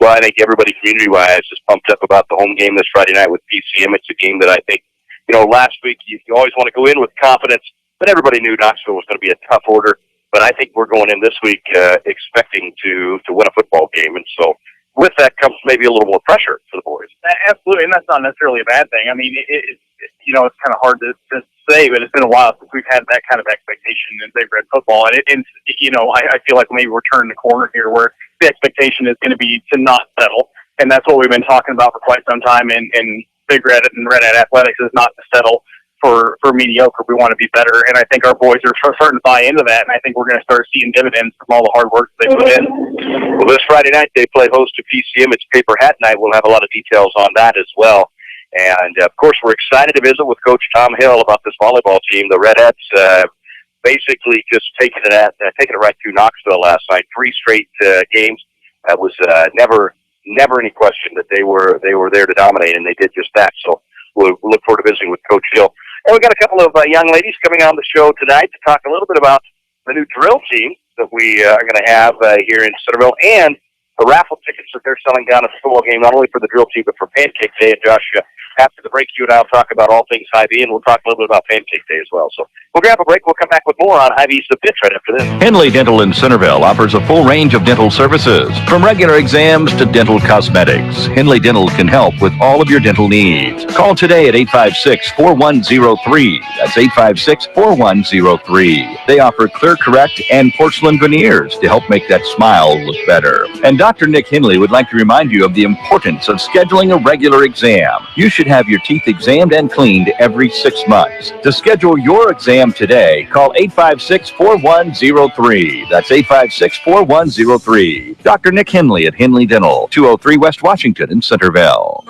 Well, I think everybody community-wise is pumped up about the home game this Friday night with PCM. It's a game that I think, last week you always want to go in with confidence, but everybody knew Knoxville was going to be a tough order. But I think we're going in this week expecting to win a football game, and so with that comes maybe a little more pressure for the boys. Absolutely, and that's not necessarily a bad thing. I mean, it's kind of hard to say, but it's been a while since we've had that kind of expectation in Big Red football, and I feel like maybe we're turning the corner here where the expectation is going to be to not settle, and that's what we've been talking about for quite some time. In Big Red and Red Hat Athletics is not to settle for mediocre. We want to be better, and I think our boys are starting to buy into that, and I think we're going to start seeing dividends from all the hard work they put in. Well, this Friday night they play host to PCM. It's Paper Hat Night. We'll have a lot of details on that as well. And, of course, we're excited to visit with Coach Tom Hill about this volleyball team. The Red Hats basically just taking it right through Knoxville last night. 3 straight games. That was never any question that they were there to dominate, and they did just that. So we'll look forward to visiting with Coach Hill. And we've got a couple of young ladies coming on the show tonight to talk a little bit about the new drill team that we are going to have here in Centerville, and the raffle tickets that they're selling down at the football game, not only for the drill team, but for Pancake Day. And Josh, after the break, you and I will talk about all things Hy-Vee, and we'll talk a little bit about Pancake Day as well. So we'll grab a break. We'll come back with more on Hy-Vee's The Pitch right after this. Henley Dental in Centerville offers a full range of dental services, from regular exams to dental cosmetics. Henley Dental can help with all of your dental needs. Call today at 856-4103. That's 856-4103. They offer Clear Correct and porcelain veneers to help make that smile look better. And Dr. Nick Henley would like to remind you of the importance of scheduling a regular exam. You should have your teeth examined and cleaned every 6 months. To schedule your exam today, call 856-4103. That's 856-4103. Dr. Nick Henley at Henley Dental, 203 West Washington in Centerville.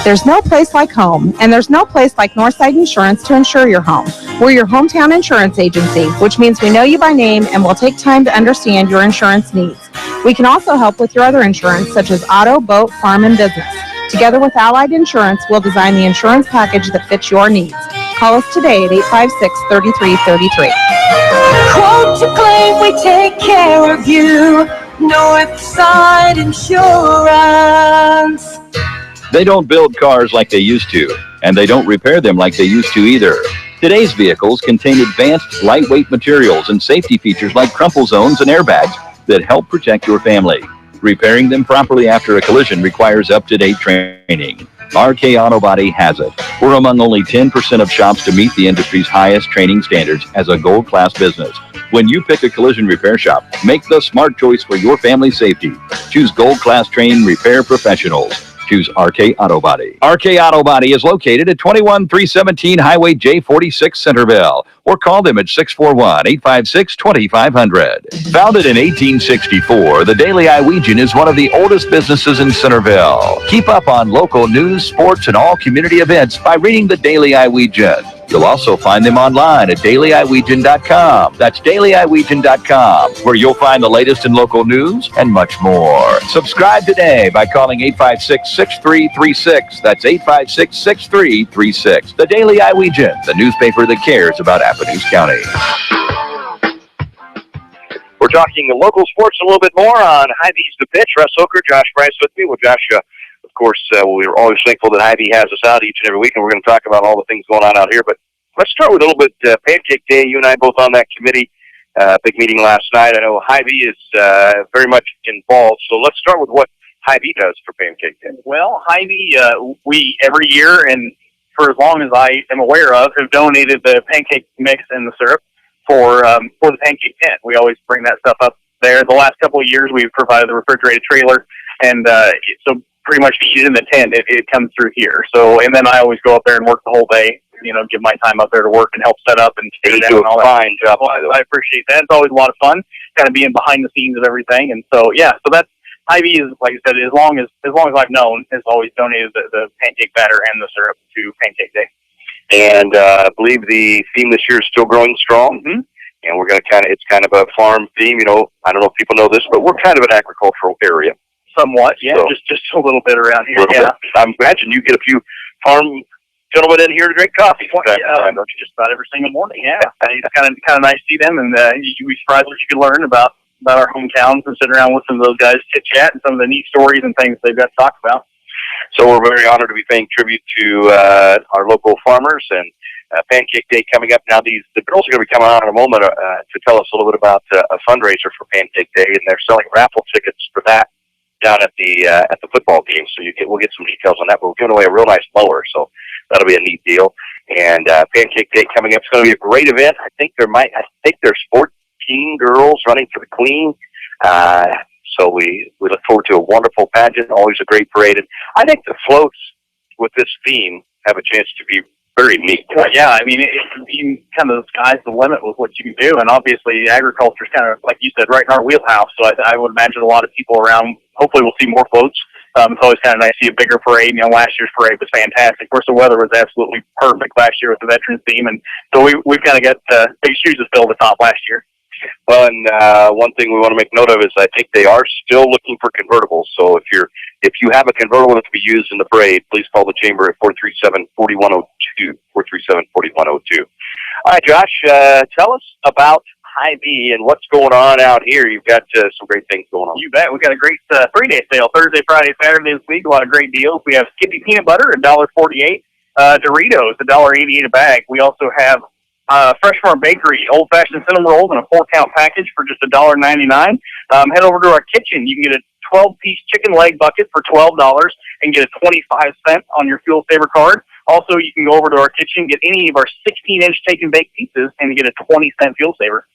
There's no place like home, and there's no place like Northside Insurance to insure your home. We're your hometown insurance agency, which means we know you by name and will take time to understand your insurance needs. We can also help with your other insurance, such as auto, boat, farm, and business. Together with Allied Insurance, we'll design the insurance package that fits your needs. Call us today at 856-3333. Quote to claim, we take care of you. Northside Insurance. They don't build cars like they used to, and they don't repair them like they used to either. Today's vehicles contain advanced, lightweight materials and safety features like crumple zones and airbags that help protect your family. Repairing them properly after a collision requires up-to-date training. RK Auto Body has it. We're among only 10% of shops to meet the industry's highest training standards as a gold class business. When you pick a collision repair shop, make the smart choice for your family's safety. Choose gold class trained repair professionals. Choose RK Auto Body. RK Auto Body is located at 21317 Highway J46 Centerville, or call them at 641-856-2500. Founded in 1864, the Daily Iowegian is one of the oldest businesses in Centerville. Keep up on local news, sports, and all community events by reading the Daily Iowegian. You'll also find them online at dailyiwegian.com. That's dailyiwegian.com, where you'll find the latest in local news and much more. Subscribe today by calling 856-6336. That's 856-6336. The Daily Iowegian, the newspaper that cares about Apponeuse County. We're talking local sports a little bit more on Hy-Vee's The Pitch. Russ Oker, Josh Bryce with me. Well, Josh, of course, we're always thankful that Hy-Vee has us out each and every week, and we're going to talk about all the things going on out here. But let's start with a little bit Pancake Day. You and I both on that committee. Big meeting last night. I know Hy-Vee is very much involved. So let's start with what Hy-Vee does for Pancake Day. Well, Hy-Vee, we every year and for as long as I am aware of, have donated the pancake mix and the syrup for the pancake tent. We always bring that stuff up there. The last couple of years, we've provided the refrigerated trailer, and so pretty much eat it in the tent. It comes through here. So, and then I always go up there and work the whole day. Give my time up there to work and help set up and stay down and all that. Fine job. Well, I appreciate that. It's always a lot of fun, kind of being behind the scenes of everything. And so, yeah, so that's Hy-Vee is, like I said, as long as I've known, has always donated the pancake batter and the syrup to Pancake Day. And I believe the theme this year is still growing strong. Mm-hmm. And we're going to it's kind of a farm theme. I don't know if people know this, but we're kind of an agricultural area. Somewhat, yeah, so, just a little bit around here. Yeah, I imagine you get a few farm gentlemen in here to drink coffee. Just about every single morning. Yeah, it's kind of nice to see them, and you'd be surprised what you can learn about about our hometowns and sit around with some of those guys, chit-chat, and some of the neat stories and things they've got to talk about. So we're very honored to be paying tribute to our local farmers and Pancake Day coming up. Now, the girls are going to be coming on in a moment to tell us a little bit about a fundraiser for Pancake Day, and they're selling raffle tickets for that down at the football game. So we'll get some details on that. But we're giving away a real nice mower, so that'll be a neat deal. And Pancake Day coming up. It's going to be a great event. I think there's 14 girls running for the clean. So we look forward to a wonderful pageant. Always a great parade. And I think the floats with this theme have a chance to be very neat. Yeah, I mean, you kind of the sky's the limit with what you can do, and obviously agriculture is kind of, like you said, right in our wheelhouse. So I would imagine a lot of people around. Hopefully, we'll see more floats. It's always kind of nice to see a bigger parade. Last year's parade was fantastic. Of course, the weather was absolutely perfect last year with the veterans theme, and so we've kind of got big shoes to fill the top last year. Well, and one thing we want to make note of is I think they are still looking for convertibles. So if you have a convertible that can be used in the parade, please call the chamber at 437-4102. 437-4102. All right, Josh, tell us about Hy-Vee and what's going on out here. You've got some great things going on. You bet. We've got a great 3-day sale, Thursday, Friday, Saturday this week. A lot of great deals. We have Skippy Peanut Butter, $1.48. Doritos, $1.88 a bag. We also have Fresh Farm Bakery, old-fashioned cinnamon rolls in a 4-count package for just $1.99. Head over to our kitchen. You can get a 12-piece chicken leg bucket for $12 and get a 25-cent on your Fuel Saver card. Also, you can go over to our kitchen, get any of our 16-inch take and bake pizzas, and get a 20-cent Fuel Saver.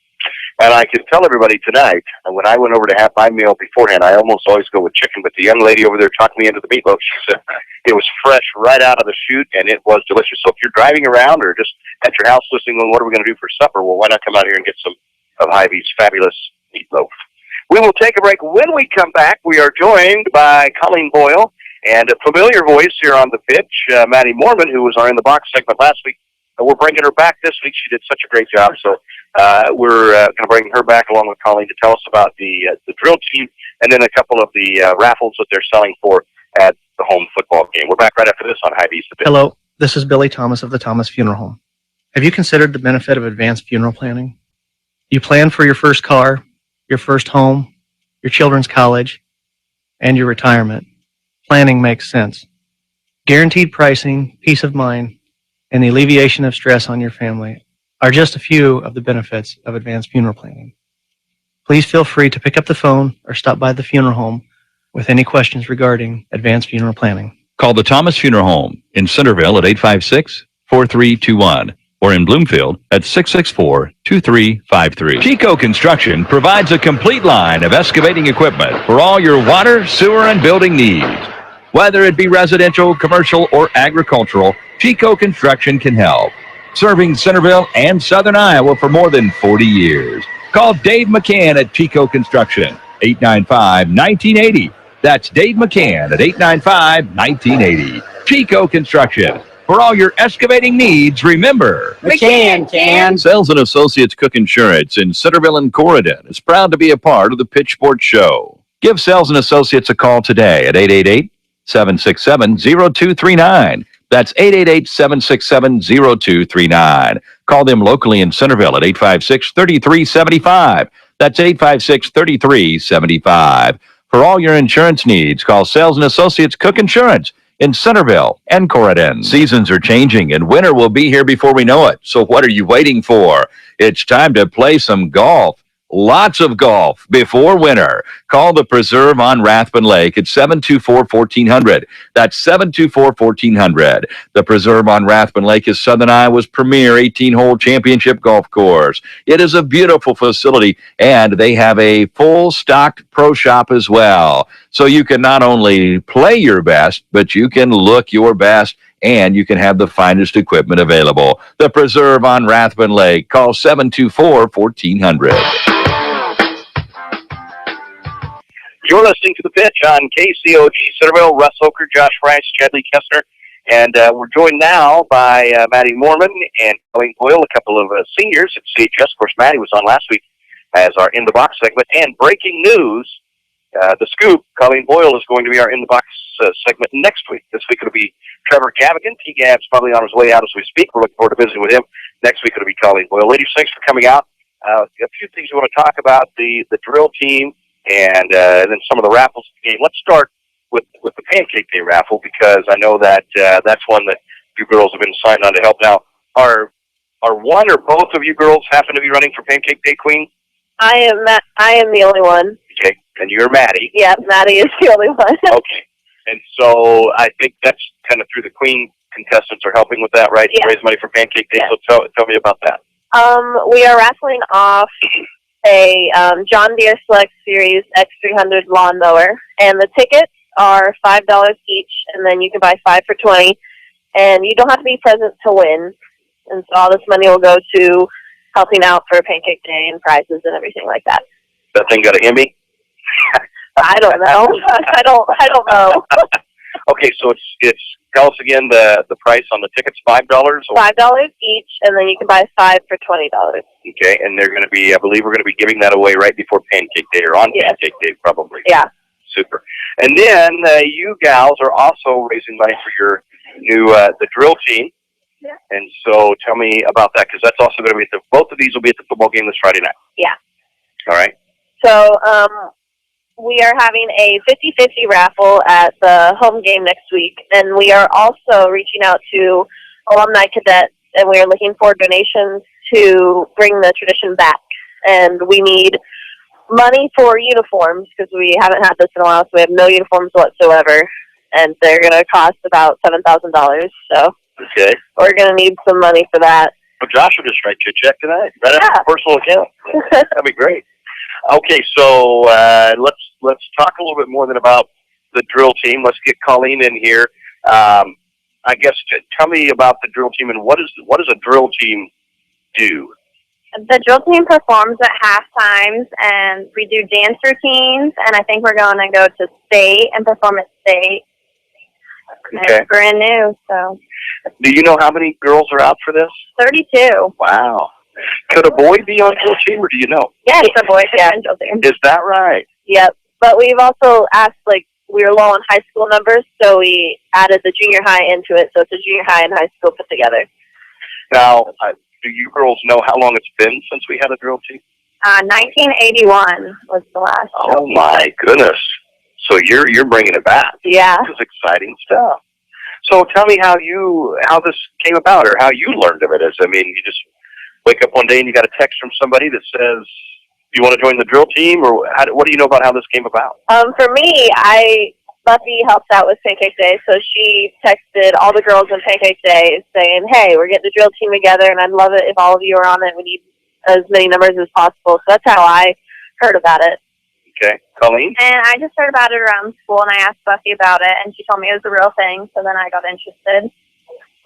And I can tell everybody tonight, when I went over to have my meal beforehand, I almost always go with chicken, but the young lady over there talked me into the meatloaf. She said it was fresh right out of the chute, and it was delicious. So if you're driving around or just at your house listening, well, what are we going to do for supper? Well, why not come out here and get some of Hy-Vee's fabulous meatloaf? We will take a break. When we come back, we are joined by Colleen Boyle and a familiar voice here on the pitch, Maddie Mormon, who was our In the Box segment last week. We're bringing her back this week. She did such a great job. So we're going to bring her back along with Colleen to tell us about the drill team and then a couple of the raffles that they're selling for at the home football game. We're back right after this on Hy-Vee's The Pitch. Hello, this is Billy Thomas of the Thomas Funeral Home. Have you considered the benefit of advanced funeral planning? You plan for your first car, your first home, your children's college, and your retirement. Planning makes sense. Guaranteed pricing, peace of mind, and the alleviation of stress on your family are just a few of the benefits of advanced funeral planning. Please feel free to pick up the phone or stop by the funeral home with any questions regarding advanced funeral planning. Call the Thomas Funeral Home in Centerville at 856-4321 or in Bloomfield at 664-2353. Chico Construction provides a complete line of excavating equipment for all your water, sewer, and building needs. Whether it be residential, commercial, or agricultural, Chico Construction can help. Serving Centerville and Southern Iowa for more than 40 years. Call Dave McCann at Chico Construction, 895-1980. That's Dave McCann at 895-1980. Chico Construction. For all your excavating needs, remember, McCann can. Sales and Associates Cook Insurance in Centerville and Corridon is proud to be a part of the Pitch Sports Show. Give Sales and Associates a call today at 888-767-0239. That's 888-767-0239. Call them locally in Centerville at 856-3375. That's 856-3375. For all your insurance needs, call Sales and Associates Cook Insurance in Centerville and Corridon. Seasons are changing and winter will be here before we know it. So what are you waiting for? It's time to play some golf. Lots of golf before winter. Call the Preserve on Rathbun Lake at 724-1400. That's 724-1400. The Preserve on Rathbun Lake is Southern Iowa's premier 18-hole championship golf course. It is a beautiful facility, and they have a full-stocked pro shop as well. So you can not only play your best, but you can look your best, and you can have the finest equipment available. The Preserve on Rathbun Lake. Call 724-1400. You're listening to The Pitch on KCOG Centerville. Russ Hoker, Josh Rice, Chadley Kessner, and we're joined now by Maddie Mormon and Colleen Boyle, a couple of seniors at CHS. Of course, Maddie was on last week as our In the Box segment. And breaking news, the scoop, Colleen Boyle is going to be our In the Box segment next week. This week it'll be Trevor Gavigan. T-Gab's probably on his way out as we speak. We're looking forward to visiting with him. Next week it'll be Colleen Boyle. Ladies, thanks for coming out a few things you want to talk about, the drill team and then some of the raffles of the game. Let's start with the Pancake Day raffle, because I know that that's one that you girls have been signed on to help. Now, are one or both of you girls happen to be running for Pancake Day Queen? I am the only one. Okay, and you're Maddie. Yeah, Maddie is the only one. Okay, and so I think that's kind of through the Queen contestants are helping with that, right? Yeah. To raise money for Pancake Day. Yeah. So tell me about that. We are raffling off a John Deere Select Series X300 lawnmower, and the tickets are $5 each, and then you can buy 5 for $20, and you don't have to be present to win. And so all this money will go to helping out for Pancake Day and prizes and everything like that. That thing got a Emmy? I don't know. I don't know. Okay, so it's tell us again the price on the tickets, $5? $5 each, and then you can buy 5 for $20. Okay, and they're going to be, I believe we're going to be giving that away right before Pancake Day, or on Yes. Pancake Day probably. Yeah. Super. And then you gals are also raising money for your new the drill team. Yeah. And so tell me about that, because that's also going to be both of these will be at the football game this Friday night. Yeah. All right. So we are having a 50-50 raffle at the home game next week, and we are also reaching out to alumni cadets, and we are looking for donations to bring the tradition back. And we need money for uniforms, because we haven't had this in a while, so we have no uniforms whatsoever, and they're going to cost about $7,000. So Okay. we're going to need some money for that. Well, Josh will just write you a check tonight, right out of Yeah. your personal account. That'd be great. Okay, so let's talk a little bit more than about the drill team. Let's get Colleen in here. I guess tell me about the drill team, and what does a drill team do? The drill team performs at half times, and we do dance routines, and I think we're going to go to state and perform at state. Okay. It's brand new, so Do you know how many girls are out for this? 32. Wow. Could a boy be on drill team, or do you know? Yes, It's a boy yeah. drill team. Is that right? Yep. But we've also asked, we were low on high school numbers, so we added the junior high into it, so it's a junior high and high school put together. Now, do you girls know how long it's been since we had a drill team? 1981 was the last. Oh my goodness! So you're bringing it back. Yeah. This is exciting stuff. So tell me how this came about, or how you learned of it. You just wake up one day and you got a text from somebody that says, "Do you want to join the drill team?" Or what do you know about how this came about? For me, Buffy helps out with Pancake Day, so she texted all the girls in Pancake Day saying, "Hey, we're getting the drill team together, and I'd love it if all of you are on it. We need as many numbers as possible." So that's how I heard about it. Okay, Colleen. And I just heard about it around school, and I asked Buffy about it, and she told me it was a real thing, so then I got interested.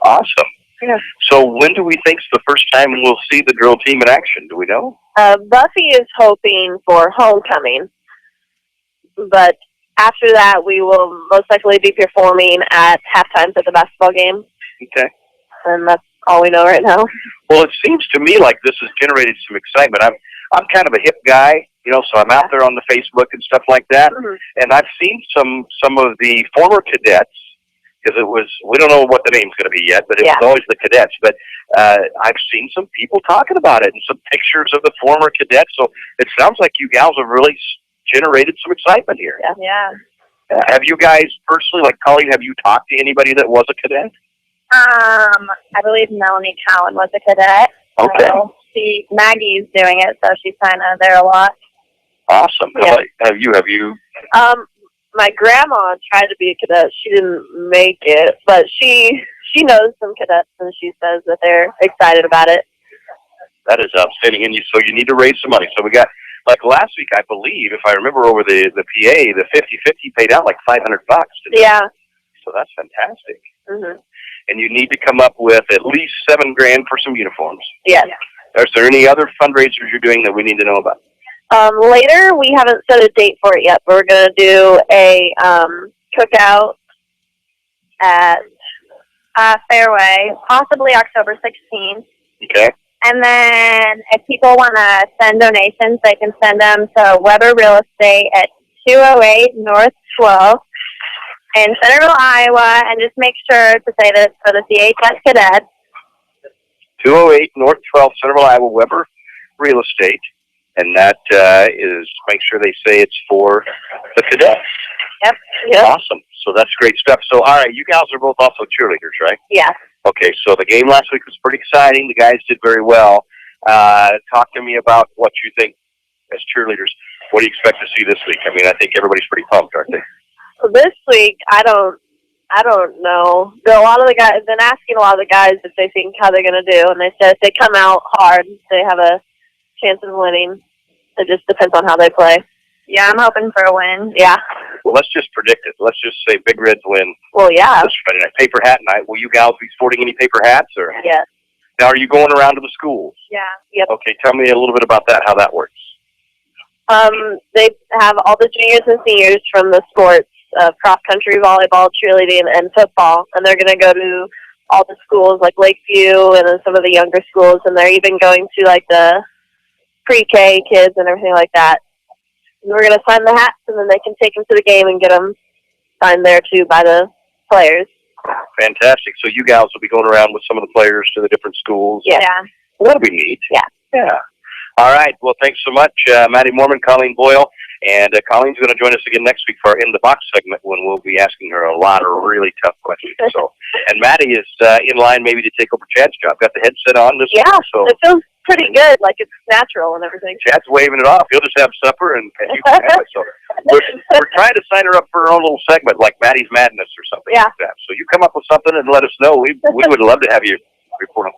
Awesome. Yeah. So when do we think is the first time we'll see the drill team in action? Do we know? Buffy is hoping for homecoming, but after that, we will most likely be performing at halftimes at the basketball game, Okay. and that's all we know right now. Well, it seems to me like this has generated some excitement. I'm kind of a hip guy, so I'm out there on the Facebook and stuff like that, Mhm. and I've seen some of the former cadets, because we don't know what the name's going to be yet, but it was Yeah. always the cadets. But I've seen some people talking about it and some pictures of the former cadets. So it sounds like you gals have really generated some excitement here. Yeah. Have you guys personally, like Colleen, have you talked to anybody that was a cadet? I believe Melanie Cowan was a cadet. Okay. So Maggie's doing it, so she's kind of there a lot. Awesome. Yeah. Have you? My grandma tried to be a cadet. She didn't make it, but she knows some cadets, and she says that they're excited about it. That is outstanding. And so you need to raise some money. So we got, like last week, I believe, if I remember over the PA, the 50-50 paid out like $500. Yeah. So that's fantastic. Mhm. And you need to come up with at least $7,000 for some uniforms. Yes. Is there any other fundraisers you're doing that we need to know about? Later, we haven't set a date for it yet, but we're going to do a cookout at Fairway, possibly October 16th. Okay. And then if people want to send donations, they can send them to Weber Real Estate at 208 North 12th in Centerville, Iowa, and just make sure to say that it's for the CHS Cadets. 208 North 12th, Centerville, Iowa, Weber Real Estate, and that is, make sure they say it's for the cadets. Yep. Yep. Awesome. So that's great stuff. So, all right, you gals are both also cheerleaders, right? Yeah. Okay, so the game last week was pretty exciting. The guys did very well. Talk to me about what you think as cheerleaders. What do you expect to see this week? I mean, I think everybody's pretty pumped, aren't they? So this week, I don't know. A lot of the guys, I've been asking a lot of the guys if they think how they're going to do, and they said if they come out hard, they have a chance of winning. It just depends on how they play. Yeah, I'm hoping for a win. Yeah. Well, let's just predict it. Let's just say Big Reds win Well, yeah. this Friday night. Paper hat night. Will you gals be sporting any paper hats? Or Yes. now, are you going around to the schools? Yeah. Yep. Okay, tell me a little bit about that, how that works. They have all the juniors and seniors from the sports of cross country, volleyball, cheerleading, and football, and they're going to go to all the schools like Lakeview and then some of the younger schools, and they're even going to like the pre-K kids and everything like that. And we're going to sign the hats, and then they can take them to the game and get them signed there too by the players. Fantastic. So you gals will be going around with some of the players to the different schools. Yeah. Well, that'll be neat. Yeah. Yeah. All right. Well, thanks so much, Maddie Mormon, Colleen Boyle. And Colleen's going to join us again next week for our In the Box segment when we'll be asking her a lot of really tough questions. So, and Maddie is in line maybe to take over Chad's job. Got the headset on this week, so It feels pretty good, like it's natural and everything. Chad's waving it off. He'll just have supper and you can have it. So we're trying to sign her up for her own little segment like Maddie's Madness or something Yeah. like that. So you come up with something and let us know. We would love to have you report on.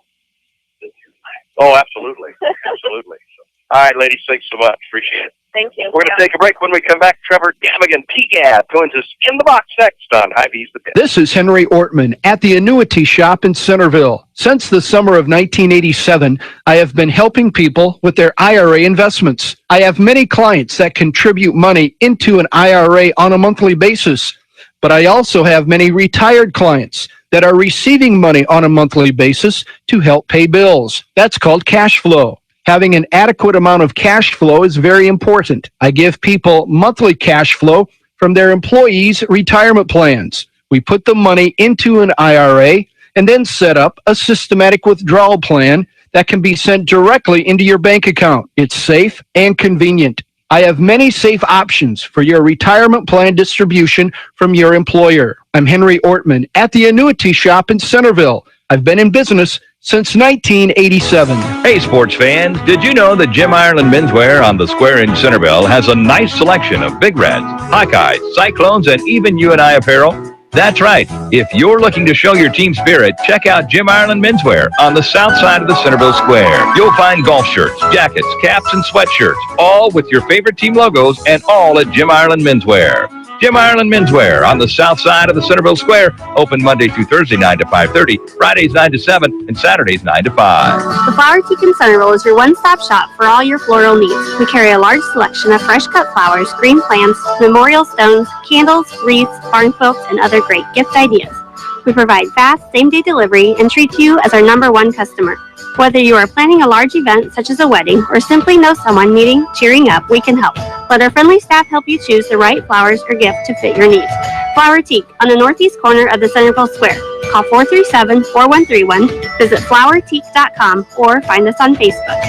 Oh, absolutely. Absolutely. So, all right, ladies, thanks so much. Appreciate it. Thank you. We're going to take a break. When we come back, Trevor Gamigan, PGAD, joins us in the box next on Hy-Vee's The Pit. This is Henry Ortman at the Annuity Shop in Centerville. Since the summer of 1987, I have been helping people with their IRA investments. I have many clients that contribute money into an IRA on a monthly basis, but I also have many retired clients that are receiving money on a monthly basis to help pay bills. That's called cash flow. Having an adequate amount of cash flow is very important. I give people monthly cash flow from their employees' retirement plans. We put the money into an IRA and then set up a systematic withdrawal plan that can be sent directly into your bank account. It's safe and convenient. I have many safe options for your retirement plan distribution from your employer. I'm Henry Ortman at the Annuity Shop in Centerville. I've been in business since 1987. Hey, sports fans, did you know that Jim Ireland Menswear on the Square in Centerville has a nice selection of Big Reds, Hawkeyes, Cyclones, and even UNI apparel? That's right. If you're looking to show your team spirit, check out Jim Ireland Menswear on the south side of the Centerville Square. You'll find golf shirts, jackets, caps, and sweatshirts, all with your favorite team logos and all at Jim Ireland Menswear. Jim Ireland Menswear on the south side of the Centerville Square, open Monday through Thursday 9 to 5:30, Fridays 9 to 7, and Saturdays 9 to 5. The Flower Teak in Centerville is your one-stop shop for all your floral needs. We carry a large selection of fresh cut flowers, green plants, memorial stones, candles, wreaths, barn quilts, and other great gift ideas. We provide fast, same-day delivery and treat you as our #1 customer. Whether you are planning a large event such as a wedding or simply know someone needing cheering up, we can help. Let our friendly staff help you choose the right flowers or gift to fit your needs. Flower Teak on the northeast corner of the Centerville Square. Call 437-4131, visit flowerteak.com, or find us on Facebook.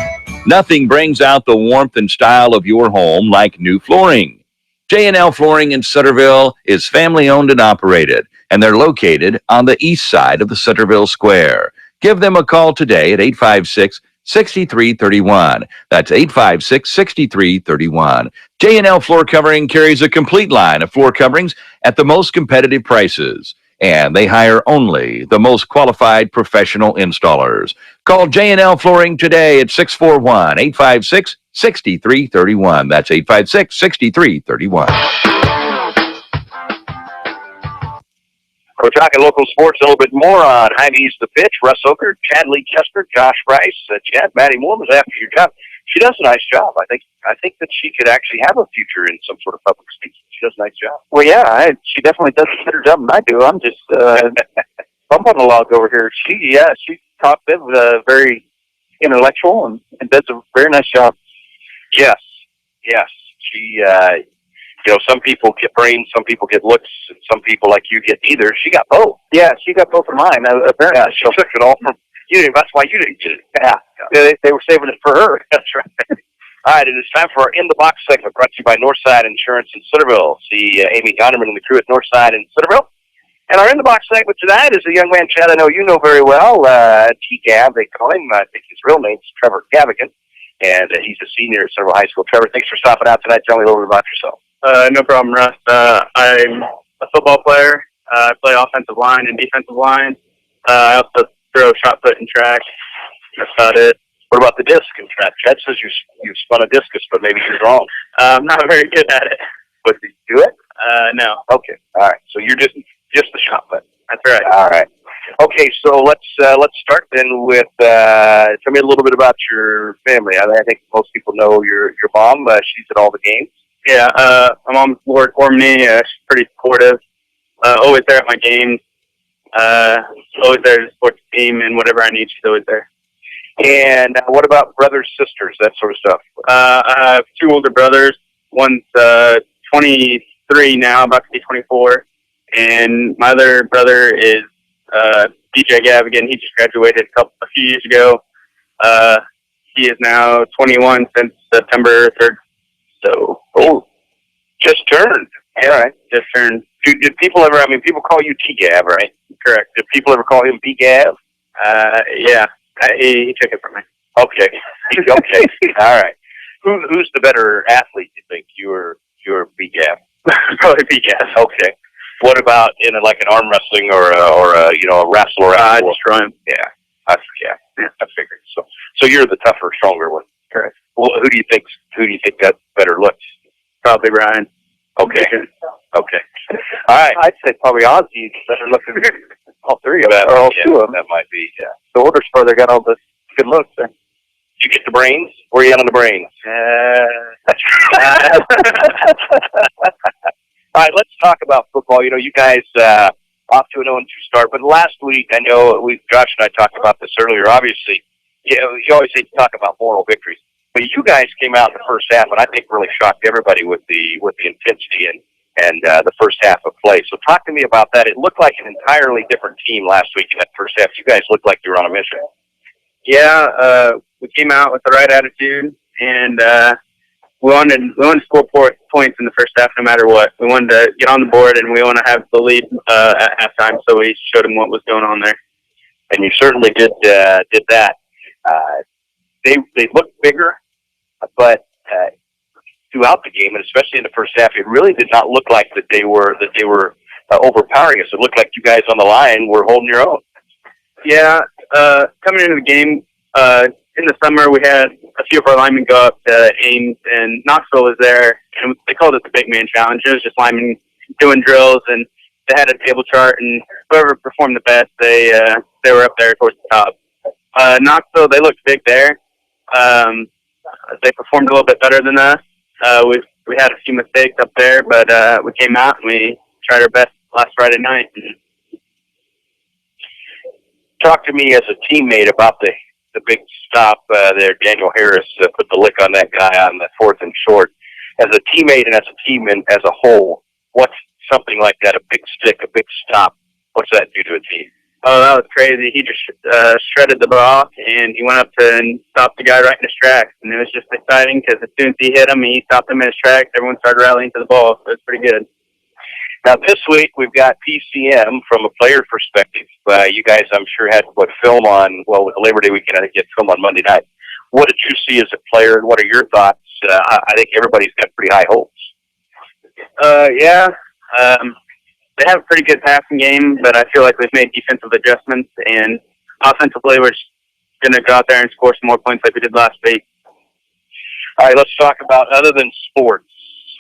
Nothing brings out the warmth and style of your home like new flooring. J&L Flooring in Centerville is family owned and operated, and they're located on the east side of the Centerville Square. Give them a call today at 856-6331. That's 856-6331. J&L Floor Covering carries a complete line of floor coverings at the most competitive prices, and they hire only the most qualified professional installers. Call J&L Flooring today at 641-856-6331. That's 856-6331. We're talking local sports a little bit more on Hy-Vee's The Pitch. Russ Oker, Chad Lee Chester, Josh Rice, Chad, Maddie Moore was after your job. She does a nice job. I think that she could actually have a future in some sort of public speaking. She does a nice job. Well, yeah, she definitely does a better job than I do. I'm just bump on the log over here. She's top bit, very intellectual and does a very nice job. Yes. She, some people get brains, some people get looks, and some people like you get neither. She got both. Yeah, she got both of mine. Apparently, she took it all That's why you didn't get it. Yeah. They were saving it for her. That's right. All right, it is time for our In the Box segment brought to you by Northside Insurance in Centerville. See Amy Donnerman and the crew at Northside in Centerville. And our In the Box segment tonight is a young man, Chad, I know you know very well, T-Gav, they call him. I think his real name's Trevor Gavigan, and he's a senior at Centerville High School. Trevor, thanks for stopping out tonight. Tell me a little bit about yourself. No problem, Russ. I'm a football player. I play offensive line and defensive line. I also throw shot put and track. That's about it. What about the disc and track? Chad says you spun a discus, but maybe he's wrong. I'm not very good at it. But did you do it? No. Okay. All right. So you're just the shot put. That's right. All right. Okay. So let's start then with tell me a little bit about your family. I think most people know your mom. She's at all the games. Yeah. My mom's Lord Cormany. She's pretty supportive. Always there at my games. Always there to support the team, and whatever I need, she's always there. And what about brothers, sisters, that sort of stuff? I have two older brothers. One's 23 now, about to be 24. And my other brother is DJ Gavigan. He just graduated a few years ago. He is now 21 since September 3rd. So, just turned. Yeah, all right, just turned. Did people ever, people call you T-Gav, right? Correct. Did people ever call him B-Gav? Yeah. He took it from me. Okay. Okay. All right. Who's the better athlete, you think? You or B-Gav? Probably B-Gav. Okay. What about in an arm wrestling or a wrestle or I destroy him. Yeah. I figured. So you're the tougher, stronger one. Correct. Well, who do you think got better looks? Probably Ryan. Okay. Okay. All right. I'd say probably Ozzy's better looking. All three of them. Or all two of them. That might be, yeah. The older brother got all the good looks there. Did you get the brains? Where are you at on the brains? All right, let's talk about football. You guys off to an 0-2 start, but last week, I know Josh and I talked about this earlier. Obviously, you always hate to talk about moral victories, but you guys came out in the first half, and I think really shocked everybody with the intensity and the first half of play. So talk to me about that. It looked like an entirely different team last week in that first half. You guys looked like you were on a mission. Yeah, we came out with the right attitude, and we wanted to score points in the first half no matter what. We wanted to get on the board, and we want to have the lead at halftime, so we showed them what was going on there. And you certainly did that. They looked bigger, but throughout the game, and especially in the first half, it really did not look like that they were overpowering us. It looked like you guys on the line were holding your own. Yeah, coming into the game in the summer, we had a few of our linemen go up to Ames, and Knoxville was there, and they called it the Big Man Challenge. It was just linemen doing drills, and they had a table chart, and whoever performed the best, they were up there towards the top. Knoxville, they looked big there. They performed a little bit better than us. We had a few mistakes up there, but we came out and we tried our best last Friday night. Talk to me as a teammate about the big stop there. Daniel Harris put the lick on that guy on the 4th and short. As a teammate and as a team and as a whole, what's something like that, a big stick, a big stop, what's that do to a team? Oh, that was crazy. He just shredded the ball off, and he went up to and stopped the guy right in his tracks. And it was just exciting because as soon as he hit him, he stopped him in his tracks. Everyone started rallying to the ball, so it's pretty good. Now, this week, we've got PCM from a player perspective. You guys, I'm sure, had film on, with the Labor Day weekend, I think you had film on Monday night. What did you see as a player, and what are your thoughts? I think everybody's got pretty high hopes. Yeah. They have a pretty good passing game, but I feel like we've made defensive adjustments, and offensively, we're just going to go out there and score some more points like we did last week. All right, let's talk about, other than sports,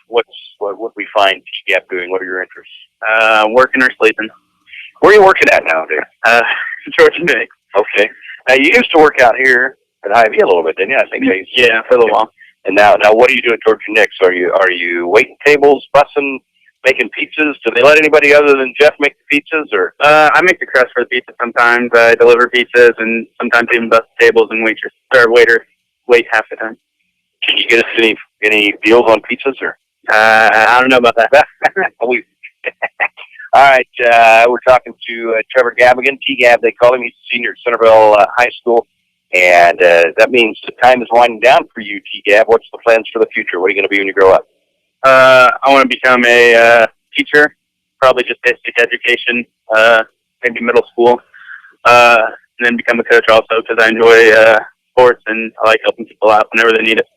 what we find T-Gap doing? What are your interests? Working or sleeping. Where are you working at now, dude? Georgia Nick. Okay. Now, you used to work out here at Hy-Vee a little bit, didn't you? I think. Yeah, for a little while. And now, what do you do at Georgia Nick's? Are you waiting tables, bussing, making pizzas? Do they let anybody other than Jeff make the pizzas, or? I make the crust for the pizza sometimes. I deliver pizzas, and sometimes even bus tables and waiter wait half the time. Can you get us any deals on pizzas, or? I don't know about that. All right, we're talking to Trevor Gavigan, T-Gab, they call him. He's a senior at Centerville High School, and that means the time is winding down for you, T-Gab. What's the plans for the future? What are you going to be when you grow up? I want to become a teacher, probably just basic education, maybe middle school, and then become a coach also because I enjoy sports and I like helping people out whenever they need it.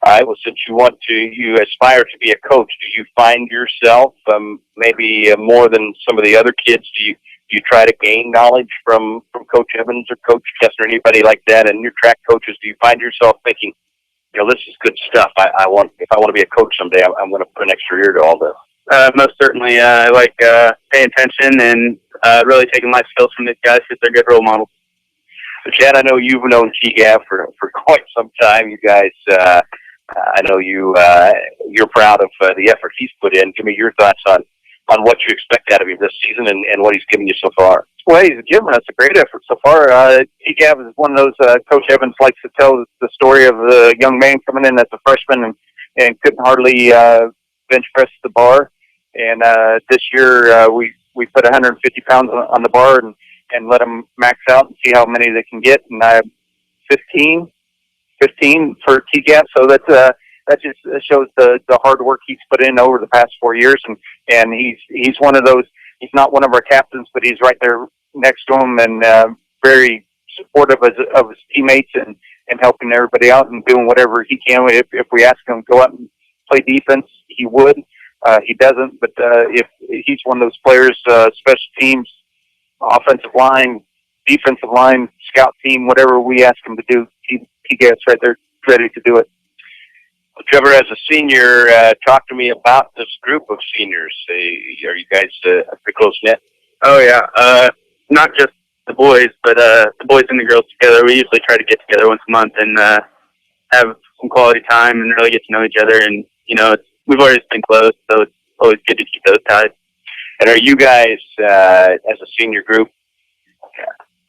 All right. Well, since you aspire to be a coach, do you find yourself maybe more than some of the other kids? Do you try to gain knowledge from Coach Evans or Coach Kessler, or anybody like that? And your track coaches, do you find yourself thinking, this is good stuff. If I want to be a coach someday, I'm going to put an extra ear to all this. Most certainly, I like paying attention and really taking life skills from these guys because they're good role models. So, Chad, I know you've known T-Gab for quite some time. You guys. I know you're proud of the effort he's put in. Give me your thoughts on what you expect out of him this season and what he's given you so far. Well, he's given us a great effort so far. T-Gab is one of those, Coach Evans likes to tell the story of the young man coming in as a freshman and couldn't hardly bench press the bar. And this year we put 150 pounds on the bar and let them max out and see how many they can get. And 15 for T-Gab, so that just shows the hard work he's put in over the past 4 years, and he's one of those. He's not one of our captains, but he's right there next to him and very supportive of his teammates and helping everybody out and doing whatever he can. If we ask him to go out and play defense, he would. He doesn't, but if he's one of those players, special teams, offensive line, defensive line, scout team, whatever we ask him to do, T-Gab's right there ready to do it. Well, Trevor, as a senior, talk to me about this group of seniors. Are you guys pretty close-knit? Oh, yeah. Not just the boys, but the boys and the girls together. We usually try to get together once a month and have some quality time and really get to know each other. And, we've always been close, so it's always good to keep those ties. And are you guys, as a senior group,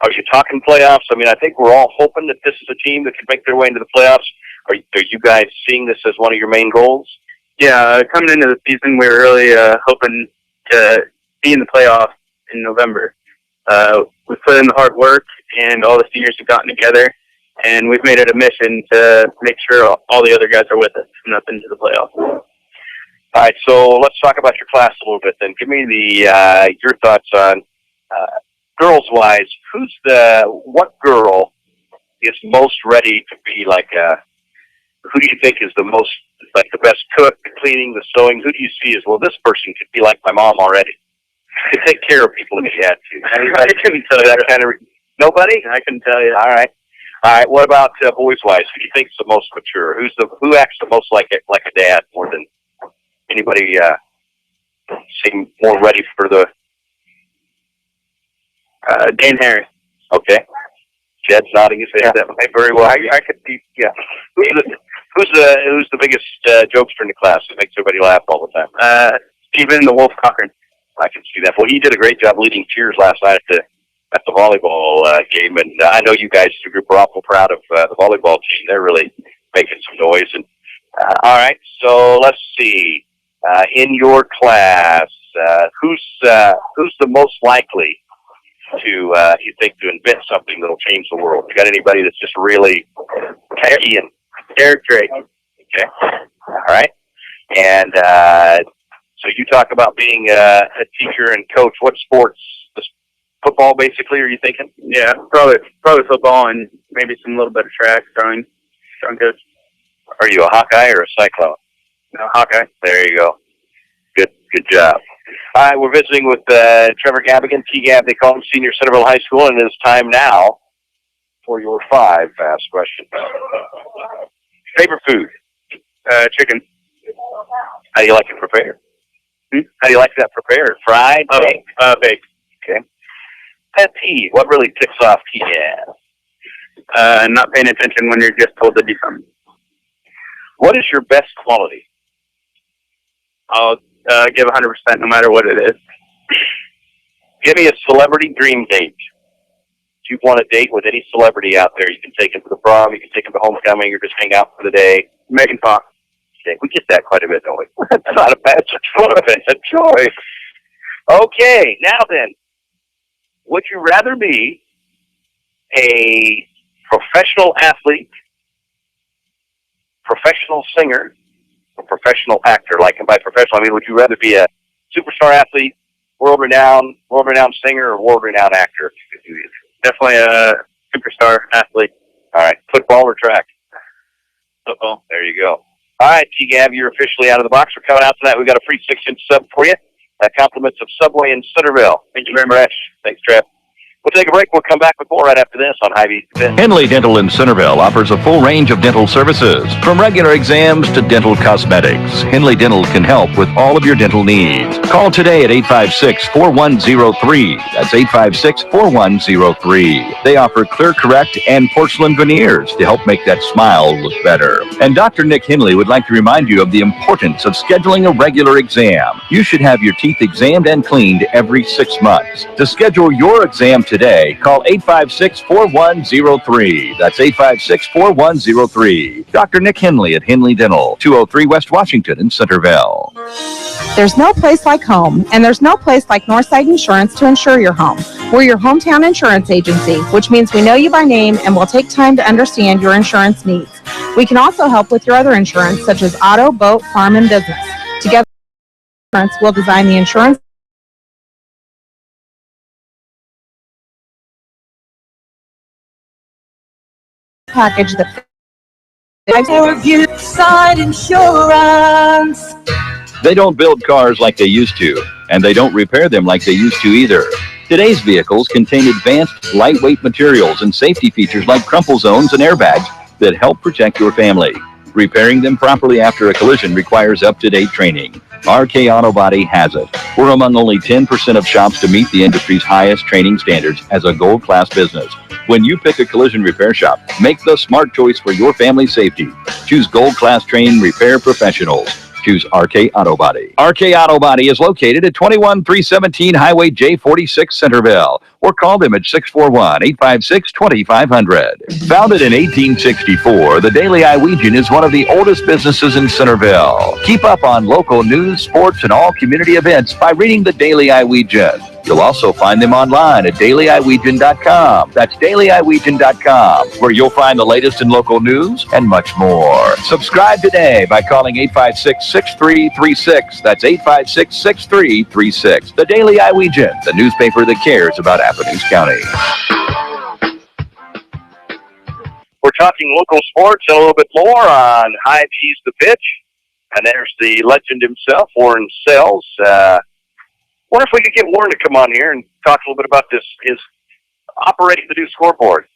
are you talking playoffs? I mean, I think we're all hoping that this is a team that can make their way into the playoffs. Are you guys seeing this as one of your main goals? Yeah, coming into the season, we were really hoping to be in the playoffs in November. We put in the hard work, and all the seniors have gotten together, and we've made it a mission to make sure all the other guys are with us coming up into the playoffs. All right, so let's talk about your class a little bit then. Give me your thoughts on girls-wise. What girl is most ready to be who do you think is the most, the best cook, the cleaning, the sewing? Who do you see as, well, this person could be like my mom already? Could take care of people if you had to. I couldn't tell you that kind of. Nobody? I couldn't tell you. All right. What about boys-wise? Who do you think is the most mature? Who acts the most like a dad more than anybody? Seem more ready for the. Dane Harris. Okay. Jed's nodding his head. That might very well. I could be. Yeah. Who's the biggest jokester in the class that makes everybody laugh all the time? Stephen the Wolf Cochran. I can see that. Well, he did a great job leading cheers last night at the volleyball game, and I know you guys as a group are awful proud of the volleyball team. They're really making some noise. And all right, so let's see. In your class, who's the most likely to you think to invent something that'll change the world? You got anybody that's just really techy and Eric Drake? Okay, all right, and so you talk about being a teacher and coach. What sports? Football, basically, are you thinking? Yeah, probably football and maybe some little bit of track, strong coach. Are you a Hawkeye or a Cyclone? No, Hawkeye. There you go. Good job. All right, we're visiting with Trevor Gavigan, T-Gab, they call him, senior Centerville High School, and it is time now for your 5 fast questions. Favorite food? Chicken. How do you like it prepared? How do you like that prepared? Fried? Baked? Baked. Okay. Pet peeve. What really ticks off T-Gab? Not paying attention when you're just told to do something. What is your best quality? I'll give 100% no matter what it is. Give me a celebrity dream date. If you want a date with any celebrity out there, you can take him to the prom, you can take him to homecoming, or just hang out for the day. Megan Fox. Okay, we get that quite a bit, don't we? That's not a bad choice. Okay, now then, would you rather be a professional athlete, professional singer, or professional actor? Like, and by professional, I mean, would you rather be a superstar athlete, world-renowned singer, or world-renowned actor? Definitely a superstar athlete. All right, football or track? Football. There you go. All right, T-Gab, you're officially out of the box. We're coming out tonight. We've got a free 6-inch sub for you. Compliments of Subway in Centerville. Thank you very much. Thanks, Trev. We'll take a break. We'll come back with more right after this on Hy-Vee. Henley Dental in Centerville offers a full range of dental services, from regular exams to dental cosmetics. Henley Dental can help with all of your dental needs. Call today at 856-4103. That's 856-4103. They offer Clear Correct and porcelain veneers to help make that smile look better. And Dr. Nick Henley would like to remind you of the importance of scheduling a regular exam. You should have your teeth examined and cleaned every 6 months. To schedule your exam today, call 856-4103. That's 856-4103. Dr. Nick Henley at Henley Dental, 203 West Washington in Centerville. There's no place like home, and there's no place like Northside Insurance to insure your home. We're your hometown insurance agency, which means we know you by name and will take time to understand your insurance needs. We can also help with your other insurance, such as auto, boat, farm, and business. Together, we'll design the insurance package that Side Insurance. They don't build cars like they used to, and they don't repair them like they used to either. Today's vehicles contain advanced, lightweight materials and safety features like crumple zones and airbags that help protect your family. Repairing them properly after a collision requires up-to-date training. RK Auto Body has it. We're among only 10% of shops to meet the industry's highest training standards as a gold-class business. When you pick a collision repair shop, make the smart choice for your family's safety. Choose gold-class trained repair professionals. Choose RK Auto Body. RK Auto Body is located at 21317 Highway J46 Centerville, or call them at 641-856-2500. Founded in 1864, the Daily Iowegian is one of the oldest businesses in Centerville. Keep up on local news, sports, and all community events by reading the Daily Iowegian. You'll also find them online at dailyiowegian.com. That's dailyiowegian.com, where you'll find the latest in local news and much more. Subscribe today by calling 856-6336. That's 856-6336. The Daily Iowegian, the newspaper that cares about Appomattox County. We're talking local sports and a little bit more on Hy-Vee's The Pitch. And there's the legend himself, Warren Sells. Wonder if we could get Warren to come on here and talk a little bit about this, his operating the new scoreboard.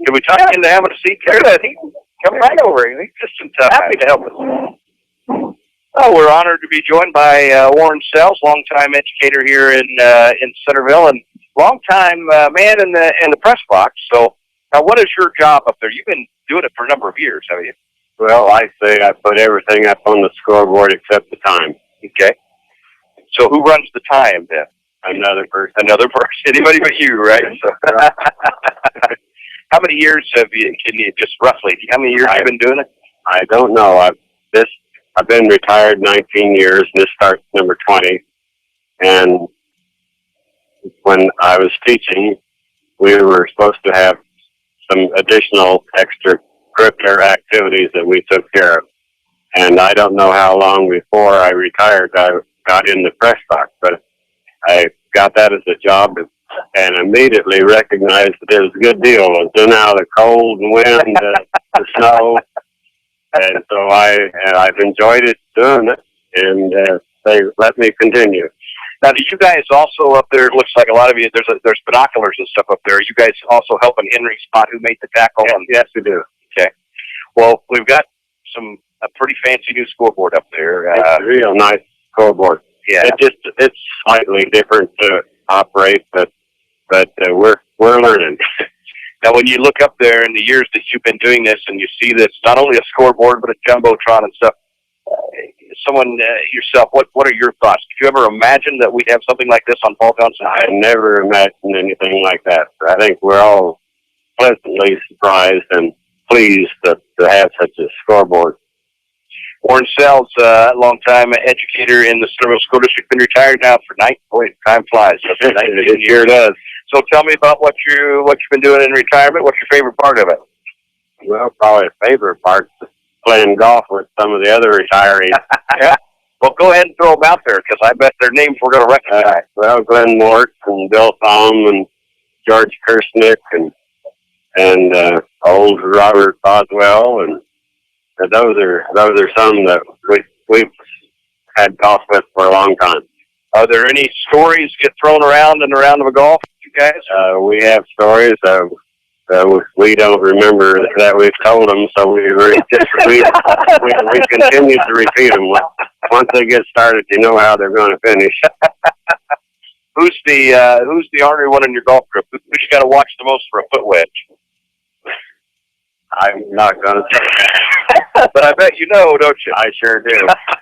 Can we talk into having a seat there? Come right over. He's just happy to help us. Oh, we're honored to be joined by Warren Sells, longtime educator here in Centerville, and longtime man in the press box. So, now what is your job up there? You've been doing it for a number of years, haven't you? Well, I say I put everything up on the scoreboard except the time. Okay. So who runs the time then? Another person. Anybody but you, right? So, how many years have you? Can you just roughly? How many years have you been doing it? I don't know. I've been retired 19 years, and this starts number 20. And when I was teaching, we were supposed to have some additional extracurricular activities that we took care of. And I don't know how long before I retired I got in the press box, but I got that as a job and immediately recognized that it was a good deal. I was doing out of the cold and wind, the snow, and so I've enjoyed it doing it, and they let me continue. Now, do you guys also up there? It looks like a lot of you. There's binoculars and stuff up there. Are you guys also helping Henry Spot, who made the tackle? Yes, we do. Okay. Well, we've got a pretty fancy new scoreboard up there. It's a real nice scoreboard. Yeah. It's slightly different to operate, but we're learning. Now, when you look up there in the years that you've been doing this, and you see this, not only a scoreboard but a jumbotron and stuff. Yourself, what are your thoughts? Did you ever imagine that we'd have something like this on Paul Johnson? I never imagined anything like that. I think we're all pleasantly surprised and pleased to have such a scoreboard. Warren Sells, longtime educator in the Centerville School District, been retired now for 9. Boy, time flies. It sure does. So tell me about what you've been doing in retirement. What's your favorite part of it? Well, probably a favorite part is playing golf with some of the other retirees. Yeah. Well, go ahead and throw them out there, because I bet their names we're going to recognize. Well, Glenn Mort and Bill Thom and George Kersnick and old Robert Boswell, and those are some that we've had golf with for a long time. Are there any stories get thrown around in the round of a golf, you guys? We have stories of we don't remember that we've told them, so we continue to repeat them. Once they get started, you know how they're going to finish. Who's the ornery one in your golf group? Who you got to watch the most for a foot wedge? I'm not going to say that. But I bet you know, don't you? I sure do.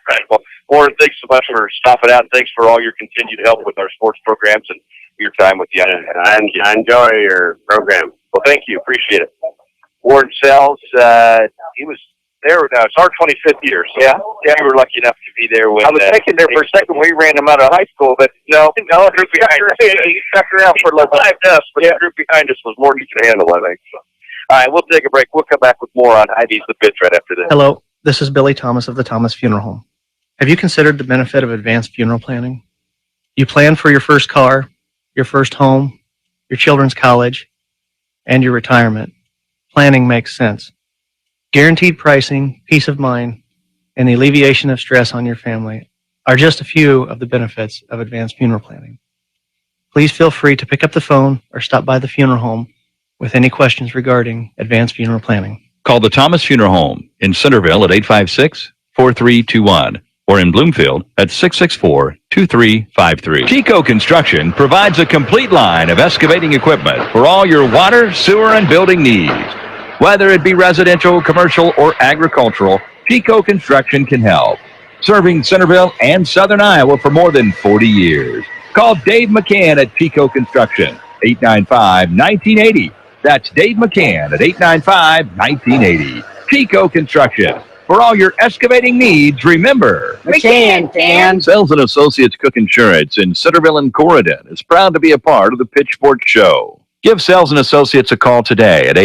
Right. Well, Warren, thanks so much for stopping out, and thanks for all your continued help with our sports programs and your time with the I enjoy your program. Well, thank you. Appreciate it. Warren Sells, he was there. It's our 25th year. So yeah, we were lucky enough to be there when... I was thinking there for a second we ran him out of high school, but no, the group behind us. He stuck around for like 5 us, but the group behind us was more than he could handle, I think. So. All right, we'll take a break. We'll come back with more on IV's The Pitch right after this. Hello, this is Billy Thomas of the Thomas Funeral Home. Have you considered the benefit of advanced funeral planning? You plan for your first car, your first home, your children's college, and your retirement. Planning makes sense. Guaranteed pricing, peace of mind, and the alleviation of stress on your family are just a few of the benefits of advanced funeral planning. Please feel free to pick up the phone or stop by the funeral home with any questions regarding advanced funeral planning. Call the Thomas Funeral Home in Centerville at 856-4321 or in Bloomfield at 664-2353. Chico Construction provides a complete line of excavating equipment for all your water, sewer, and building needs. Whether it be residential, commercial, or agricultural, Chico Construction can help. Serving Centerville and Southern Iowa for more than 40 years. Call Dave McCann at Chico Construction, 895-1980. That's Dave McCann at 895-1980. Chico Construction. For all your excavating needs, remember, McCann. Sells and Associates Cook Insurance in Centerville and Corridon is proud to be a part of the Pitchfork Show. Give Sells and Associates a call today at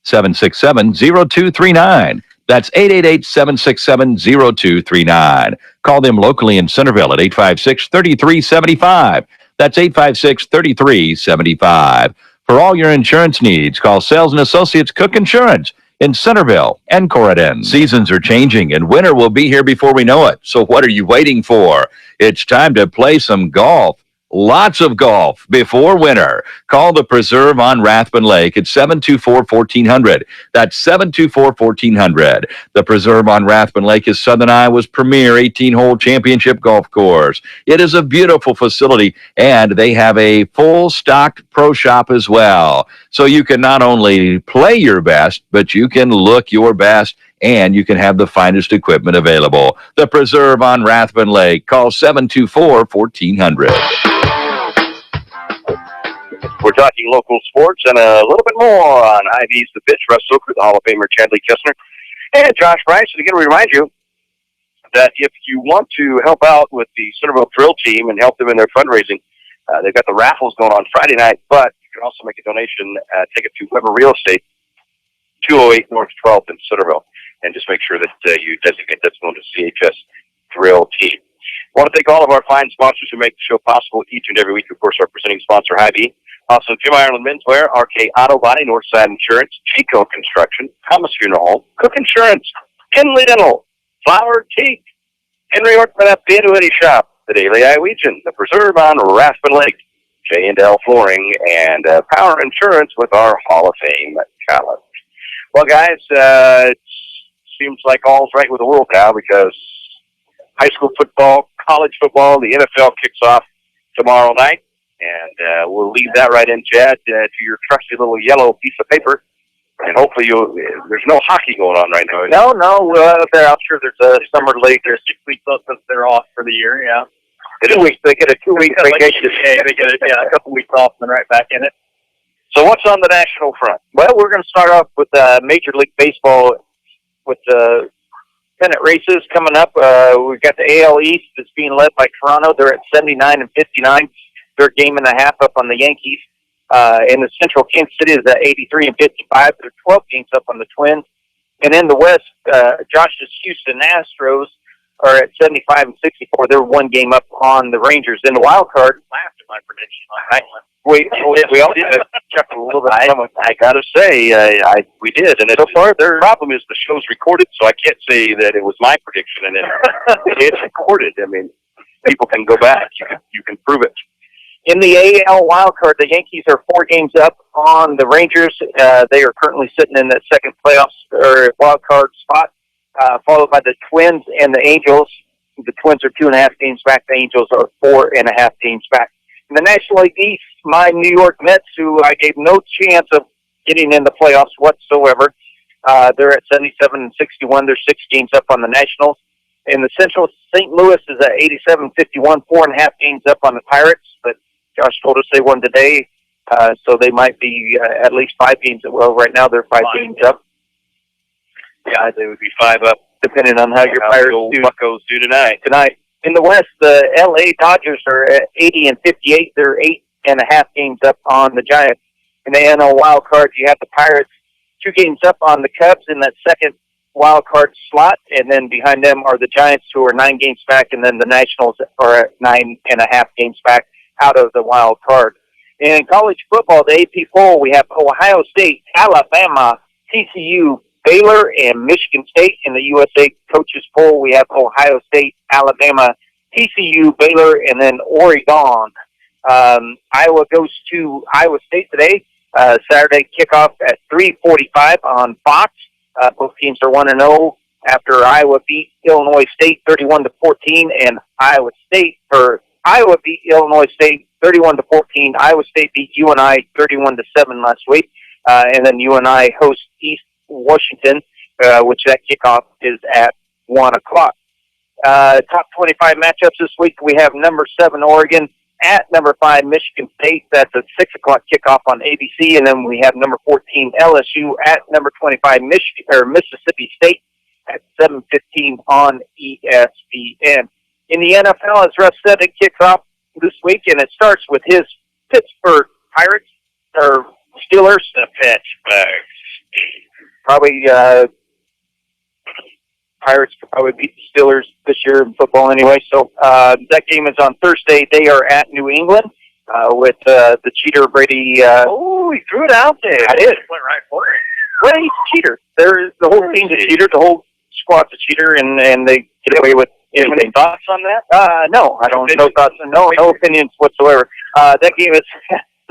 888-767-0239. That's 888-767-0239. Call them locally in Centerville at 856-3375. That's 856-3375. For all your insurance needs, call Sells and Associates Cook Insurance in Centerville and Corridon. Seasons are changing and winter will be here before we know it. So what are you waiting for? It's time to play some golf. Lots of golf before winter. Call the Preserve on Rathbun Lake at 724-1400. That's 724-1400. The Preserve on Rathbun Lake is Southern Iowa's premier 18-hole championship golf course. It is a beautiful facility, and they have a full-stocked pro shop as well. So you can not only play your best, but you can look your best, and you can have the finest equipment available. The Preserve on Rathbun Lake. Call 724-1400. We're talking local sports and a little bit more on IV's The Pitch. Russ Zucker, the Hall of Famer Chadley Kessler, and Josh Bryce. And again, we remind you that if you want to help out with the Centerville Drill Team and help them in their fundraising, they've got the raffles going on Friday night, but you can also make a donation, take it to Weber Real Estate, 208 North 12th in Centerville, and just make sure that you designate that's known to CHS Drill Team. I want to thank all of our fine sponsors who make the show possible each and every week. Of course, our presenting sponsor, Hy-Vee. Also, Jim Ireland Menswear, RK Auto Body, Northside Insurance, Chico Construction, Thomas Funeral Home, Cook Insurance, Kinley Dental, Flower Teak, Henry Ortman at the Annuity Shop, the Daily Iowegian, the Preserve on Rathbun Lake, J&L Flooring, and Power Insurance with our Hall of Fame talent. Well, guys, it seems like all's right with the world now because high school football, college football, the NFL kicks off tomorrow night. And we'll leave that right in, Chad, to your trusty little yellow piece of paper. And hopefully there's no hockey going on right now. No. I'm sure there's a summer league. There's 6 weeks off since they're off for the year, yeah. 2 weeks. They get a 2-week vacation. They get a couple weeks off and then right back in it. So what's on the national front? Well, we're going to start off with Major League Baseball with pennant races coming up. We've got the AL East that's being led by Toronto. They're at 79 and 59. They're a game and a half up on the Yankees. In the Central, Kansas City is at 83 and 55. They're 12 games up on the Twins. And in the West, Josh's Houston Astros are at 75 and 64. They're one game up on the Rangers. In the wild card, Laughed at my prediction on that one. we all did chuckle a little bit. I gotta say, we did, and so far the problem is the show's recorded, so I can't say that it was my prediction, and it's recorded. I mean, people can go back. You can prove it. In the AL wild card, the Yankees are 4 games up on the Rangers. They are currently sitting in that second playoffs or wild card spot, followed by the Twins and the Angels. The Twins are 2.5 games back. The Angels are 4.5 games back. In the National League East, my New York Mets, who I gave no chance of getting in the playoffs whatsoever, they're at 77 and 61. They're 6 games up on the Nationals. In the Central, St. Louis is at 87 51, 4.5 games up on the Pirates. But Josh told us they won today, so they might be at least 5 games. Well, right now they're 5 games up. Yeah, they would be 5 up, depending on how your Pirates do. Buccos do tonight. In the West, the L.A. Dodgers are at 80 and 58. They're 8.5 games up on the Giants. In the NL wild card, you have the Pirates 2 games up on the Cubs in that second wild card slot, and then behind them are the Giants, who are 9 games back, and then the Nationals are at 9.5 games back out of the wild card. In college football, the AP poll, we have Ohio State, Alabama, TCU, Baylor, and Michigan State. In the USA coaches poll, we have Ohio State, Alabama, TCU, Baylor, and then Oregon. Iowa goes to Iowa State today. Saturday kickoff at 3:45 on Fox. Both teams are 1-0 after Iowa beat Illinois State 31-14, and Iowa beat Illinois State 31-14. Iowa State beat UNI 31-7 last week, and then UNI hosts East Washington, which that kickoff is at 1:00. Top 25 matchups this week. We have number 7 Oregon at number 5 Michigan State. That's a 6:00 kickoff on ABC, and then we have number 14 LSU at number 25 Mississippi State at 7:15 on ESPN. In the NFL, as Russ said, it kicks off this week, and it starts with his Pittsburgh Pirates or Steelers. The Pittsburgh. Probably Pirates could probably beat the Steelers this year in football anyway. So that game is on Thursday. They are at New England with the cheater Brady. He threw it out there. I did. Went right for it. Well, he's a cheater. The whole team's a cheater. The whole squad's a cheater, and they get away with anything. Any thoughts on that? No, I don't. No thoughts. No opinions whatsoever. That game is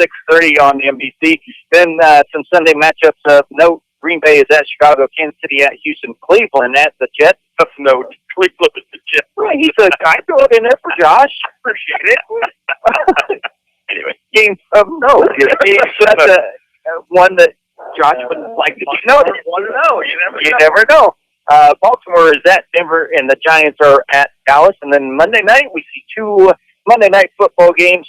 6:30 on NBC. Then some Sunday matchups of note. Green Bay is at Chicago, Kansas City at Houston, Cleveland at the Jets. Of note, Cleveland at the Jets. Right, he said, I throw it in there for Josh. Appreciate it. Anyway. Game of note. That's one that Josh wouldn't like to know. You never know. Baltimore is at Denver, and the Giants are at Dallas. And then Monday night, we see 2 Monday night football games.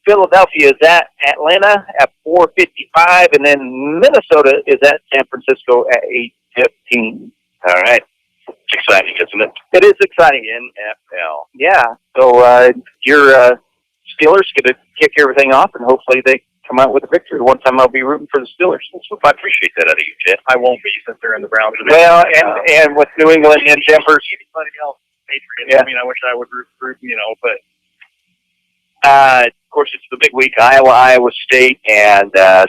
Philadelphia is at Atlanta at 4:55, and then Minnesota is at San Francisco at 8:15. All right. It's exciting, isn't it? It is exciting. NFL. Yeah. So your Steelers get to kick everything off, and hopefully they come out with a victory. One time I'll be rooting for the Steelers. I appreciate that out of you, Jeff. I won't be since they're in the Browns. Well, and with New England and Denver. Anybody else, Patriots. Yeah. I mean, I wish I would root, but. Of course, it's the big week, Iowa State, and the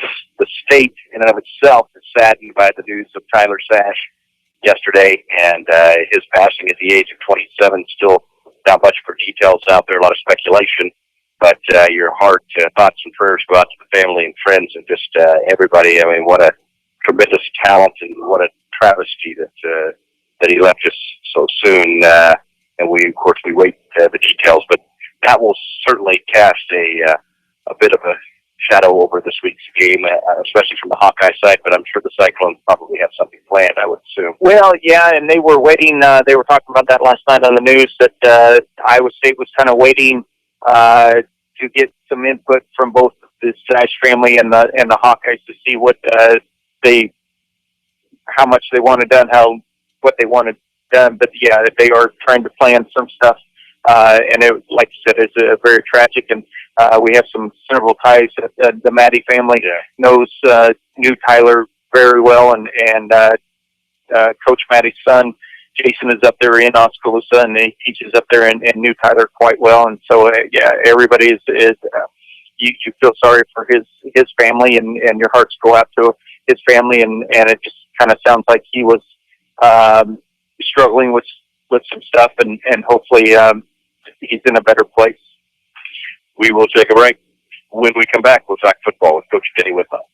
state in and of itself is saddened by the news of Tyler Sash yesterday, and his passing at the age of 27. Still not much for details out there, a lot of speculation, but your heart, thoughts and prayers go out to the family and friends and just everybody. I mean, what a tremendous talent, and what a travesty that he left us so soon. And we wait the details, but that will certainly cast a bit of a shadow over this week's game, especially from the Hawkeye side, but I'm sure the Cyclones probably have something planned, I would assume. Well, yeah, and they were waiting. They were talking about that last night on the news, that Iowa State was kind of waiting to get some input from both the Sash family and the Hawkeyes to see what how much they wanted done, what they wanted but yeah, they are trying to plan some stuff. And it, like you said, it's very tragic. And we have some Centerville ties. The Maddie family knows knew Tyler very well, and Coach Maddie's son, Jason, is up there in Oskaloosa, and he teaches up there and knew Tyler quite well. And so, everybody is you feel sorry for his family, and your hearts go out to his family, and it just kind of sounds like he was struggling with some stuff, and hopefully he's in a better place. We will take a break. When we come back, we'll talk football with Coach Denny Whitlow.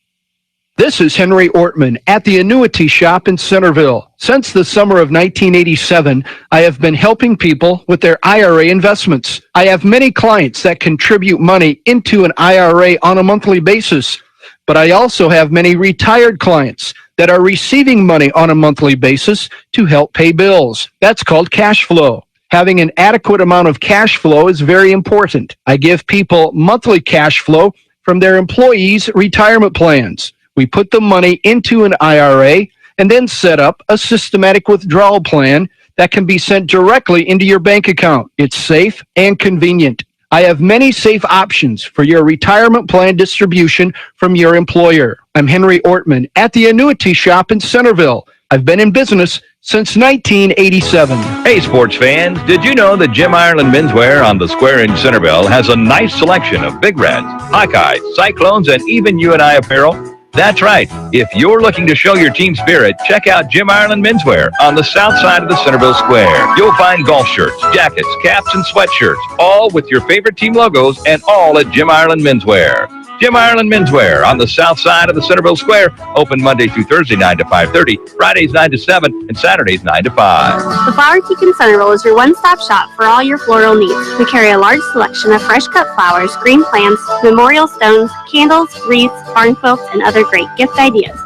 This is Henry Ortman at the Annuity Shop in Centerville. Since the summer of 1987, I have been helping people with their IRA investments. I have many clients that contribute money into an IRA on a monthly basis, but I also have many retired clients that are receiving money on a monthly basis to help pay bills. That's called cash flow. Having an adequate amount of cash flow is very important. I give people monthly cash flow from their employees' retirement plans. We put the money into an IRA and then set up a systematic withdrawal plan that can be sent directly into your bank account. It's safe and convenient. I have many safe options for your retirement plan distribution from your employer. I'm Henry Ortman at the Annuity Shop in Centerville. I've been in business since 1987. Hey, sports fans, did you know that Jim Ireland Menswear on the Square in Centerville has a nice selection of Big Reds, Hawkeyes, Cyclones, and even UNI apparel? That's right. If you're looking to show your team spirit, check out Jim Ireland Menswear on the south side of the Centerville Square. You'll find golf shirts, jackets, caps, and sweatshirts, all with your favorite team logos, and all at Jim Ireland Menswear. Jim Ireland Menswear on the south side of the Centerville Square, open Monday through Thursday 9 to 5:30, Fridays 9 to 7, and Saturdays 9 to 5. The Flower Teak in Centerville is your one-stop shop for all your floral needs. We carry a large selection of fresh-cut flowers, green plants, memorial stones, candles, wreaths, barn quilts, and other great gift ideas.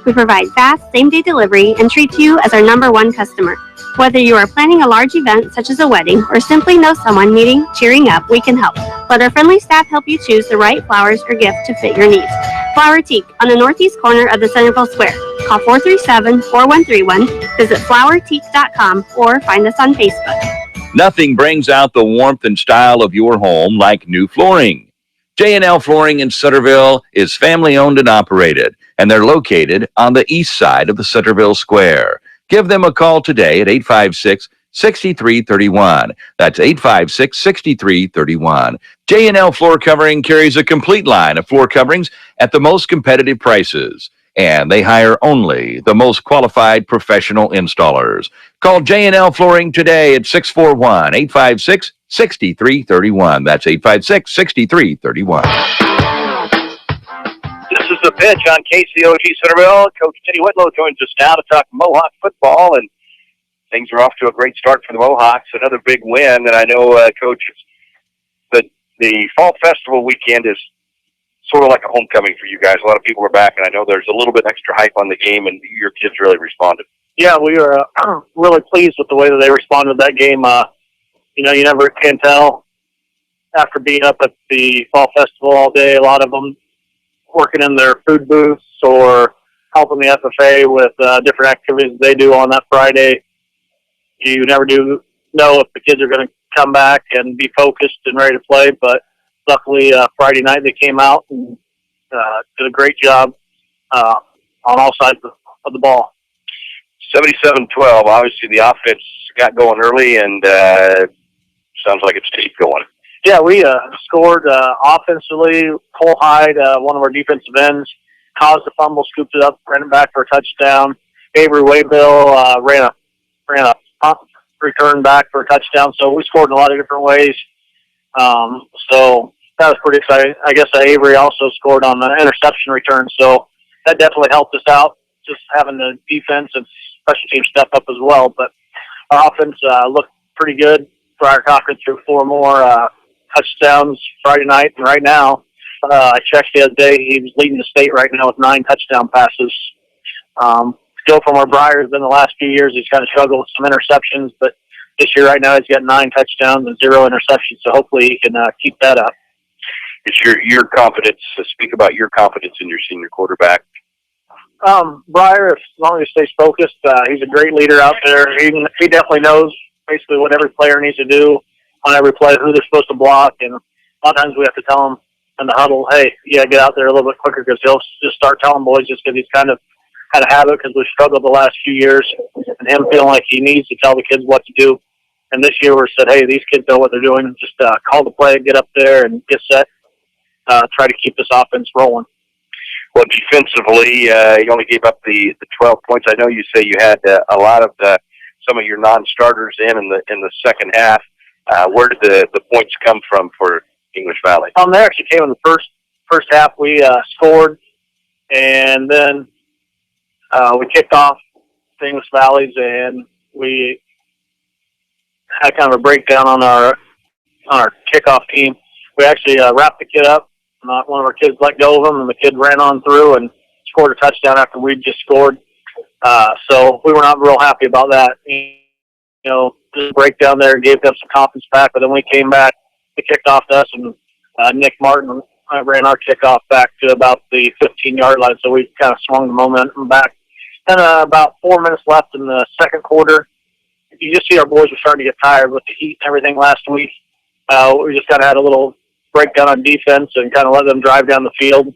We provide fast, same-day delivery and treat you as our #1 customer. Whether you are planning a large event such as a wedding or simply know someone needing cheering up, we can help. Let our friendly staff help you choose the right flowers or gift to fit your needs. Flower Teak on the northeast corner of the Centerville Square. Call 437-4131, visit flowerteak.com, or find us on Facebook. Nothing brings out the warmth and style of your home like new flooring. J&L Flooring in Centerville is family owned and operated, and they're located on the east side of the Centerville Square. Give them a call today at 856-6331. That's 856-6331. J&L Floor Covering carries a complete line of floor coverings at the most competitive prices, and they hire only the most qualified professional installers. Call J&L Flooring today at 641-856-6331. That's 856-6331. This is the pitch on KCOG Centerville. Coach Denny Whitlow joins us now to talk Mohawk football, and things are off to a great start for the Mohawks. Another big win, and I know, Coach, the Fall Festival weekend is sort of like a homecoming for you guys. A lot of people are back, and I know there's a little bit extra hype on the game, and your kids really responded. Yeah, we were really pleased with the way that they responded to that game. You never can tell after being up at the Fall Festival all day. A lot of them working in their food booths or helping the FFA with different activities they do on that Friday. You never do know if the kids are going to come back and be focused and ready to play, but luckily Friday night they came out and did a great job on all sides of the ball. 77-12, obviously the offense got going early, and sounds like it's keep going. Yeah, we scored offensively. Cole Hyde, one of our defensive ends, caused a fumble, scooped it up, ran it back for a touchdown. Avery Waybill ran a punt return back for a touchdown. So we scored in a lot of different ways. So that was pretty exciting. I guess Avery also scored on the interception return. So that definitely helped us out, just having the defense and special teams step up as well. But our offense looked pretty good. Briar Cochran threw 4 more touchdowns Friday night, and right now, I checked the other day, he was leading the state right now with 9 touchdown passes. Still from where Briar's been the last few years, he's kind of struggled with some interceptions, but this year right now he's got 9 touchdowns and 0 interceptions, so hopefully he can keep that up. It's your confidence. Speak about your confidence in your senior quarterback. Breyer, as long as he stays focused, he's a great leader out there. He definitely knows basically what every player needs to do on every play, who they're supposed to block, and a lot of times we have to tell him in the huddle, hey, you got to get out there a little bit quicker, because he'll just start telling boys just because he's kind of have it, because we've struggled the last few years, and him feeling like he needs to tell the kids what to do. And this year we said, hey, these kids know what they're doing. Just call the play, get up there, and get set. Try to keep this offense rolling. Well, defensively, you only gave up the 12 points. I know you say you had a lot of some of your non-starters in the second half. Where did the points come from for English Valley? They actually came in the first half. We scored, and then we kicked off the English Valleys, and we had kind of a breakdown on our kickoff team. We actually wrapped the kid up. One of our kids let go of him, and the kid ran on through and scored a touchdown after we just scored. So we were not real happy about that. Just breakdown there gave them some confidence back, but then we came back, they kicked off to us, and Nick Martin ran our kickoff back to about the 15-yard line, so we kind of swung the momentum back. And about 4 minutes left in the second quarter, you just see our boys were starting to get tired with the heat and everything last week. We just kind of had a little breakdown on defense and kind of let them drive down the field.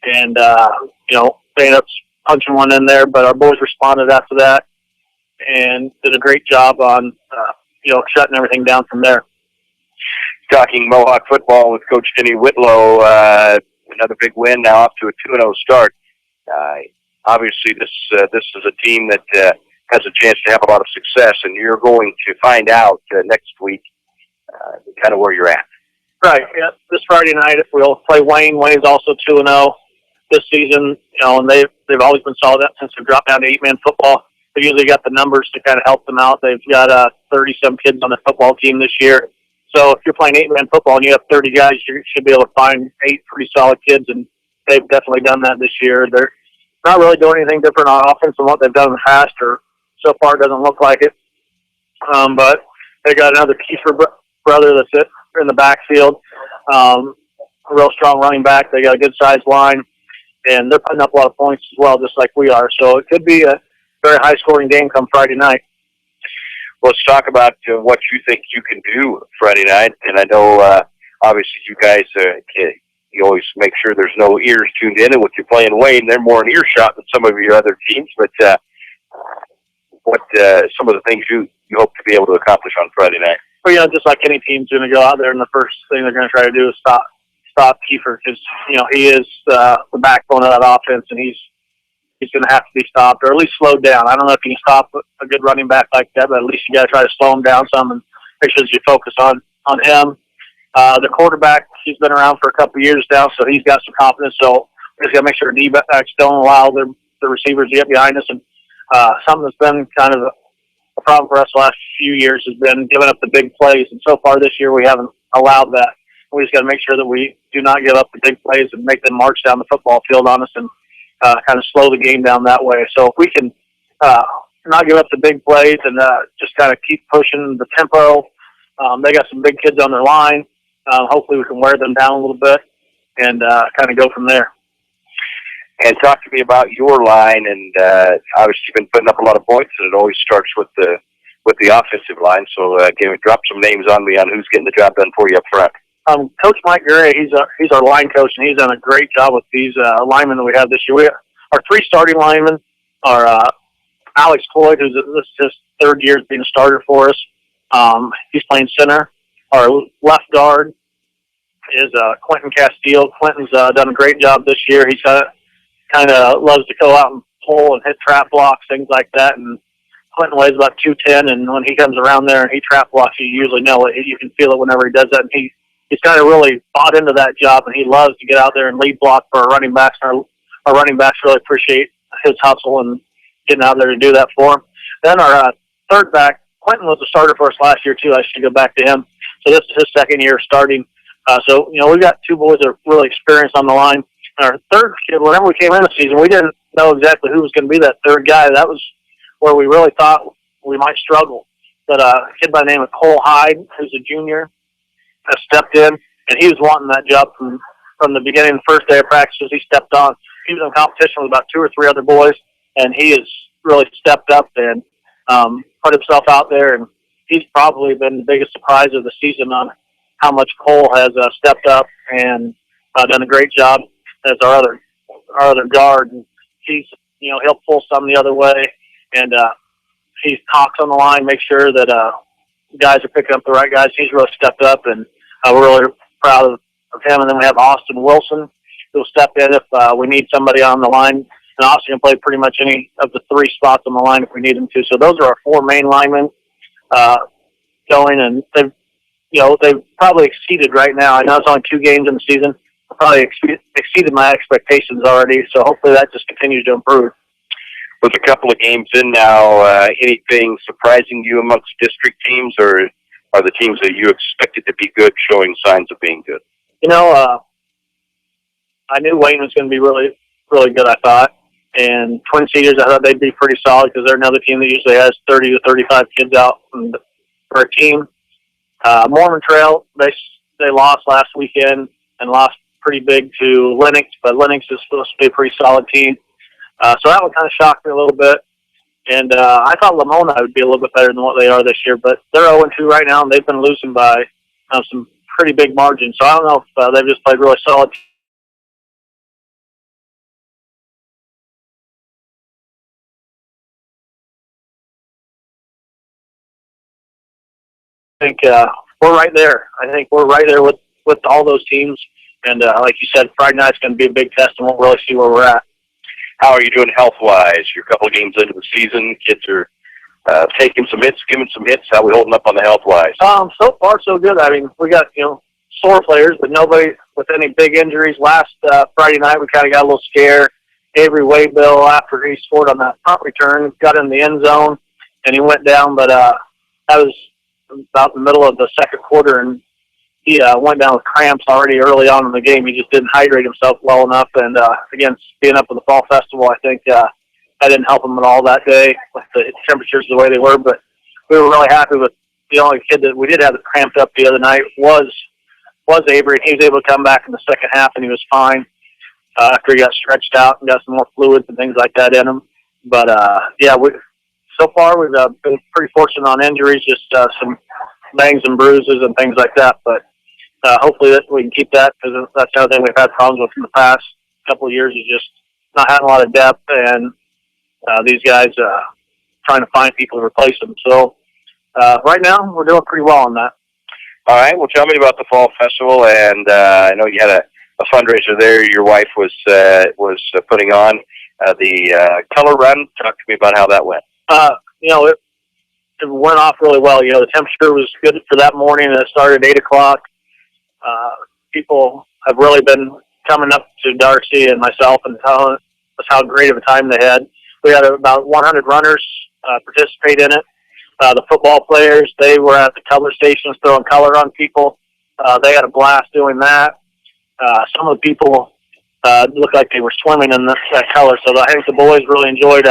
And, they ended up punching one in there, but our boys responded after that and did a great job on, shutting everything down from there. Talking Mohawk football with Coach Denny Whitlow, another big win, now off to a 2-0 start. Obviously, this is a team that has a chance to have a lot of success, and you're going to find out next week kind of where you're at. Right. Yeah. This Friday night, if we'll play Wayne. Wayne's also 2-0 this season. And they've always been solid since they've dropped down to 8-man football. They've usually got the numbers to kind of help them out. They've got 30-some kids on the football team this year. So if you're playing 8-man football and you have 30 guys, you should be able to find 8 pretty solid kids, and they've definitely done that this year. They're not really doing anything different on offense than what they've done in the past, or so far it doesn't look like it. But they got another Kiefer brother that's in the backfield, a real strong running back. They got a good-sized line, and they're putting up a lot of points as well, just like we are. So it could be a very high-scoring game come Friday night. Well, let's talk about what you think you can do Friday night. And I know, obviously, you guys, you always make sure there's no ears tuned in. And with you playing Wayne, they're more in earshot than some of your other teams. But what some of the things you hope to be able to accomplish on Friday night? Well, just like any team's going to go out there, and the first thing they're going to try to do is stop Kiefer, because he is the backbone of that offense, and he's going to have to be stopped, or at least slowed down. I don't know if you can stop a good running back like that, but at least you got to try to slow him down some and make sure that you focus on him. The quarterback, he's been around for a couple of years now, so he's got some confidence. So we just got to make sure the D-backs don't allow the receivers to get behind us. And something that's been kind of a problem for us the last few years has been giving up the big plays. And so far this year, we haven't allowed that. We just got to make sure that we do not give up the big plays and make them march down the football field on us and kind of slow the game down that way. So if we can not give up the big plays and just kind of keep pushing the tempo, they got some big kids on their line. Hopefully we can wear them down a little bit and kind of go from there. And talk to me about your line, and obviously you've been putting up a lot of points, and it always starts with the offensive line. So drop some names on me on who's getting the job done for you up front. Coach Mike Gray, he's our line coach, and he's done a great job with these linemen that we have this year. Our 3 starting linemen are Alex Floyd, this is his 3rd year being a starter for us. He's playing center. Our left guard is Quentin Castile. Quentin's done a great job this year. He's kind of loves to go out and pull and hit trap blocks, things like that. And Quentin weighs about 210, and when he comes around there and he trap blocks, you usually know it. You can feel it whenever he does that. And he's kind of really bought into that job, and he loves to get out there and lead block for our running backs. Our running backs really appreciate his hustle and getting out there to do that for him. Then our third back, Quentin was a starter for us last year too. I should go back to him. So this is his 2nd year starting. So we've got 2 boys that are really experienced on the line. Our third kid, whenever we came in the season, we didn't know exactly who was going to be that third guy. That was where we really thought we might struggle. But a kid by the name of Cole Hyde, who's a junior, has stepped in, and he was wanting that job from the beginning. The first day of practice, he stepped on. he was in competition with about 2 or 3 other boys, and he has really stepped up and put himself out there, and he's probably been the biggest surprise of the season on how much Cole has stepped up and done a great job as our other guard. And he's, he'll pull some the other way, and he talks on the line, make sure that guys are picking up the right guys. He's really stepped up, and we're really proud of him. And then we have Austin Wilson, who'll step in if we need somebody on the line. And Austin can play pretty much any of the 3 spots on the line if we need him to. So those are our 4 main linemen going, and they've probably exceeded right now. I know it's only 2 games in the season. Probably exceeded my expectations already. So hopefully that just continues to improve. With a couple of games in now, anything surprising you amongst district teams, or are the teams that you expected to be good showing signs of being good? I knew Wayne was going to be really, really good, I thought. And Twin Cedars, I thought they'd be pretty solid because they're another team that usually has 30 to 35 kids out for a team. Mormon Trail, they lost last weekend and lost pretty big to Lennox, but Lennox is supposed to be a pretty solid team. So that one kind of shocked me a little bit. And I thought Lamona would be a little bit better than what they are this year, but they're 0-2 right now, and they've been losing by some pretty big margins. So I don't know if they've just played really solid. I think we're right there. I think we're right there with all those teams. And like you said, Friday night's going to be a big test, and we'll really see where we're at. How are you doing health-wise? You're a couple of games into the season. Kids are taking some hits, giving some hits. How are we holding up on the health-wise? So far, so good. I mean, we got, sore players, but nobody with any big injuries. Last Friday night, we kind of got a little scare. Avery Waybill, after he scored on that punt return, got in the end zone, and he went down. But that was about the middle of the second quarter, and he went down with cramps already early on in the game. He just didn't hydrate himself well enough. And, again, being up at the fall festival, I think that didn't help him at all that day with the temperatures the way they were. But we were really happy with the only kid that we did have that cramped up the other night was Avery. And he was able to come back in the second half, and he was fine after he got stretched out and got some more fluids and things like that in him. But, so far we've been pretty fortunate on injuries, just some bangs and bruises and things like that. But hopefully that we can keep that, because that's the other thing we've had problems with in the past couple of years, is just not having a lot of depth, and these guys trying to find people to replace them. So right now we're doing pretty well on that. All right. Well, tell me about the fall festival, and I know you had a fundraiser there. Your wife was putting on the color run. Talk to me about how that went. It went off really well. The temperature was good for that morning, and it started at 8 o'clock. People have really been coming up to Darcy and myself and telling us how great of a time they had. We had about 100 runners participate in it. The football players, they were at the color stations throwing color on people. They had a blast doing that. Some of the people looked like they were swimming in that color, so I think the boys really enjoyed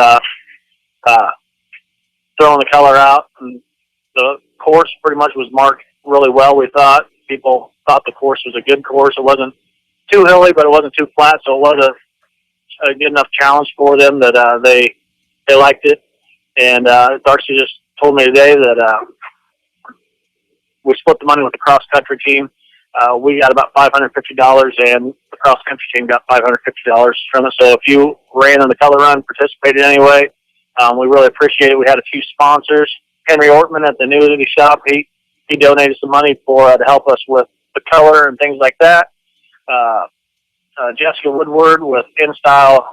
throwing the color out. And the course pretty much was marked really well, we thought. People thought the course was a good course. It wasn't too hilly, but it wasn't too flat, so it was a good enough challenge for them that they liked it. And Darcy just told me today that we split the money with the cross-country team. We got about $550, and the cross-country team got $550 from it. So if you ran in the color run, participated anyway, we really appreciate it. We had a few sponsors. Henry Ortman at the Nudity Shop, he donated some money to help us with the color and things like that. Jessica Woodward with InStyle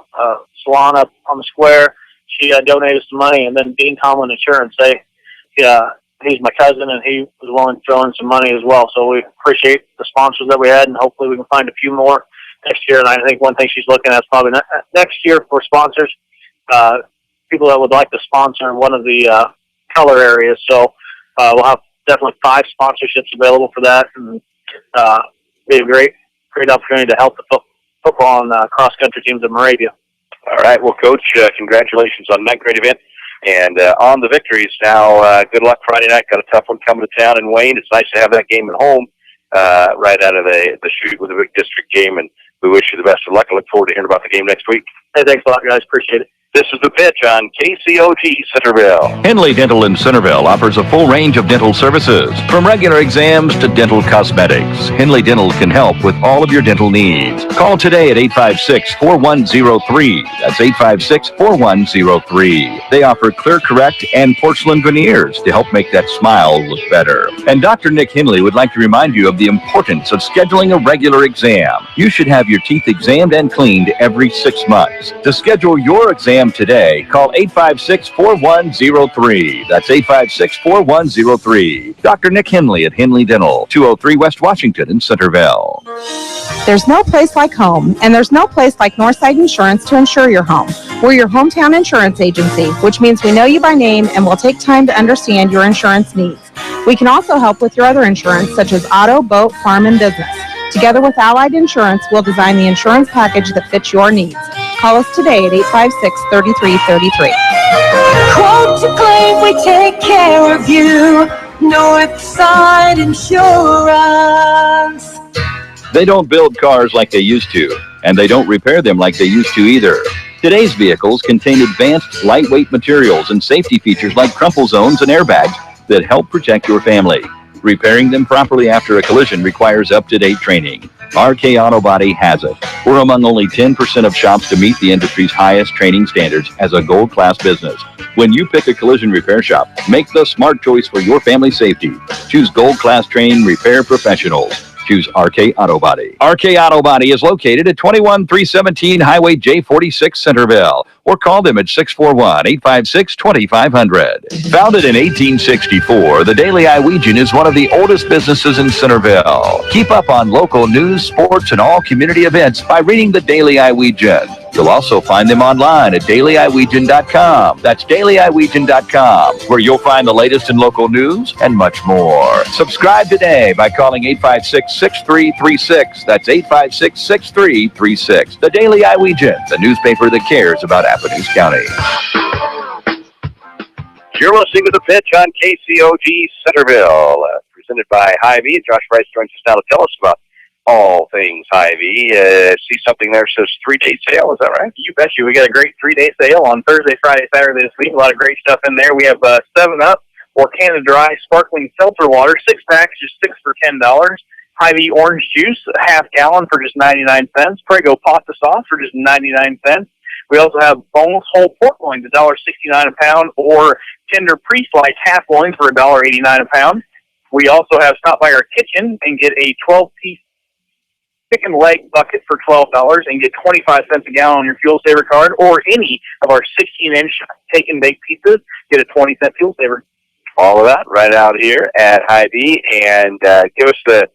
Salon up on the square, she donated some money. And then Dean Tomlin Insurance, he's my cousin, and he was willing to throw in some money as well. So we appreciate the sponsors that we had, and hopefully we can find a few more next year. And I think one thing she's looking at is probably next year for sponsors, people that would like to sponsor one of the color areas. So we'll have definitely 5 sponsorships available for that, and be a great opportunity to help the football and cross-country teams in Moravia. All right. Well, Coach, congratulations on that great event. And on the victories now, good luck Friday night. Got a tough one coming to town in Wayne. It's nice to have that game at home right out of the chute with a big district game. And we wish you the best of luck and look forward to hearing about the game next week. Hey, thanks a lot, guys. Appreciate it. This is The Pitch on KCOG Centerville. Henley Dental in Centerville offers a full range of dental services, from regular exams to dental cosmetics. Henley Dental can help with all of your dental needs. Call today at 856-4103. That's 856-4103. They offer Clear Correct and porcelain veneers to help make that smile look better. And Dr. Nick Henley would like to remind you of the importance of scheduling a regular exam. You should have your teeth examined and cleaned every 6 months. To schedule your exam today, call 856-4103. That's 856-4103. Dr. Nick Henley at Henley Dental, 203 West Washington in Centerville. There's no place like home, and there's no place like Northside Insurance to insure your home. We're your hometown insurance agency, which means we know you by name and will take time to understand your insurance needs. We can also help with your other insurance, such as auto, boat, farm, and business. Together with Allied Insurance, we'll design the insurance package that fits your needs. Call us today at 856-3333. Quote to claim, we take care of you. Northside Insurance. They don't build cars like they used to, and they don't repair them like they used to either. Today's vehicles contain advanced, lightweight materials and safety features like crumple zones and airbags that help protect your family. Repairing them properly after a collision requires up-to-date training. RK Auto Body has it. We're among only 10% of shops to meet the industry's highest training standards as a gold-class business. When you pick a collision repair shop, make the smart choice for your family's safety. Choose gold-class trained repair professionals. Choose RK Auto Body. RK Auto Body is located at 21317 Highway J46 Centerville, or call them at 641-856-2500. Founded in 1864, the Daily Iowegian is one of the oldest businesses in Centerville. Keep up on local news, sports, and all community events by reading the Daily Iowegian. You'll also find them online at dailyiowegian.com. That's dailyiowegian.com, where you'll find the latest in local news and much more. Subscribe today by calling 856-6336. That's 856-6336. The Daily Iowegian, the newspaper that cares about Appanoose County. You're listening to The Pitch on KCOG Centerville, presented by Hy-Vee. Josh Rice joins us now to tell us about all things Hy-Vee. See something there says 3-day sale, is that right? You betcha. We got a great 3-day sale on Thursday, Friday, Saturday this week. A lot of great stuff in there. We have 7-Up or Canada Dry sparkling seltzer water, 6-packs, just $6 for $10. Hy-Vee orange juice, a half gallon for just 99 cents. Prego pasta sauce for just 99 cents. We also have boneless whole pork loins, $1.69 a pound, or tender pre-sliced half loins for $1.89 a pound. We also have stop by our kitchen and get a 12-piece chicken leg bucket for $12 and get 25 cents a gallon on your Fuel Saver card, or any of our 16-inch take and bake pizzas, get a 20-cent Fuel Saver. All of that right out here at Hy-Vee, and give us the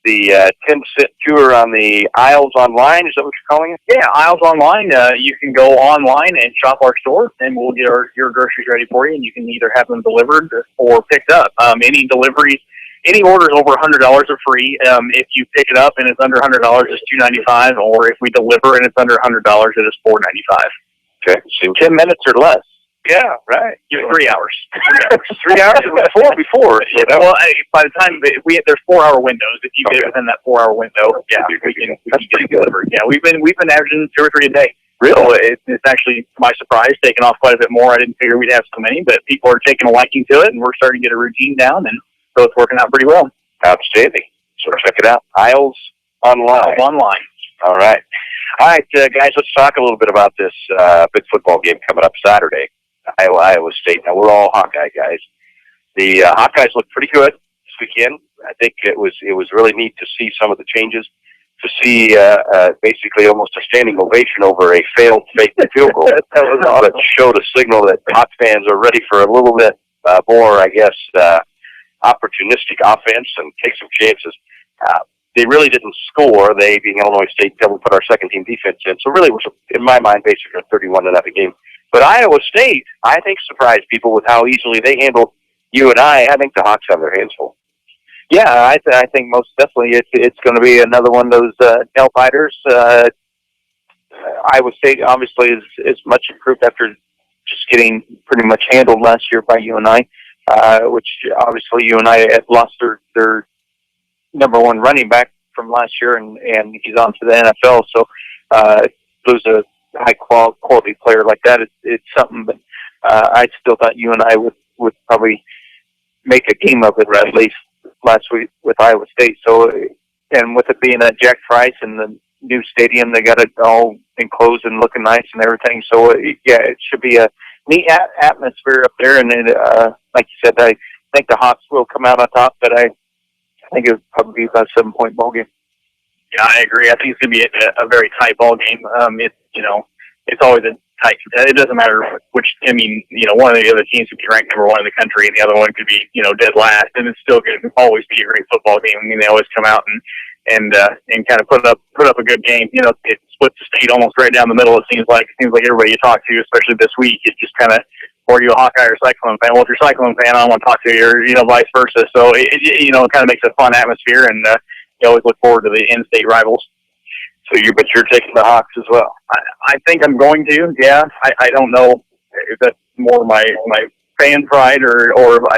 10-cent tour on the aisles online. Is that what you're calling it? Yeah, aisles online. You can go online and shop our store, and we'll get your groceries ready for you, and you can either have them delivered or picked up. Any deliveries, any orders over $100 are free. If you pick it up and it's under $100, it's $2.95, or if we deliver and it's under $100, it is $4.95. Okay, In 10 minutes or less. Yeah, right. 3 hours. 3 hours before. Yeah, well, by the time there's 4-hour windows. If you get within that 4-hour window, yeah, we can get it delivered. Yeah, we've been averaging 2 or 3 a day. Really? So it's actually, to my surprise, taken off quite a bit more. I didn't figure we'd have so many, but people are taking a liking to it, and we're starting to get a routine down, and so it's working out pretty well. Outstanding. So check it out. Aisles online. All right. All right, guys, let's talk a little bit about this big football game coming up Saturday, Iowa State. Now, we're all Hawkeye guys. The Hawkeyes look pretty good this weekend. I think it was really neat to see some of the changes, to see basically almost a standing ovation over a failed fake field goal. That showed a signal that Hawk fans are ready for a little bit more, I guess, opportunistic offense and take some chances. They really didn't score. They, being Illinois State, we put our second-team defense in. So really, it was, in my mind, basically a 31-0 game. But Iowa State, I think, surprised people with how easily they handled UNI. I think the Hawks have their hands full. Yeah, I think most definitely it's going to be another one of those nail biters. Iowa State obviously is much improved after just getting pretty much handled last year by UNI, which obviously UNI had lost their number one running back from last year, and he's on to the NFL. So lose a high quality player like that, it's something. But I still thought you and I would probably make a game of it, at least last week with Iowa State. So, and with it being at Jack Trice and the new stadium, they got it all enclosed and looking nice and everything. So, yeah, it should be a neat atmosphere up there. And it, like you said, I think the Hawks will come out on top, but I think it would probably be about a 7-point ball game. Yeah, I agree. I think it's going to be a very tight ball game. It's always a tight. It doesn't matter which. I mean, one of the other teams could be ranked number 1 in the country, and the other one could be, dead last, and it's still going to always be a great football game. I mean, they always come out and kind of put up a good game. It splits the state almost right down the middle. It seems like everybody you talk to, especially this week, it's just kind of, or you a Hawkeye or Cyclone fan. Well, if you're a Cyclone fan, I don't want to talk to you, or vice versa. So it kind of makes a fun atmosphere, and you always look forward to the in-state rivals. So but you're taking the Hawks as well. I think I'm going to. Yeah, I don't know if that's more my fan pride or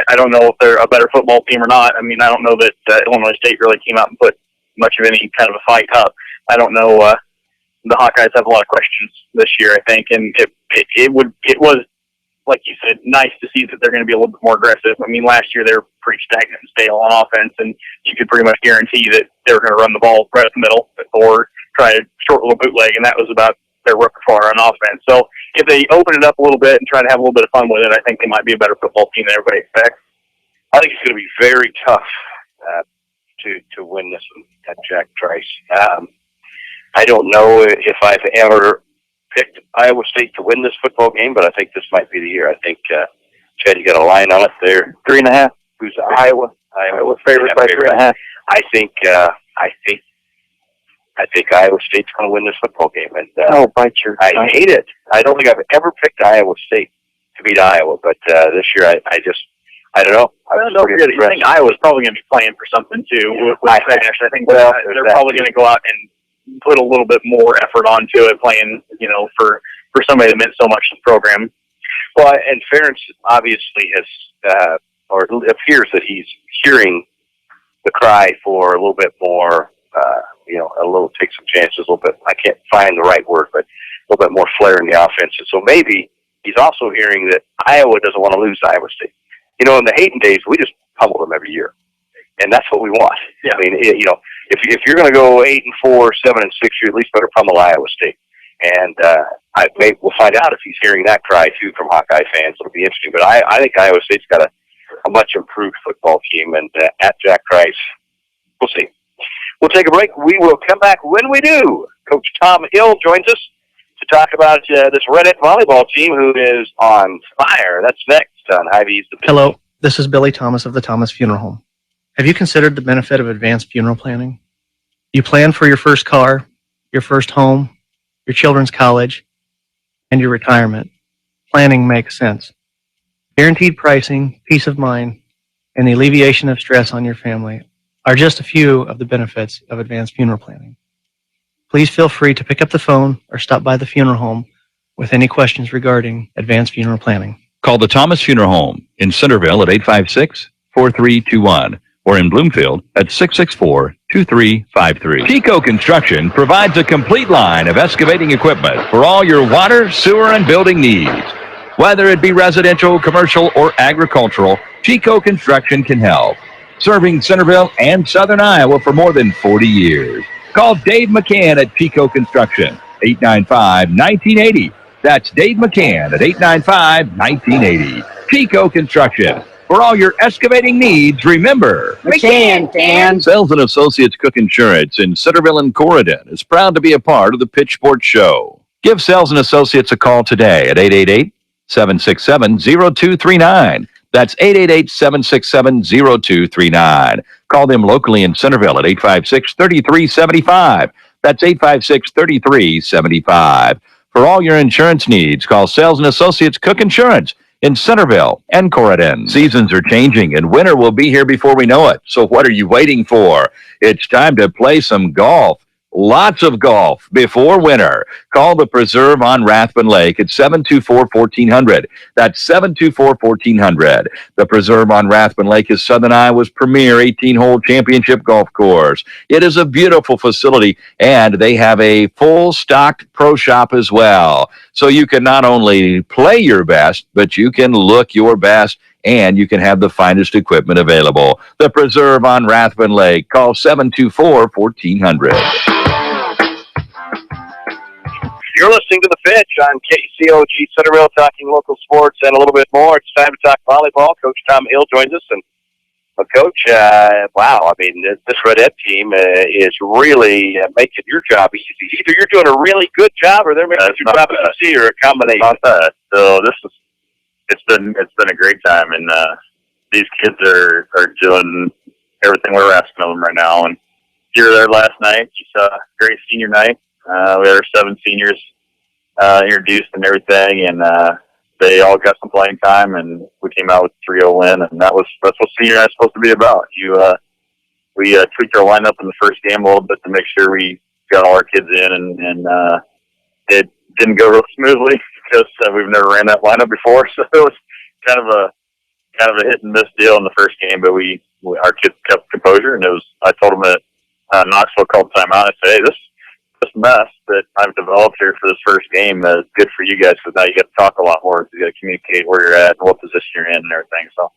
I don't know if they're a better football team or not. I mean, I don't know that Illinois State really came out and put much of any kind of a fight up. I don't know. The Hawkeyes have a lot of questions this year, I think, and it was, like you said, nice to see that they're going to be a little bit more aggressive. I mean, last year they were pretty stagnant and stale on offense, and you could pretty much guarantee that they were going to run the ball right up the middle or try a short little bootleg, and that was about their repertoire on offense. So if they open it up a little bit and try to have a little bit of fun with it, I think they might be a better football team than everybody expects. I think it's going to be very tough to win this one at Jack Trice. I don't know if I've ever picked Iowa State to win this football game, but I think this might be the year. I think, Chad, you got a line on it there. 3.5. Who's Iowa? Iowa favorite by 3.5. I think Iowa State's going to win this football game. And I hate it. I don't think I've ever picked Iowa State to beat Iowa, but this year I don't know. I think Iowa's probably going to be playing for something too. I think they're probably going to go out and put a little bit more effort onto it, playing for somebody that meant so much to the program. Well, and Ferentz obviously has, or it appears that he's hearing the cry for a little bit more. A little take some chances, a little bit. I can't find the right word, but a little bit more flair in the offense. And so maybe he's also hearing that Iowa doesn't want to lose to Iowa State. In the Hayden days, we just pummeled them every year, and that's what we want. Yeah. I mean, if you're going to go 8-4, 7-6, you at least better pummel Iowa State. And we'll find out if he's hearing that cry too from Hawkeye fans. It'll be interesting. But I think Iowa State's got a much improved football team, and at Jack Trice, we'll see. We'll take a break. We will come back when we do. Coach Tom Hill joins us to talk about this Red Hat volleyball team who is on fire. That's next on Hy-V's. Hello, this is Billy Thomas of the Thomas Funeral Home. Have you considered the benefit of advanced funeral planning? You plan for your first car, your first home, your children's college, and your retirement. Planning makes sense. Guaranteed pricing, peace of mind, and the alleviation of stress on your family are just a few of the benefits of advanced funeral planning. Please feel free to pick up the phone or stop by the funeral home with any questions regarding advanced funeral planning. Call the Thomas Funeral Home in Centerville at 856-4321 or in Bloomfield at 664-2353. Chico Construction provides a complete line of excavating equipment for all your water, sewer, and building needs. Whether it be residential, commercial, or agricultural, Chico Construction can help. Serving Centerville and Southern Iowa for more than 40 years. Call Dave McCann at Chico Construction, 895-1980. That's Dave McCann at 895-1980. Chico Construction. For all your excavating needs, remember, McCann fans. Sales and Associates Cook Insurance in Centerville and Corridon is proud to be a part of the Pitch Sports Show. Give Sales and Associates a call today at 888-767-0239. That's 888-767-0239. Call them locally in Centerville at 856-3375. That's 856-3375. For all your insurance needs, call Sales and Associates Cook Insurance in Centerville and Corridon. Seasons are changing and winter will be here before we know it. So what are you waiting for? It's time to play some golf. lots of golf before winter. Call the Preserve on Rathbun Lake at 724-1400. That's 724-1400. The Preserve on Rathbun Lake is Southern Iowa's premier 18-hole championship golf course. It is a beautiful facility, and they have a full-stocked pro shop as well. So you can not only play your best, but you can look your best, and you can have the finest equipment available. The Preserve on Rathbun Lake. Call 724-1400. You're listening to The Pitch on KCOG Centerville, talking local sports and a little bit more. It's time to talk volleyball. Coach Tom Hill joins us. And Coach, wow, I mean, this Red Ed team is really making your job easy. Either you're doing a really good job or they're making your job easy, or a combination. Not that. So it's been a great time, and these kids are doing everything we're asking of them right now. And you were there last night. You saw a great senior night. We had our 7 seniors introduced and everything, and they all got some playing time, and we came out with a 3-0 win, and that's what senior night is supposed to be about. We tweaked our lineup in the first game a little bit to make sure we got all our kids in, and it didn't go real smoothly because we've never ran that lineup before, so it was kind of a hit and miss deal in the first game. But our kids kept composure, and I told them that Knoxville called timeout. I said, hey, this mess that I've developed here for this first game is good for you guys, because now you got to talk a lot more. You got to communicate where you're at and what position you're in and everything. So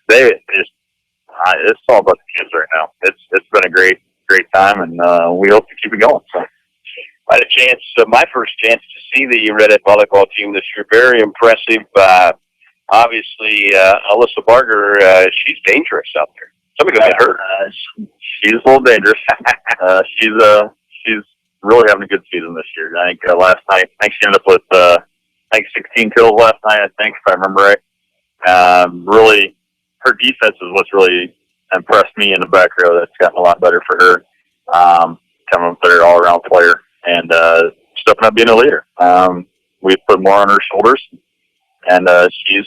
it's all about the kids right now. It's been a great time, and we hope to keep it going. So I had a chance, my first chance to see the Red Ed volleyball team this year. Very impressive. Obviously, Alyssa Barger, she's dangerous out there. Somebody got hurt. She's a little dangerous. She's really having a good season this year. I think last night, she ended up with 16 kills last night, if I remember right. Really, her defense is what's really impressed me in the back row. That's gotten a lot better for her. Coming up there, all-around player, and stepping up being a leader. We've put more on her shoulders, and she's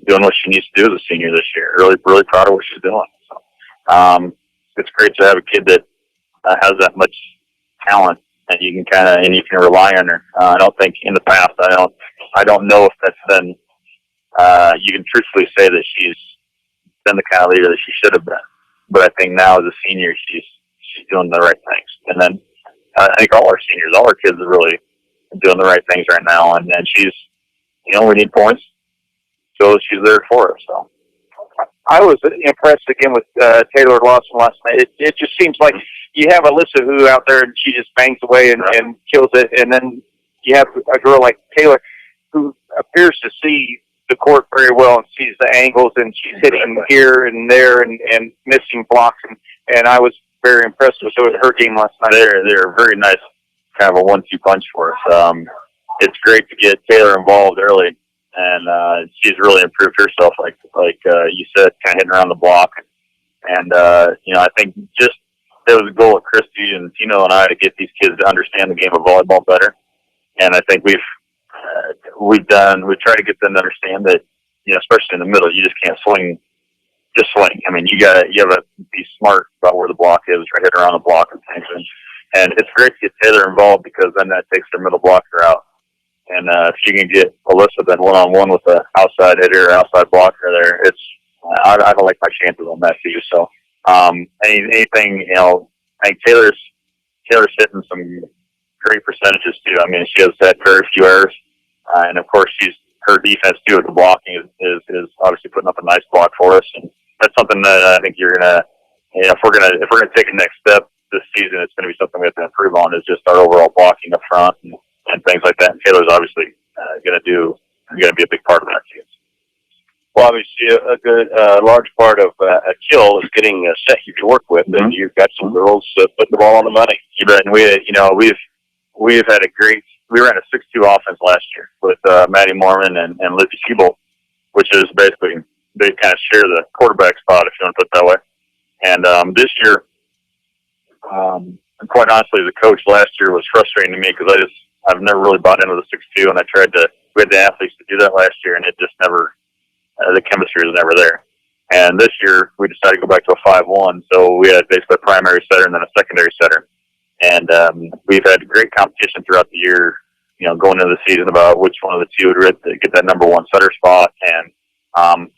doing what she needs to do as a senior this year. Really, really proud of what she's doing. So, it's great to have a kid that has that much talent, and you can rely on her. I don't think in the past, I don't know if that's been. You can truthfully say that she's been the kind of leader that she should have been, but I think now as a senior, she's doing the right things. And then I think all our seniors, all our kids are really doing the right things right now. And she's, we need points, so she's there for us. So I was impressed again with Taylor Lawson last night. It just seems like you have Alyssa who out there and she just bangs away and kills it, and then you have a girl like Taylor who appears to see the court very well and sees the angles, and she's hitting here and there and missing blocks, and I was very impressed with her game last night. They're very nice, kind of a 1-2 punch for us. It's great to get Taylor involved early, and she's really improved herself, like you said, kind of hitting around the block. And I think just it was a goal of Christy and Tino and I to get these kids to understand the game of volleyball better. And I think we've tried to get them to understand that, especially in the middle, you just can't swing. Just swing. I mean, you have to be smart about where the block is, try to hit around the block and things. And it's great to get Taylor involved, because then that takes their middle blocker out. And if you can get Alyssa then one-on-one with the outside hitter or outside blocker there, I don't like my chances on that too. So anything, I think Taylor's hitting some great percentages too. I mean, she has had very few errors, and of course her defense too with the blocking is obviously putting up a nice block for us. And that's something that I think you're gonna, if we're gonna take a next step this season, it's gonna be something we have to improve on, is just our overall blocking up front and things like that. And Taylor's obviously gonna be a big part of that too. Well, obviously, a good large part of a kill is getting a set you to work with, and you've got some girls putting the ball on the money. You bet. And we've had we ran a 6-2 offense last year with Maddie Mormon and Lizzie Siebold, which is basically they kind of share the quarterback spot, if you want to put it that way. And this year, quite honestly, the coach last year was frustrating to me, because I've never really bought into the 6-2, and we had the athletes to do that last year, and it just never, the chemistry was never there. And this year, we decided to go back to a 5-1, so we had basically a primary setter and then a secondary setter. And we've had great competition throughout the year, going into the season about which one of the two would get that number one setter spot, and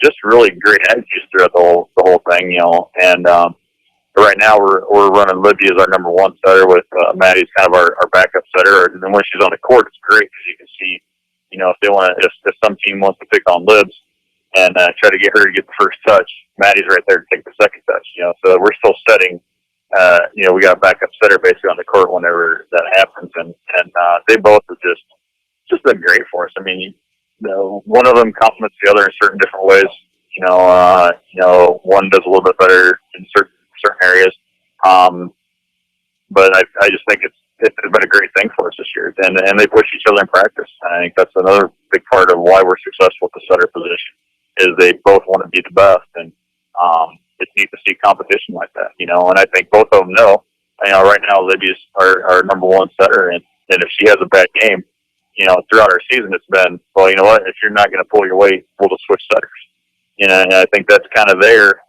just really great attitudes throughout the whole thing, And right now we're running Libby as our number one setter with Maddie's kind of our backup setter. And then when she's on the court, it's great because you can see, if some team wants to pick on Libs and try to get her to get the first touch, Maddie's right there to take the second touch. So we're still setting. We got a backup setter basically on the court whenever that happens, and they both have just been great for us. I mean, one of them complements the other in certain different ways. One does a little bit better in certain areas, but I just think it's been a great thing for us this year, and they push each other in practice. I think that's another big part of why we're successful at the setter position is they both want to be the best, and it's neat to see competition like that, and I think both of them know, right now Libby's our number one setter, and if she has a bad game, throughout our season, it's been, well, you know what, if you're not going to pull your weight, we'll just switch setters, and I think that's kind of there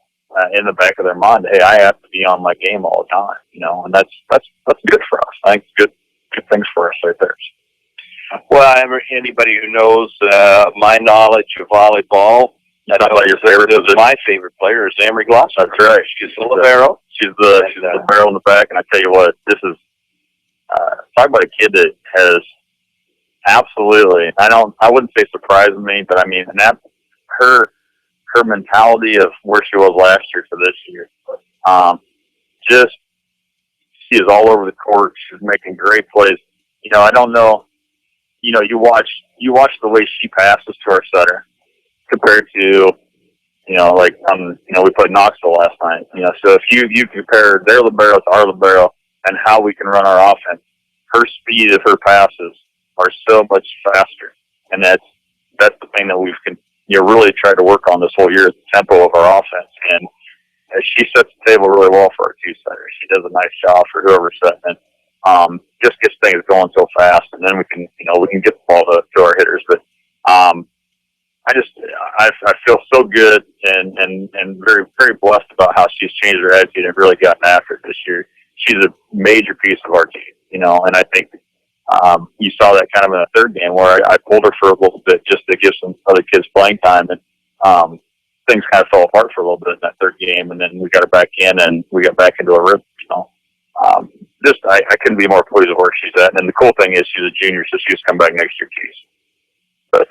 in the back of their mind. Hey, I have to be on my game all the time, and that's good for us. I think it's good things for us right there. Well, anybody who knows my knowledge of volleyball, my favorite player is Amory Gloss. That's right. She's the libero. She's the libero in the back, and I tell you what, this is talk about a kid that has absolutely. I wouldn't say surprised me, but I mean, and that her mentality of where she was last year to this year, she is all over the court. She's making great plays. I don't know. You watch the way she passes to our setter compared to, we played Knoxville last night. So if you compare their libero to our libero and how we can run our offense, her speed of her passes are so much faster, and that's the thing that we've really tried to work on this whole year, is the tempo of our offense. And she sets the table really well for our two setters. She does a nice job for whoever's setting it. Just gets things going so fast, and then we can get the ball to our hitters. But I feel so good and very, very blessed about how she's changed her attitude and really gotten after it this year. She's a major piece of our team, and I think you saw that kind of in the third game where I pulled her for a little bit just to give some other kids playing time, and things kind of fell apart for a little bit in that third game, and then we got her back in and we got back into a rhythm. I couldn't be more pleased with where she's at, and the cool thing is she's a junior, so she's come back next year too. But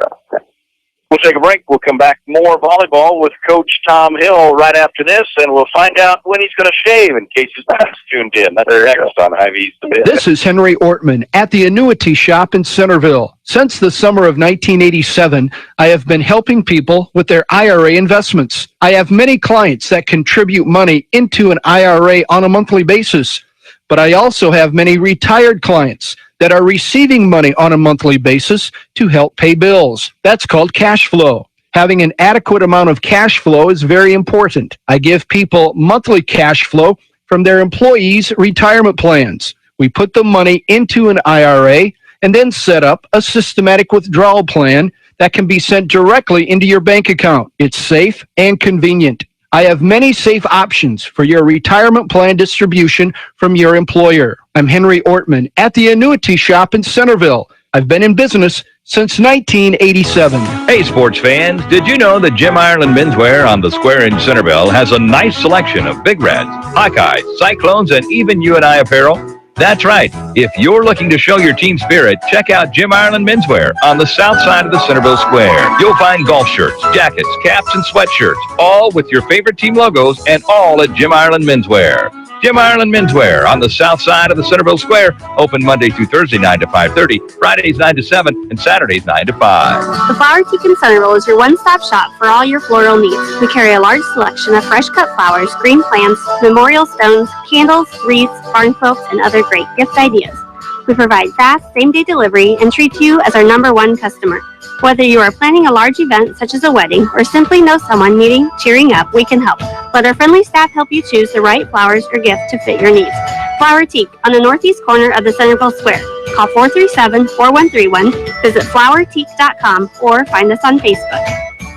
we'll take a break. We'll come back more volleyball with Coach Tom Hill right after this, and we'll find out when he's going to shave in case he's not tuned in. That's next on Hy-Vee's The Biz. This is Henry Ortman at the Annuity Shop in Centerville. Since the summer of 1987, I have been helping people with their IRA investments. I have many clients that contribute money into an IRA on a monthly basis, but I also have many retired clients that are receiving money on a monthly basis to help pay bills. That's called cash flow. Having an adequate amount of cash flow is very important. I give people monthly cash flow from their employees' retirement plans. We put the money into an IRA and then set up a systematic withdrawal plan that can be sent directly into your bank account. It's safe and convenient. I have many safe options for your retirement plan distribution from your employer. I'm Henry Ortman at the Annuity Shop in Centerville. I've been in business since 1987. Hey, sports fans, did you know that Jim Ireland Menswear on the Square in Centerville has a nice selection of Big Reds, Hawkeyes, Cyclones, and even UNI apparel? That's right. If you're looking to show your team spirit, check out Jim Ireland Menswear on the south side of the Centerville Square. You'll find golf shirts, jackets, caps, and sweatshirts, all with your favorite team logos, and all at Jim Ireland Menswear. Jim Ireland Menswear on the south side of the Centerville Square, open Monday through Thursday 9 to 5:30, Fridays 9 to 7, and Saturdays 9 to 5. The Flower Teak in Centerville is your one-stop shop for all your floral needs. We carry a large selection of fresh cut flowers, green plants, memorial stones, candles, wreaths, barn quilts, and other great gift ideas. We provide fast, same-day delivery and treat you as our #1 customer. Whether you are planning a large event such as a wedding or simply know someone needing cheering up, we can help. Let our friendly staff help you choose the right flowers or gift to fit your needs. Flower Teak on the northeast corner of the Centerville Square. Call 437-4131, visit flowerteak.com, or find us on Facebook.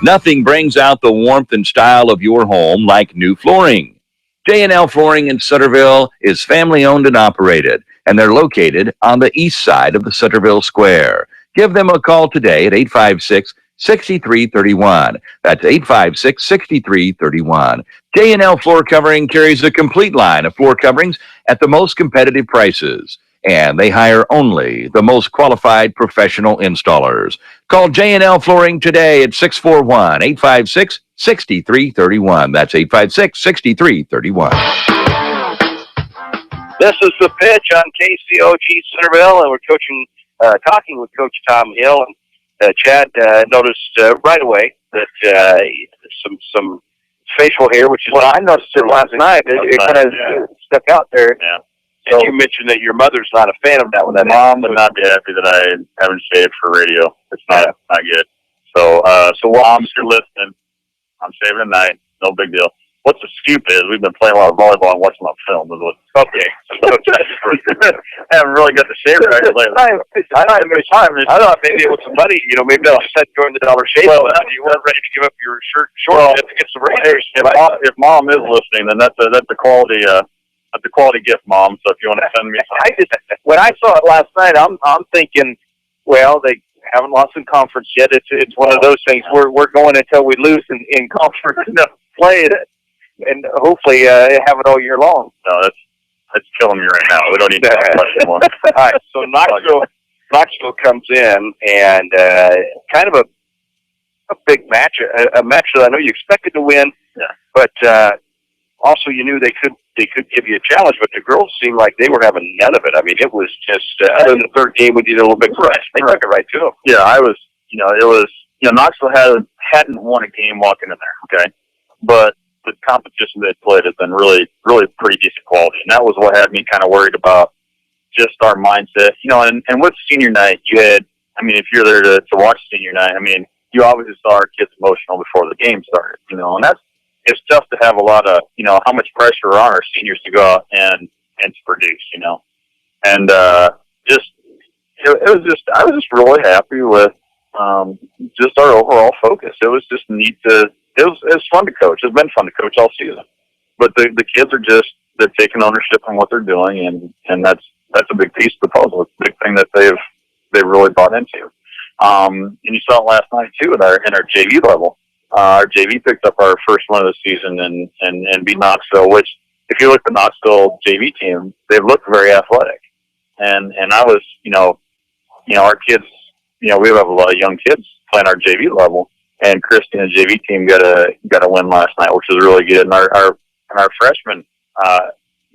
Nothing brings out the warmth and style of your home like new flooring. J&L Flooring in Sutterville is family owned and operated. and they're located on the east side of the Centerville Square. Give them a call today at 856-6331. That's 856-6331. J&L Floor Covering carries a complete line of floor coverings at the most competitive prices, and they hire only the most qualified professional installers. Call J&L Flooring today at 641-856-6331. That's 856-6331. This is the pitch on KCOG Centerville, and we're talking with Coach Tom Hill. And Chad noticed right away that some facial hair, which is well, I noticed it last night. It kind of stuck out there. Yeah. So, and you mentioned that your mother's not a fan of that one. Mom would not be happy that I haven't shaved for radio. It's not good. So Mom, if you're listening, I'm shaving tonight. No big deal. What the scoop is, we've been playing a lot of volleyball and watching a lot of film. Okay. I haven't really got the shave right lately. I thought maybe it was somebody, maybe they'll set during the Dollar Shave. Well, you weren't ready to give up your shirt short to get some razors. If Mom is listening, then that's a quality gift, Mom. So if you want to send me something. When I saw it last night, I'm thinking, well, they haven't lost in conference yet. It's one of those things. We're going until we lose in conference and play it, and hopefully have it all year long. No, that's killing me right now. We don't need to talk much anymore. All right, so Knoxville comes in and kind of a big match, a match that I know you expected to win, but also you knew they could give you a challenge, but the girls seemed like they were having none of it. I mean, it was just other than the third game we did a little bit fresh. They took it right to them. Yeah, Knoxville hadn't won a game walking in there, okay? But the competition they played has been really, really pretty decent quality. And that was what had me kind of worried about just our mindset. And with senior night, if you're there to watch senior night, you obviously saw our kids emotional before the game started, and it's tough to have a lot of, how much pressure on our seniors to go out and to produce, And I was just really happy with just our overall focus. It was just neat it was fun to coach. It's been fun to coach all season. But the kids are they're taking ownership on what they're doing, and that's a big piece of the puzzle. It's a big thing that they've really bought into. And you saw it last night too in our JV level. Our JV picked up our first one of the season and beat Knoxville, which if you look at the Knoxville JV team, they've looked very athletic. And I was, our kids, we have a lot of young kids playing our JV level, and Christy and the JV team got a win last night, which was really good. And our freshmen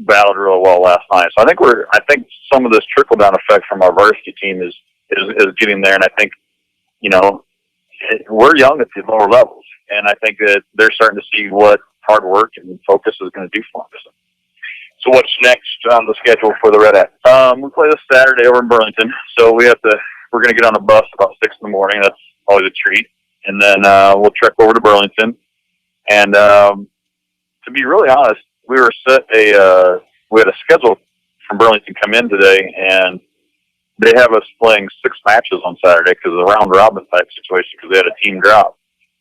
battled real well last night. So I think some of this trickle down effect from our varsity team is getting there, and I think, we're young at the lower levels, and I think that they're starting to see what hard work and focus is going to do for them. So what's next on the schedule for the Red Hats? We play this Saturday over in Burlington, so we're going to get on a bus about 6 in the morning. That's always a treat. And then we'll trek over to Burlington. And to be really honest, we had a schedule from Burlington come in today, and they have us playing 6 matches on Saturday because of the round-robin type situation because they had a team drop.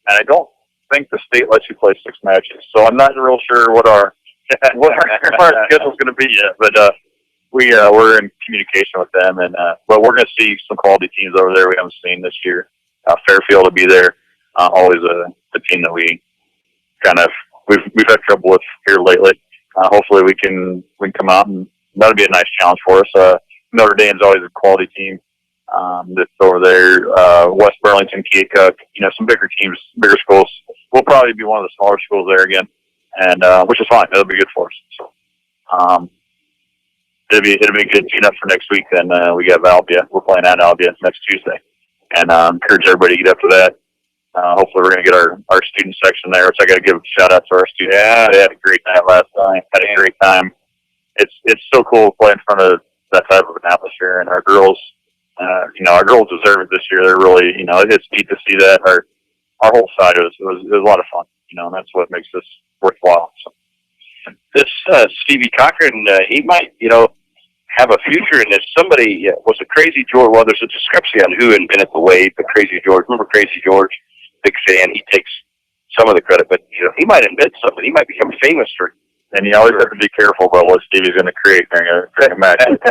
And I don't think the state lets you play 6 matches. So I'm not real sure what our schedule's going to be yet. But we're in communication with them. But we're going to see some quality teams over there we haven't seen this year. Fairfield will be there. Always a team that we've had trouble with here lately. Hopefully we can come out, and that'll be a nice challenge for us. Notre Dame's always a quality team that's over there. West Burlington, Keokuk, some bigger teams, bigger schools. We'll probably be one of the smaller schools there again, and which is fine. It'll be good for us. So, it'll be a good tune-up for next week. Then we got Albia. We're playing at Albia next Tuesday, and encourage everybody to get up to that. Hopefully we're going to get our student section there, which I got to give a shout out to our students. Yeah, they had a great night last night. Had a great time. It's so cool to play in front of that type of an atmosphere, and our girls, our girls deserve it this year. They're really, it's neat to see that. Our whole side was a lot of fun, and that's what makes this worthwhile. So. This Stevie Cochran, he might, have a future in this. Somebody was a Crazy George. Well, there's a discrepancy on who invented the wave, but Crazy George. Remember Crazy George? Big fan. He takes some of the credit, but he might invent something. He might become famous for and you always have to be careful about what Stevie's going to create during a match. But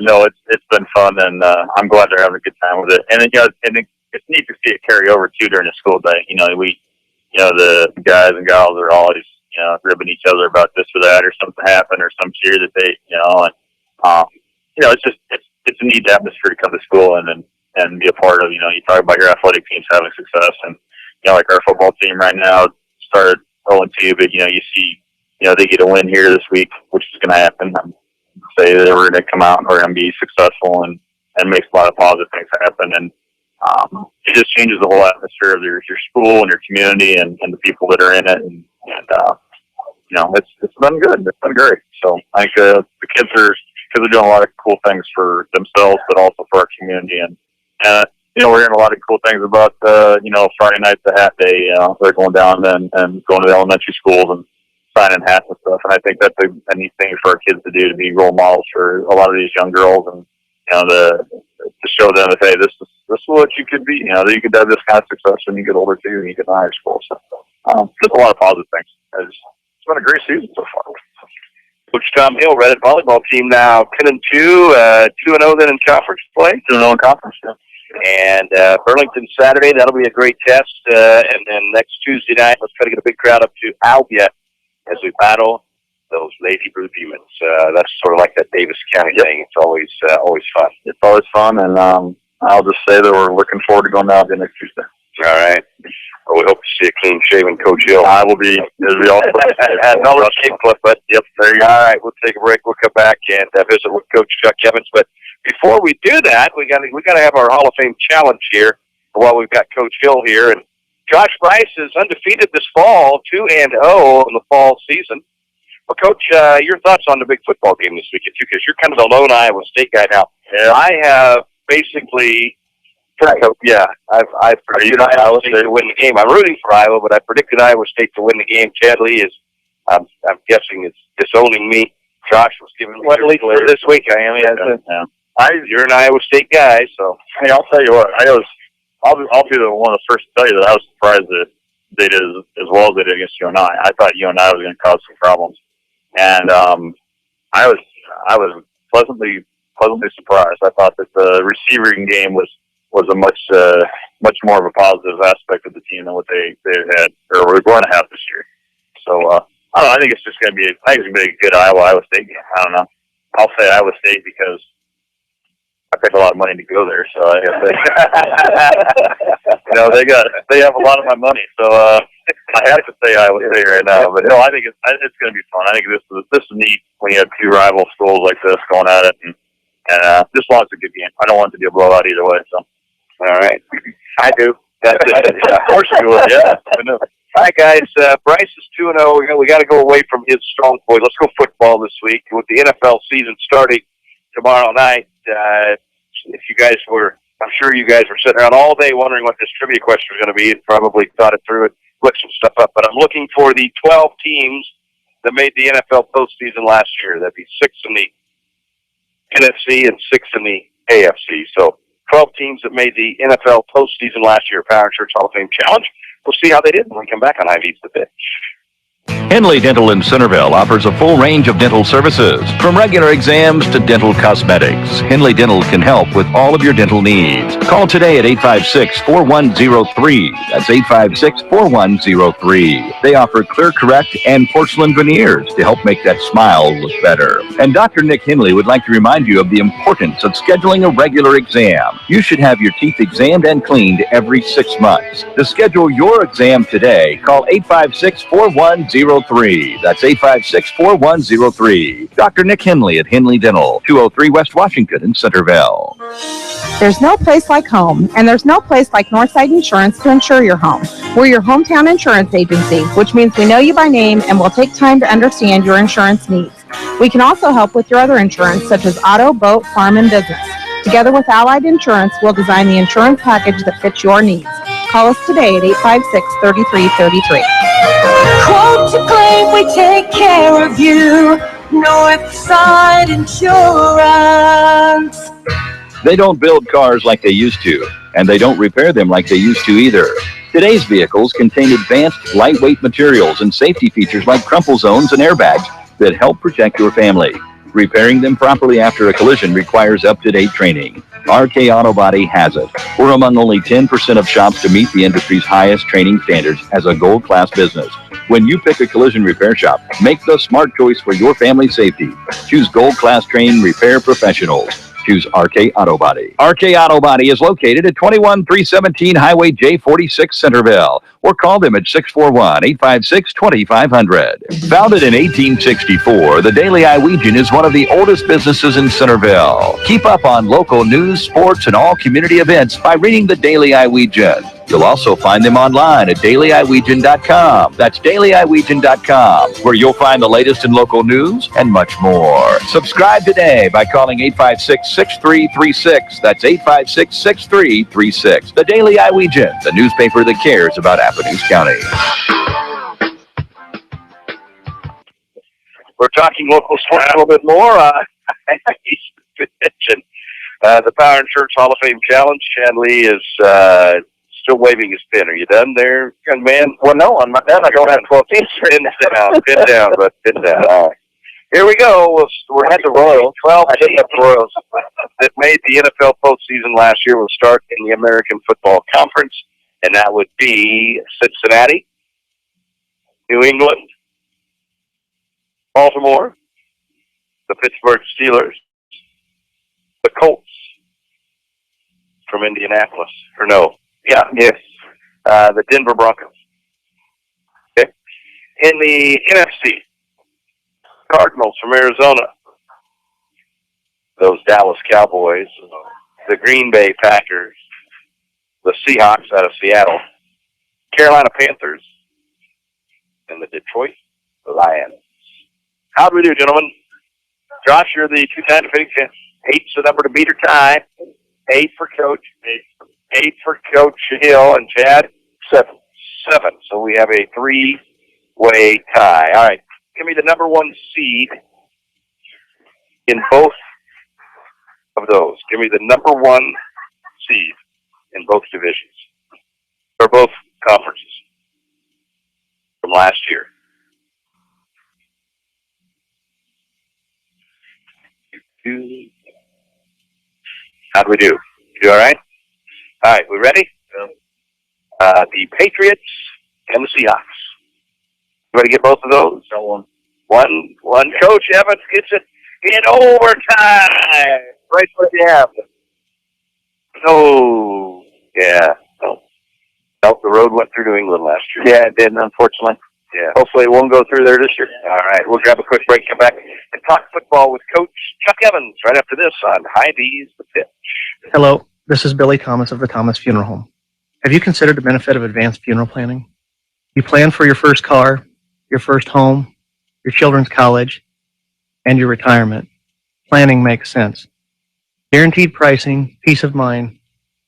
no, it's been fun, and I'm glad they're having a good time with it. And it's neat to see it carry over too during the school day. The guys and gals are always ribbing each other about this or that, or something happened, or some cheer that they it's a neat atmosphere to come to school and be a part of. You talk about your athletic teams having success, and like our football team right now started 0-2, but you see they get a win here this week, which is going to happen. Say that we're going to come out and we're going to be successful and make a lot of positive things happen, and it just changes the whole atmosphere of your school and your community and the people that are in it, and it's been good. It's been great. So I think the kids are doing a lot of cool things for themselves, but also for our community, and we're hearing a lot of cool things about Friday night, the hat day. They're going down and going to the elementary schools and signing hats and stuff, and I think that's a neat thing for our kids to do, to be role models for a lot of these young girls, and to show them that, hey, this is what you could be. That you could have this kind of success when you get older too, and you get in higher school. So just a lot of positive things. It's been a great season so far. Coach Tom Hill, Red Hat volleyball team now 10-2, 2-0 then in conference play. 2-0 in conference, yeah. And Burlington Saturday, that'll be a great test. And then next Tuesday night, let's try to get a big crowd up to Albia as we battle those Lady Blue Demons. That's sort of like that Davis County thing. It's always fun. It's always fun, and I'll just say that we're looking forward to going down there next Tuesday. All right. Well, we hope to see a clean-shaven Coach Hill. I will be. It'll be awesome. Another shave clip, but yep, there you go. All right, we'll take a break. We'll come back and visit with Coach Chuck Evans. But before we do that, we got to have our Hall of Fame challenge here while we've got Coach Hill here. And Josh Bryce is undefeated this fall, 2-0 in the fall season. Well, Coach, your thoughts on the big football game this weekend, too, because you're kind of the lone Iowa State guy now. Yeah. I have basically, I've predicted Iowa State to win the game. I'm rooting for Iowa, but I predicted Iowa State to win the game. Chad Lee is, I'm guessing, is disowning me. Josh was giving me at least for this week. I am. You're an Iowa State guy, so hey, I'll tell you what. I'll be the one of the first to tell you that I was surprised that they did as well as they did against UNI. I thought UNI was going to cause some problems, and I was pleasantly surprised. I thought that the receiving game was a much more of a positive aspect of the team than what they had or were going to have this year. So I don't know. I think it's just going to be a good Iowa State game. I don't know. I'll say Iowa State because I paid a lot of money to go there, so I guess they have a lot of my money, so I have to say Iowa State right now. But no, I think it's going to be fun. I think this is neat when you have two rival schools like this going at it, and just long as it's a good game. I don't want it to be a blowout either way. So, all right, I do. That's it. Yeah, of course you would. Yeah, I know. All right, guys. Bryce is 2-0. We got to go away from his strong point. Let's go football this week with the NFL season starting tomorrow night. If you guys I'm sure you guys were sitting around all day wondering what this trivia question was going to be, and probably thought it through and looked some stuff up. But I'm looking for the 12 teams that made the NFL postseason last year. That'd be 6 in the NFC and 6 in the AFC. So 12 teams that made the NFL postseason last year. Power Church Hall of Fame Challenge. We'll see how they did when we come back on Ivy the Pitch. Henley Dental in Centerville offers a full range of dental services, from regular exams to dental cosmetics. Henley Dental can help with all of your dental needs. Call today at 856-4103. That's 856-4103. They offer Clear Correct and porcelain veneers to help make that smile look better. And Dr. Nick Henley would like to remind you of the importance of scheduling a regular exam. You should have your teeth examined and cleaned every 6 months. To schedule your exam today, call 856-4103. That's 856-4103. Dr. Nick Henley at Henley Dental, 203 West Washington in Centerville. There's no place like home, and there's no place like Northside Insurance to insure your home. We're your hometown insurance agency, which means we know you by name and will take time to understand your insurance needs. We can also help with your other insurance, such as auto, boat, farm, and business. Together with Allied Insurance, we'll design the insurance package that fits your needs. Call us today at 856-3333. Quote to claim, we take care of you. Northside Insurance. They don't build cars like they used to, and they don't repair them like they used to either. Today's vehicles contain advanced lightweight materials and safety features like crumple zones and airbags that help protect your family. Repairing them properly after a collision requires up-to-date training. RK Auto Body has it. We're among only 10% of shops to meet the industry's highest training standards as a gold class business. When you pick a collision repair shop, make the smart choice for your family's safety. Choose gold class trained repair professionals. Choose RK Auto Body. RK Auto Body is located at 21317 Highway J46 Centerville, or call them at 641-856-2500. Founded in 1864, the Daily Iowegian is one of the oldest businesses in Centerville. Keep up on local news, sports, and all community events by reading the Daily Iowegian. You'll also find them online at dailyiwegian.com. That's dailyiwegian.com, where you'll find the latest in local news and much more. Subscribe today by calling 856-6336. That's 856-6336. The Daily Iowegian, the newspaper that cares about Appaloosa County. We're talking local sports a little bit more. The Power Insurance Hall of Fame Challenge. Shanley is still waving his pen. Are you done there, young man? Well, no, I'm not done. I don't have 12 teams. Pin down, but pin down. All right. Here we go. We're at the Royals. 12 teams Royals that made the NFL postseason last year will start in the American Football Conference, and that would be Cincinnati, New England, Baltimore, the Pittsburgh Steelers, the Colts from Indianapolis, or no. The Denver Broncos. Okay. In the NFC, Cardinals from Arizona, those Dallas Cowboys, the Green Bay Packers, the Seahawks out of Seattle, Carolina Panthers, and the Detroit Lions. How do we do, gentlemen? Josh, you're the two-time defending champ. 8's the number to beat or tie. 8 for Coach. 8 for Coach Hill, and Chad? 7. So we have a 3-way tie. All right. Give me the number 1 seed in both of those. Give me the number 1 seed in both divisions, or both conferences from last year. How do we do? You do all right? All right, we ready? The Patriots and the Seahawks. You ready to get both of those? One. Coach Evans gets it in overtime. Right what you have. Oh, yeah. Oh, the road went through New England last year. Yeah, it did, unfortunately. Yeah. Hopefully it won't go through there this year. All right, we'll grab a quick break, come back, and talk football with Coach Chuck Evans right after this on High D's The Pitch. Hello, this is Billy Thomas of the Thomas Funeral Home. Have you considered the benefit of advanced funeral planning? You plan for your first car, your first home, your children's college, and your retirement. Planning makes sense. Guaranteed pricing, peace of mind,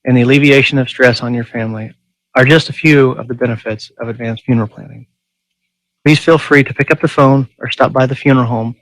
and the alleviation of stress on your family are just a few of the benefits of advanced funeral planning. Please feel free to pick up the phone or stop by the funeral home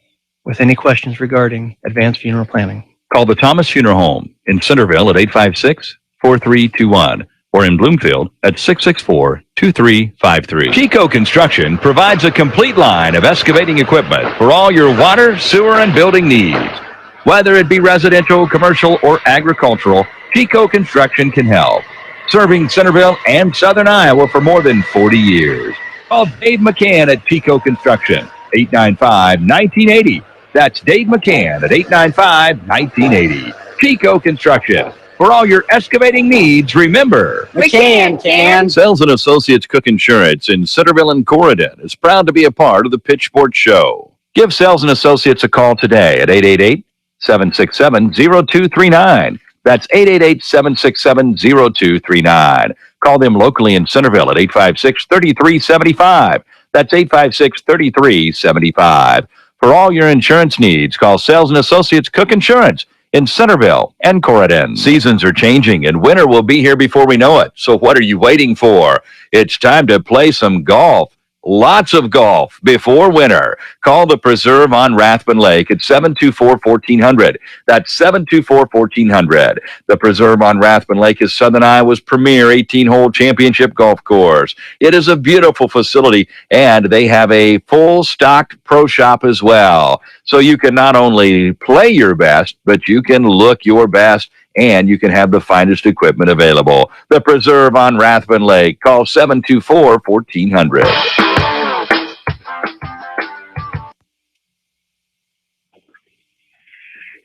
with any questions regarding advanced funeral planning. Call the Thomas Funeral Home in Centerville at 856-4321 or in Bloomfield at 664-2353. Chico Construction provides a complete line of excavating equipment for all your water, sewer, and building needs. Whether it be residential, commercial, or agricultural, Chico Construction can help. Serving Centerville and Southern Iowa for more than 40 years. Call Dave McCann at Chico Construction, 895-1980. That's Dave McCann at 895-1980. Chico Construction. For all your excavating needs, remember, McCann can. Sells and Associates Cook Insurance in Centerville and Corridon is proud to be a part of the Pitch Sports Show. Give Sells and Associates a call today at 888-767-0239. That's 888-767-0239. Call them locally in Centerville at 856-3375. That's 856-3375. For all your insurance needs, call Sells and Associates Cook Insurance in Centerville and Corridon. Seasons are changing and winter will be here before we know it. So what are you waiting for? It's time to play some golf. lots of golf before winter. Call the Preserve on Rathbun Lake at 724-1400. That's 724-1400. The Preserve on Rathbun Lake is Southern Iowa's premier 18-hole championship golf course. It is a beautiful facility, and they have a full-stocked pro shop as well. So you can not only play your best, but you can look your best, and you can have the finest equipment available. The Preserve on Rathbun Lake. Call 724-1400.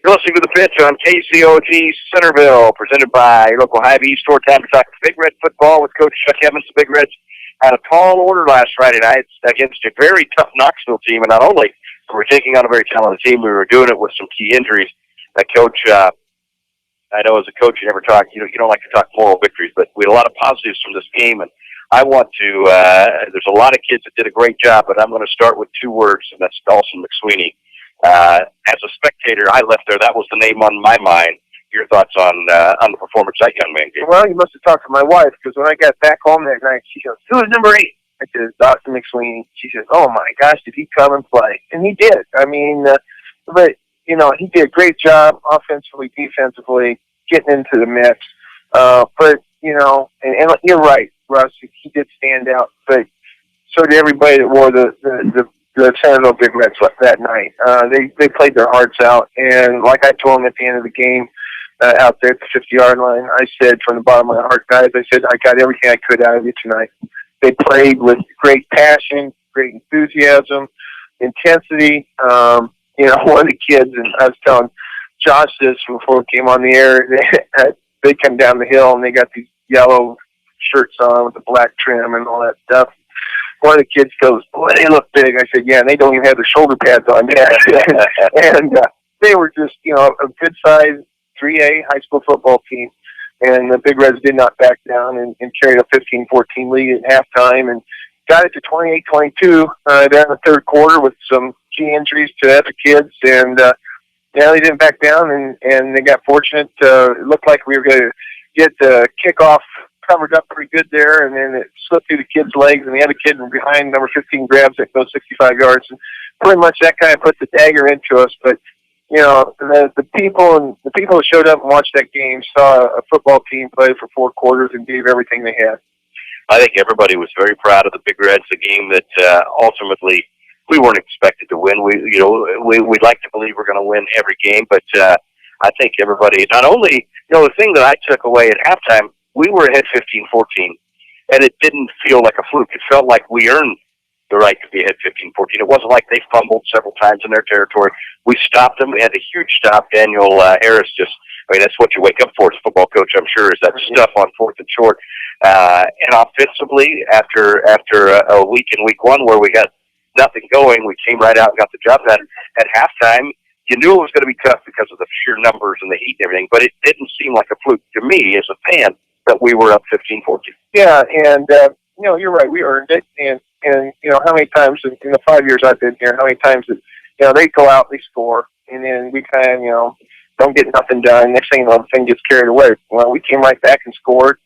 You're listening to The Pitch on KCOG Centerville, presented by your local Hy-Vee store. Time to talk Big Red football with Coach Chuck Evans. The Big Reds had a tall order last Friday night against a very tough Knoxville team, and not only were we taking on a very talented team, we were doing it with some key injuries. Coach, I know as a coach you never talk, you don't like to talk moral victories, but we had a lot of positives from this game, and I want to, there's a lot of kids that did a great job, but I'm going to start with two words, and that's Dawson McSweeney. As a spectator, I left there. That was the name on my mind. Your thoughts on the performance that young man gave? Well, you must have talked to my wife, because when I got back home that night, she goes, "Who's number 8?" I said, "Dawson McSweeney." She says, "Oh my gosh, did he come and play?" And he did. I mean, but he did a great job offensively, defensively, getting into the mix. But and you're right, Russ. He did stand out, but so did everybody that wore the Centerville Big Reds that night. They played their hearts out, and like I told them at the end of the game, out there at the 50-yard line, I said from the bottom of my heart, guys, I said, I got everything I could out of you tonight. They played with great passion, great enthusiasm, intensity. One of the kids, and I was telling Josh this before we came on the air, they come down the hill and they got these yellow shirts on with the black trim and all that stuff. One of the kids goes, "Boy, they look big." I said, "Yeah, and they don't even have the shoulder pads on yet." And they were just, a good-sized 3A high school football team. And the Big Reds did not back down and carried a 15-14 lead at halftime and got it to 28-22 there in the third quarter with some key injuries to other kids. And, they didn't back down, and they got fortunate. It looked like we were going to get the kickoff covered up pretty good there, and then it slipped through the kid's legs, and the other kid behind number 15 grabs it, goes 65 yards. And pretty much that kind of put the dagger into us. But the people that showed up and watched that game saw a football team play for 4 quarters and gave everything they had. I think everybody was very proud of the Big Reds, a game that ultimately we weren't expected to win. We'd like to believe we're going to win every game, but I think everybody, not only, the thing that I took away at halftime, we were ahead 15-14, and it didn't feel like a fluke. It felt like we earned the right to be ahead 15-14. It wasn't like they fumbled several times in their territory. We stopped them. We had a huge stop. Daniel Harris that's what you wake up for as a football coach, I'm sure, is that stuff on 4th and short. And offensively, after a week in week 1 where we got nothing going, we came right out and got the job done. At halftime, you knew it was going to be tough because of the sheer numbers and the heat and everything, but it didn't seem like a fluke to me as a fan that we were up 15-14. Yeah, and, you're right. We earned it. And how many times in the 5 years I've been here, how many times that, they go out, they score, and then we kind of, don't get nothing done. Next thing you know, the thing gets carried away. Well, we came right back and scored,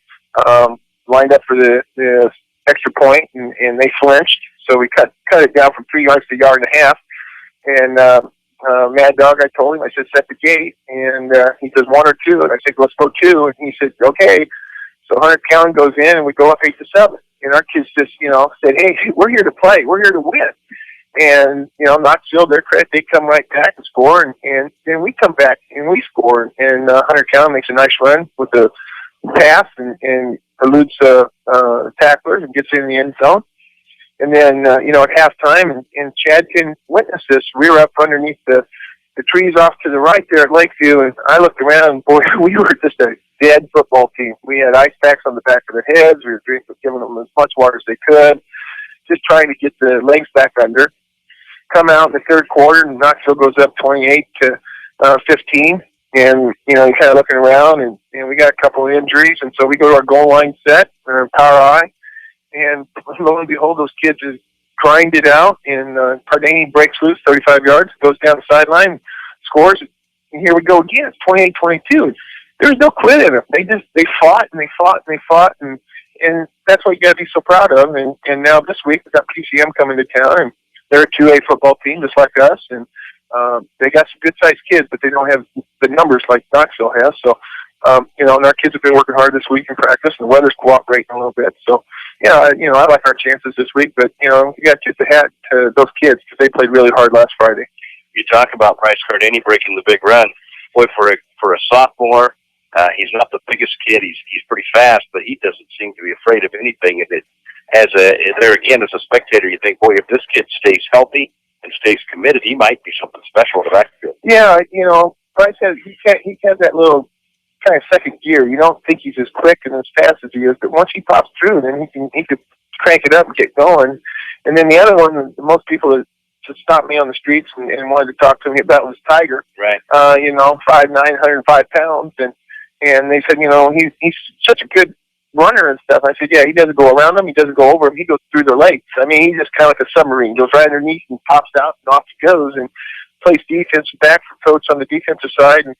lined up for the extra point, and they flinched. So we cut it down from 3 yards to a yard and a half. And Mad Dog, I told him, I said, set the gate. And he says, 1 or 2. And I said, let's go 2. And he said, okay. So Hunter County goes in, and we go up 8-7. And our kids just, said, hey, we're here to play. We're here to win. And, Knoxville, their credit, they come right back and score. And then we come back and we score. And Hunter County makes a nice run with a pass and eludes tacklers and gets in the end zone. And then, at halftime, and Chad can witness this, we were up underneath the trees off to the right there at Lakeview, and I looked around, and boy, we were just a dead football team. We had ice packs on the back of their heads. We were giving them as much water as they could, just trying to get the legs back under. Come out in the third quarter, and Knoxville goes up 28-15, and, you're kind of looking around, and we got a couple of injuries, and so we go to our goal line set, power I. And lo and behold, those kids just grind it out, and Pardini breaks loose 35 yards, goes down the sideline, scores, and here we go again. It's 28-22. There was no quit in it. They fought and they fought and they fought, and and that's what you got to be so proud of. And now this week we got PCM coming to town, and they're a 2A football team just like us, and they got some good-sized kids, but they don't have the numbers like Knoxville has. So, and our kids have been working hard this week in practice, and the weather's cooperating a little bit. So, I like our chances this week, but, you got to tip the hat to those kids because they played really hard last Friday. You talk about Bryce Cardini breaking the big run. Boy, for a sophomore, he's not the biggest kid. He's pretty fast, but he doesn't seem to be afraid of anything. And as a spectator, you think, boy, if this kid stays healthy and stays committed, he might be something special in the backfield. Yeah, Bryce he has that little kind of second gear. You don't think he's as quick and as fast as he is, but once he pops through, then he could crank it up and get going. And then the other one, the most people that just stopped me on the streets and wanted to talk to me about was Tiger. Right. 5'9", 105 pounds, and they said, he's such a good runner and stuff. I said, yeah, he doesn't go around them, he doesn't go over them, he goes through their legs. I mean, he's just kind of like a submarine. Goes right underneath and pops out, and off he goes, and plays defensive back for coach on the defensive side, and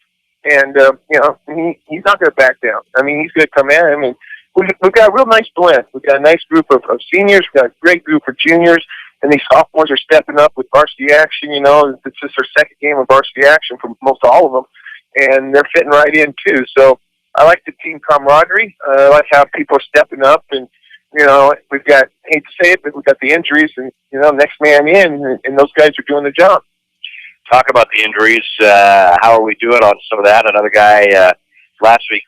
he's not going to back down. I mean, he's going to come at him, and we've got a real nice blend. We've got a nice group of seniors, we've got a great group of juniors, and these sophomores are stepping up with varsity action. It's just their second game of varsity action for most all of them, and they're fitting right in too. So I like the team camaraderie. I like how people are stepping up, and we've got, I hate to say it, but we've got the injuries, and next man in, and those guys are doing the job. Talk about the injuries. How are we doing on some of that? Another guy last week,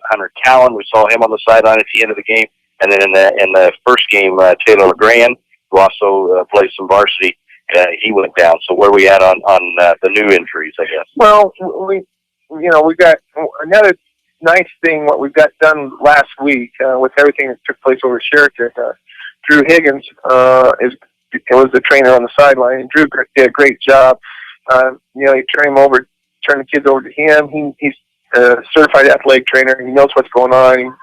Hunter Cowan. We saw him on the sideline at the end of the game, and then in the first game, Taylor LeGrand, who also plays some varsity. He went down. So where are we at on the new injuries, I guess? Well, we've got another nice thing. What we've got done last week with everything that took place over at Sheraton. Drew Higgins was the trainer on the sideline, and Drew did a great job. He turned the kids over to him. He's a certified athletic trainer. He knows what's going on.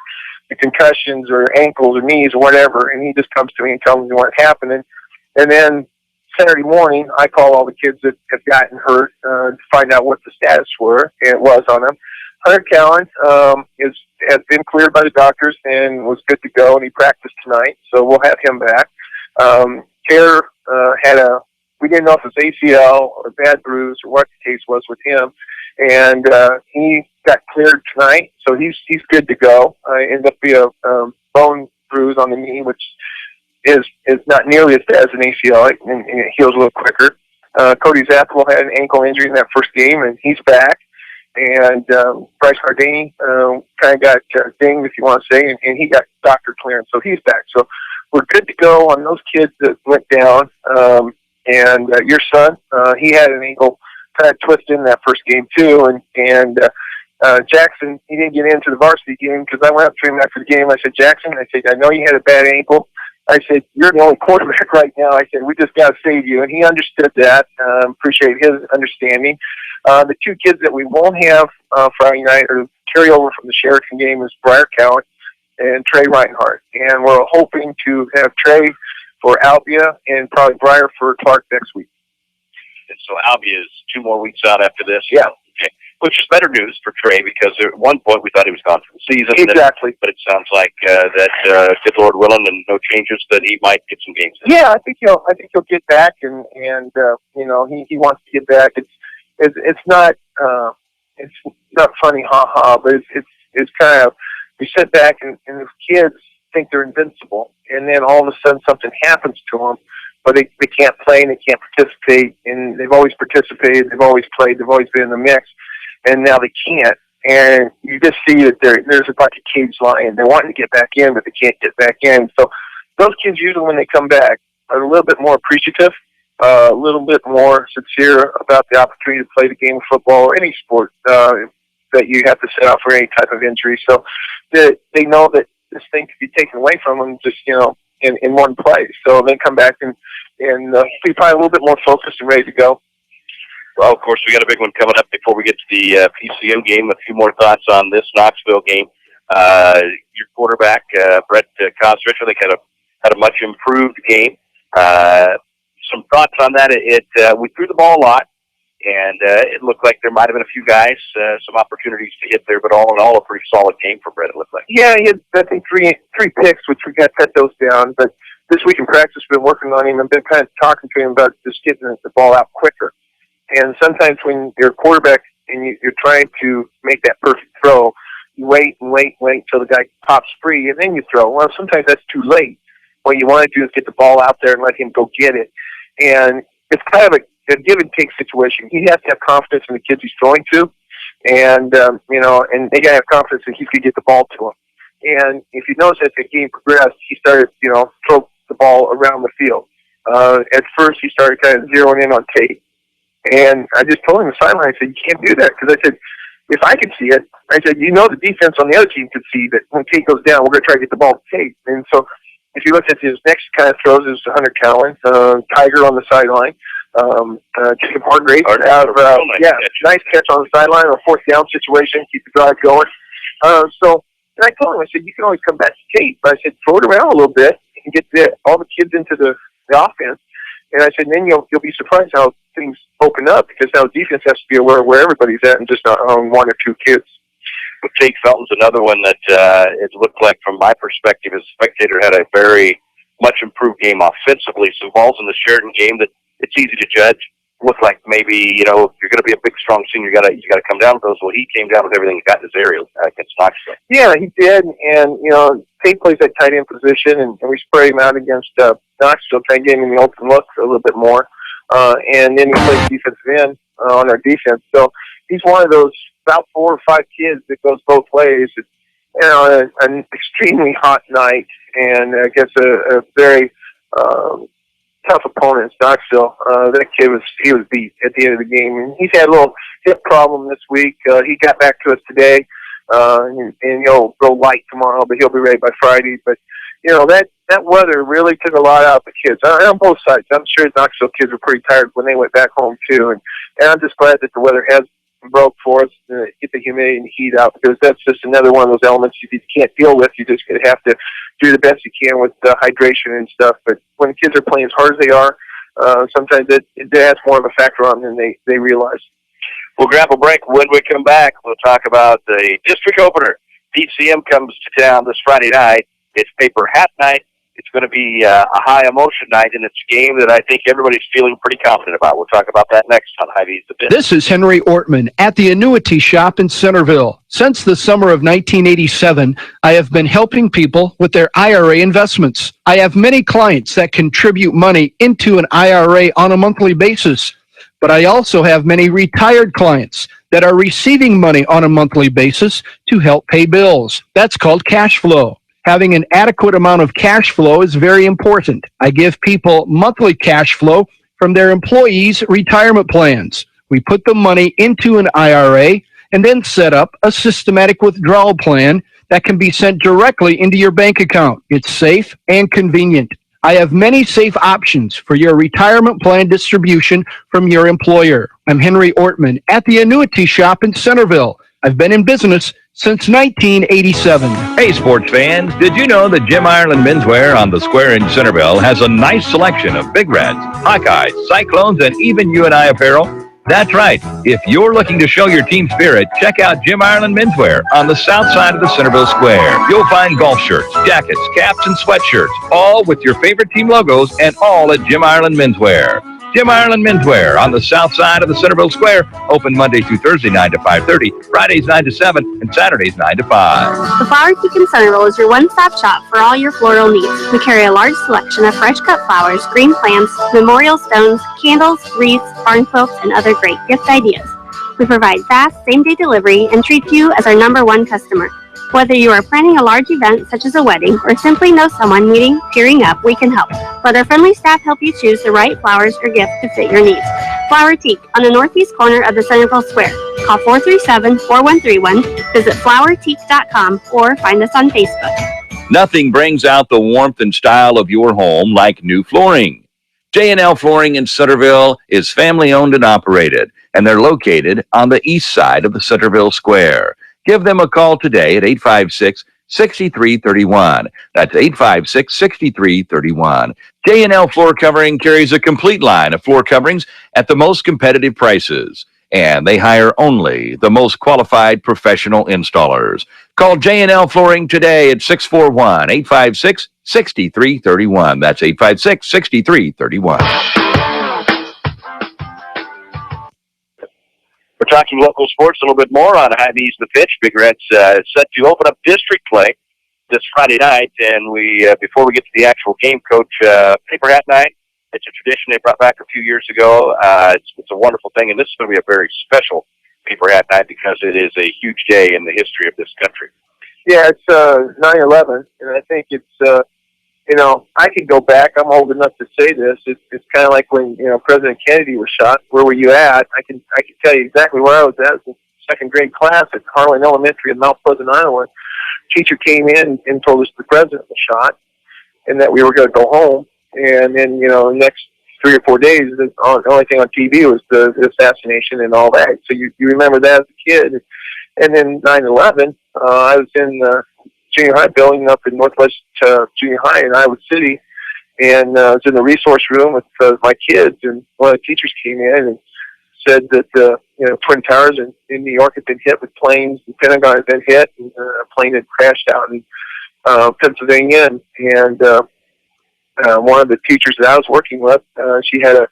The concussions or ankles or knees or whatever, and he just comes to me and tells me what's happening. And then Saturday morning, I call all the kids that have gotten hurt to find out what the status was on them. Hunter Cowan has been cleared by the doctors and was good to go, and he practiced tonight, so we'll have him back. Taylor we didn't know if it was ACL or bad bruise or what the case was with him, and he got cleared tonight, so he's good to go. Ended up being a bone bruise on the knee, which is not nearly as bad as an ACL, and it heals a little quicker. Cody Zappel had an ankle injury in that first game, and he's back. And Bryce Cardini kind of got dinged, if you want to say, and he got doctor clearance, so he's back. So we're good to go on those kids that went down. And your son, he had an ankle kind of twist in that first game too, and Jackson, he didn't get into the varsity game because I went up to him after the game. I said, Jackson, I know you had a bad ankle. I said, you're the only quarterback right now. I said, we just got to save you. And he understood that. Appreciate his understanding. The two kids that we won't have Friday night or carry over from the Sheraton game is Briar Cowan and Trey Reinhardt. And we're hoping to have Trey for Albia and probably Briar for Clark next week. And so Albia is 2 more weeks out after this? Yeah. Okay. Which is better news for Trey because at one point we thought he was gone for the season. Exactly. But it sounds like that, good Lord willing and no changes, that he might get some games in. Yeah, I think he'll get back, and he wants to get back. It's not funny, but it's kind of, you sit back and the kids think they're invincible, and then all of a sudden something happens to them, but they can't play and they can't participate, and they've always participated, they've always played, they've always been in the mix, and now they can't. And you just see that there's like a caged lion. They're wanting to get back in, but they can't get back in. So those kids usually, when they come back, are a little bit more appreciative, a little bit more sincere about the opportunity to play the game of football or any sport that you have to set out for any type of injury. So they know that this thing could be taken away from them just, in one play. So they come back and be probably a little bit more focused and ready to go. Well, of course, we got a big one coming up before we get to the PCM game. A few more thoughts on this Knoxville game. Your quarterback, Brett Kostrich, I think had a much improved game. Some thoughts on that. We threw the ball a lot, And it looked like there might have been a few guys, some opportunities to hit there, but all in all, a pretty solid game for Brett, it looked like. Yeah, he had, I think, three picks, which we got to cut those down. But this week in practice, we've been working on him and been kind of talking to him about just getting the ball out quicker. And sometimes when you're a quarterback and you're trying to make that perfect throw, you wait until the guy pops free, and then you throw. Well, sometimes that's too late. What you want to do is get the ball out there and let him go get it. And it's kind of a give-and-take situation. He has to have confidence in the kids he's throwing to, and and they got to have confidence that he's going to get the ball to them. And if you notice as the game progressed, he started, throw the ball around the field. At first, he started kind of zeroing in on Tate. And I just told him the sideline, I said, you can't do that. Because I said, if I could see it, I said, the defense on the other team could see that when Tate goes down, we're going to try to get the ball to Tate. And so if you look at his next kind of throws, is Hunter Cowan, Tiger on the sideline, Jacob Hargrave. Nice catch on the sideline or fourth down situation, keep the drive going. And I told him, I said, you can always come back to Tate. But I said, throw it around a little bit and get all the kids into the offense. And I said, then you'll be surprised how things open up, because now defense has to be aware of where everybody's at and just not on one or two kids. But Tate Felton's another one that it looked like, from my perspective as a spectator, had a very much improved game offensively. Some balls in the Sheridan game that it's easy to judge. Looked like maybe, if you're going to be a big, strong senior, you got to come down with those. Well, he came down with everything he got in his area against Knoxville. Yeah, he did. And, Tate plays that tight end position, and we sprayed him out against Knoxville, trying to get him in the open look a little bit more. And then he plays defensive end on our defense. So he's one of those about 4 or 5 kids that goes both ways. It's, an extremely hot night and against a very tough opponent, Knoxville. That kid was beat at the end of the game. And he's had a little hip problem this week. He got back to us today, and he'll go light tomorrow, but he'll be ready by Friday. But that weather really took a lot out of the kids on both sides. I'm sure the Knoxville kids were pretty tired when they went back home too, and I'm just glad that the weather has broke for us to get the humidity and the heat out, because that's just another one of those elements you can't deal with. You just have to do the best you can with hydration and stuff. But when the kids are playing as hard as they are, sometimes it has more of a factor on them than they realize. We'll grab a break. When we come back, we'll talk about the district opener. PCM comes to town this Friday night. It's paper hat night. It's going to be a high emotion night, and it's a game that I think everybody's feeling pretty confident about. We'll talk about that next on Hy-Vee The Biz. This is Henry Ortman at the Annuity Shop in Centerville. Since the summer of 1987, I have been helping people with their IRA investments. I have many clients that contribute money into an IRA on a monthly basis, but I also have many retired clients that are receiving money on a monthly basis to help pay bills. That's called cash flow. Having an adequate amount of cash flow is very important. I give people monthly cash flow from their employees' retirement plans. We put the money into an IRA and then set up a systematic withdrawal plan that can be sent directly into your bank account. It's safe and convenient. I have many safe options for your retirement plan distribution from your employer. I'm Henry Ortman at the Annuity Shop in Centerville. I've been in business since 1987. Hey, sports fans, did you know that Jim Ireland Menswear on the Square in Centerville has a nice selection of Big Reds, Hawkeyes, Cyclones, and even UNI apparel? That's right. If you're looking to show your team spirit, check out Jim Ireland Menswear on the south side of the Centerville Square. You'll find golf shirts, jackets, caps, and sweatshirts, all with your favorite team logos, and all at Jim Ireland Menswear. Jim Ireland Menswear on the south side of the Centerville Square, open Monday through Thursday 9 to 5:30, Fridays 9 to 7, and Saturdays 9 to 5. The Flower Teak in Centerville is your one-stop shop for all your floral needs. We carry a large selection of fresh-cut flowers, green plants, memorial stones, candles, wreaths, barn quilts, and other great gift ideas. We provide fast, same-day delivery and treat you as our #1 customer. Whether you are planning a large event such as a wedding or simply know someone needing cheering up, we can help. Let our friendly staff help you choose the right flowers or gifts to fit your needs. Flower Teak on the northeast corner of the Centerville Square. Call 437-4131, visit flowerteak.com, or find us on Facebook. Nothing brings out the warmth and style of your home like new flooring. J&L Flooring in Centerville is family owned and operated, and they're located on the east side of the Centerville Square. Give them a call today at 856-6331. That's 856-6331. J&L Floor Covering carries a complete line of floor coverings at the most competitive prices. And they hire only the most qualified professional installers. Call J&L Flooring today at 641-856-6331. That's 856-6331. We're talking local sports a little bit more on High B's The Pitch. Big Red's set to open up district play this Friday night. And before we get to the actual game, Coach, Paper Hat Night, it's a tradition they brought back a few years ago. It's a wonderful thing, and this is going to be a very special Paper Hat Night because it is a huge day in the history of this country. Yeah, it's 9/11, and I think it's I could go back. I'm old enough to say this. It's kind of like when President Kennedy was shot. Where were you at? I can tell you exactly where I was at. It was second grade class at Harlan Elementary in Mount Pleasant, Iowa. Teacher came in and told us the president was shot, and that we were going to go home. And then the next 3 or 4 days, the only thing on TV was the assassination and all that. So you remember that as a kid. And then 9/11, I was in junior high building up in Northwest Junior High in Iowa City, and I was in the resource room with my kids, and one of the teachers came in and said that Twin Towers in New York had been hit with planes, the Pentagon had been hit, and a plane had crashed out in Pennsylvania, and one of the teachers that I was working with, she had a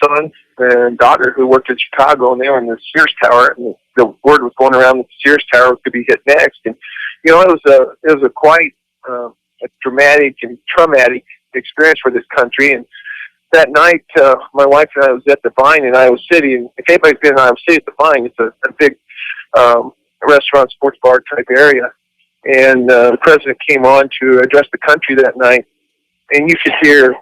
son and daughter who worked in Chicago, and they were in the Sears Tower, and the word was going around that the Sears Tower could be hit next. And it was a quite a dramatic and traumatic experience for this country. And that night, my wife and I was at the Vine in Iowa City, and if anybody's been in Iowa City at the Vine, it's a big restaurant, sports bar type area. And the president came on to address the country that night. And you could hear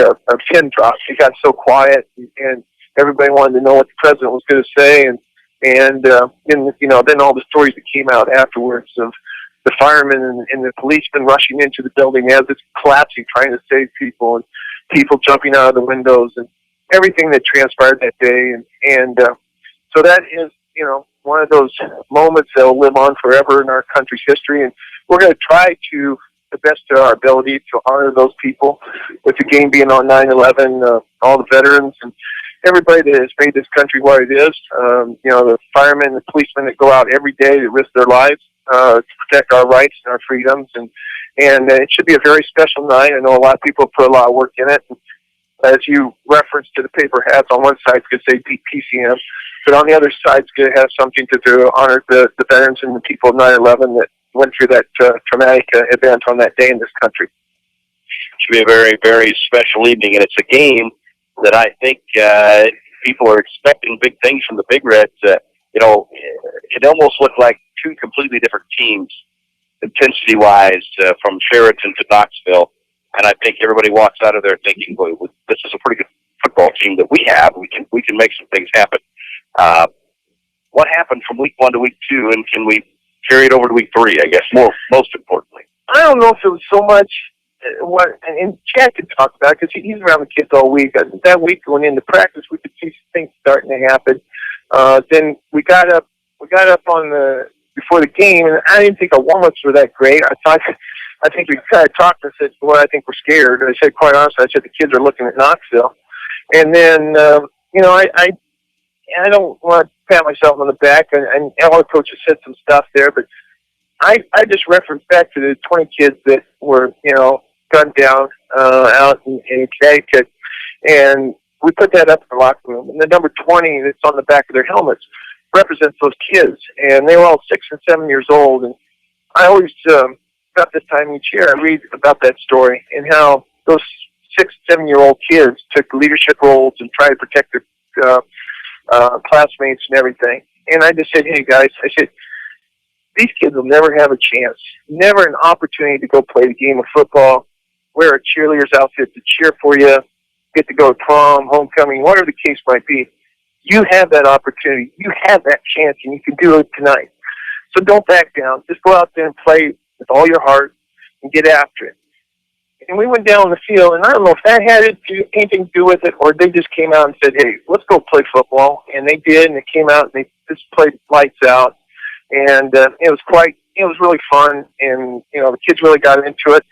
a pin drop. It got so quiet, and everybody wanted to know what the president was going to say. And then all the stories that came out afterwards of the firemen and the policemen rushing into the building as it's collapsing, trying to save people, and people jumping out of the windows, and everything that transpired that day. And so that is one of those moments that will live on forever in our country's history. And we're going to try to the best of our ability to honor those people, with the game being on 9/11, all the veterans and everybody that has made this country what it is. The firemen, the policemen that go out every day to risk their lives to protect our rights and our freedoms, and it should be a very special night. I know a lot of people put a lot of work in it. As you referenced to the paper hats, on one side it's going to say PCM, but on the other side it's going to have something to do honor the veterans and the people of 9/11 that went through that traumatic event on that day in this country. It should be a very, very special evening, and it's a game that I think people are expecting big things from the Big Reds. It almost looked like two completely different teams, intensity-wise, from Sheraton to Knoxville. And I think everybody walks out of there thinking, boy, this is a pretty good football team that we have. We can make some things happen. What happened from week 1 to week 2, and can we carry it over to week 3, I guess, most importantly? I don't know if it was so much and Chad could talk about it because he's around the kids all week. That week going into practice, we could see things starting to happen. Then we got up on before the game, and I didn't think our warm-ups were that great. I think we kind of talked and said, "Well, I think we're scared." I said, quite honestly, I said the kids are looking at Knoxville, and then I don't want to pat myself on the back, and all the coaches said some stuff there, but I just referenced back to the 20 kids that were gunned down out in Connecticut, and we put that up in the locker room. And the number 20 that's on the back of their helmets represents those kids, and they were all 6 and 7 years old. And I always, about this time each year, I read about that story and how those 6 and 7 year old kids took leadership roles and tried to protect their classmates and everything. And I just said, hey guys, I said, these kids will never have a chance, never an opportunity to go play the game of football, wear a cheerleader's outfit to cheer for you, get to go to prom, homecoming, whatever the case might be. You have that opportunity. You have that chance, and you can do it tonight. So don't back down. Just go out there and play with all your heart and get after it. And we went down the field, and I don't know if that had anything to do with it, or they just came out and said, hey, let's go play football. And they did, and they came out, and they just played lights out. And it was quite it was really fun, and the kids really got into it.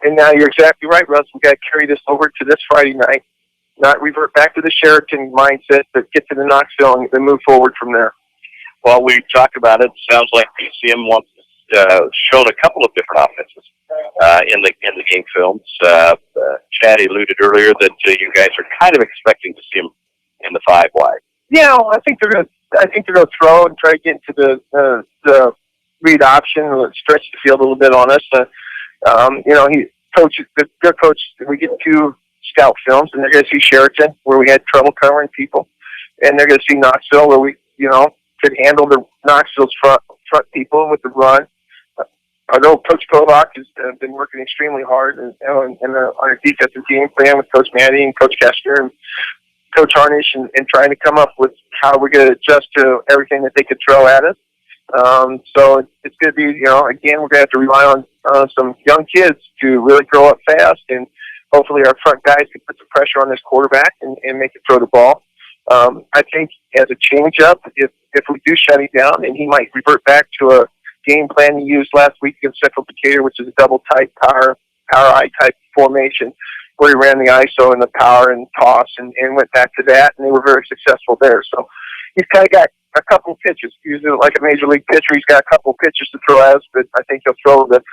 And now you're exactly right, Russ. We got to carry this over to this Friday night, not revert back to the Sheraton mindset, but get to the Knoxville and then move forward from there. Well, we talked about it. Sounds like PCM wants shown a couple of different offenses in the game films. Chad alluded earlier that you guys are kind of expecting to see him in the 5 wide. Yeah, I think they're gonna throw and try to get into the read option and stretch the field a little bit on us. Their coach. We get 2 scout films, and they're gonna see Sheraton where we had trouble covering people, and they're gonna see Knoxville where we could handle the Knoxville's front people with the run. I know Coach Kovac has been working extremely hard on our defensive team, playing with Coach Manny and Coach Kestner and Coach Harnish, and trying to come up with how we're going to adjust to everything that they could throw at us. So it's going to be, again, we're going to have to rely on some young kids to really grow up fast, and hopefully our front guys can put some pressure on this quarterback and make it throw the ball. I think as a change-up, if we do shut him down, and he might revert back to a game plan he used last week against Central Decatur, which is a double tight power I type formation, where he ran the ISO and the power and toss and went back to that, and they were very successful there. So he's kind of got a couple of pitches. He's like a major league pitcher. He's got a couple of pitches to throw at us, but I think he'll throw the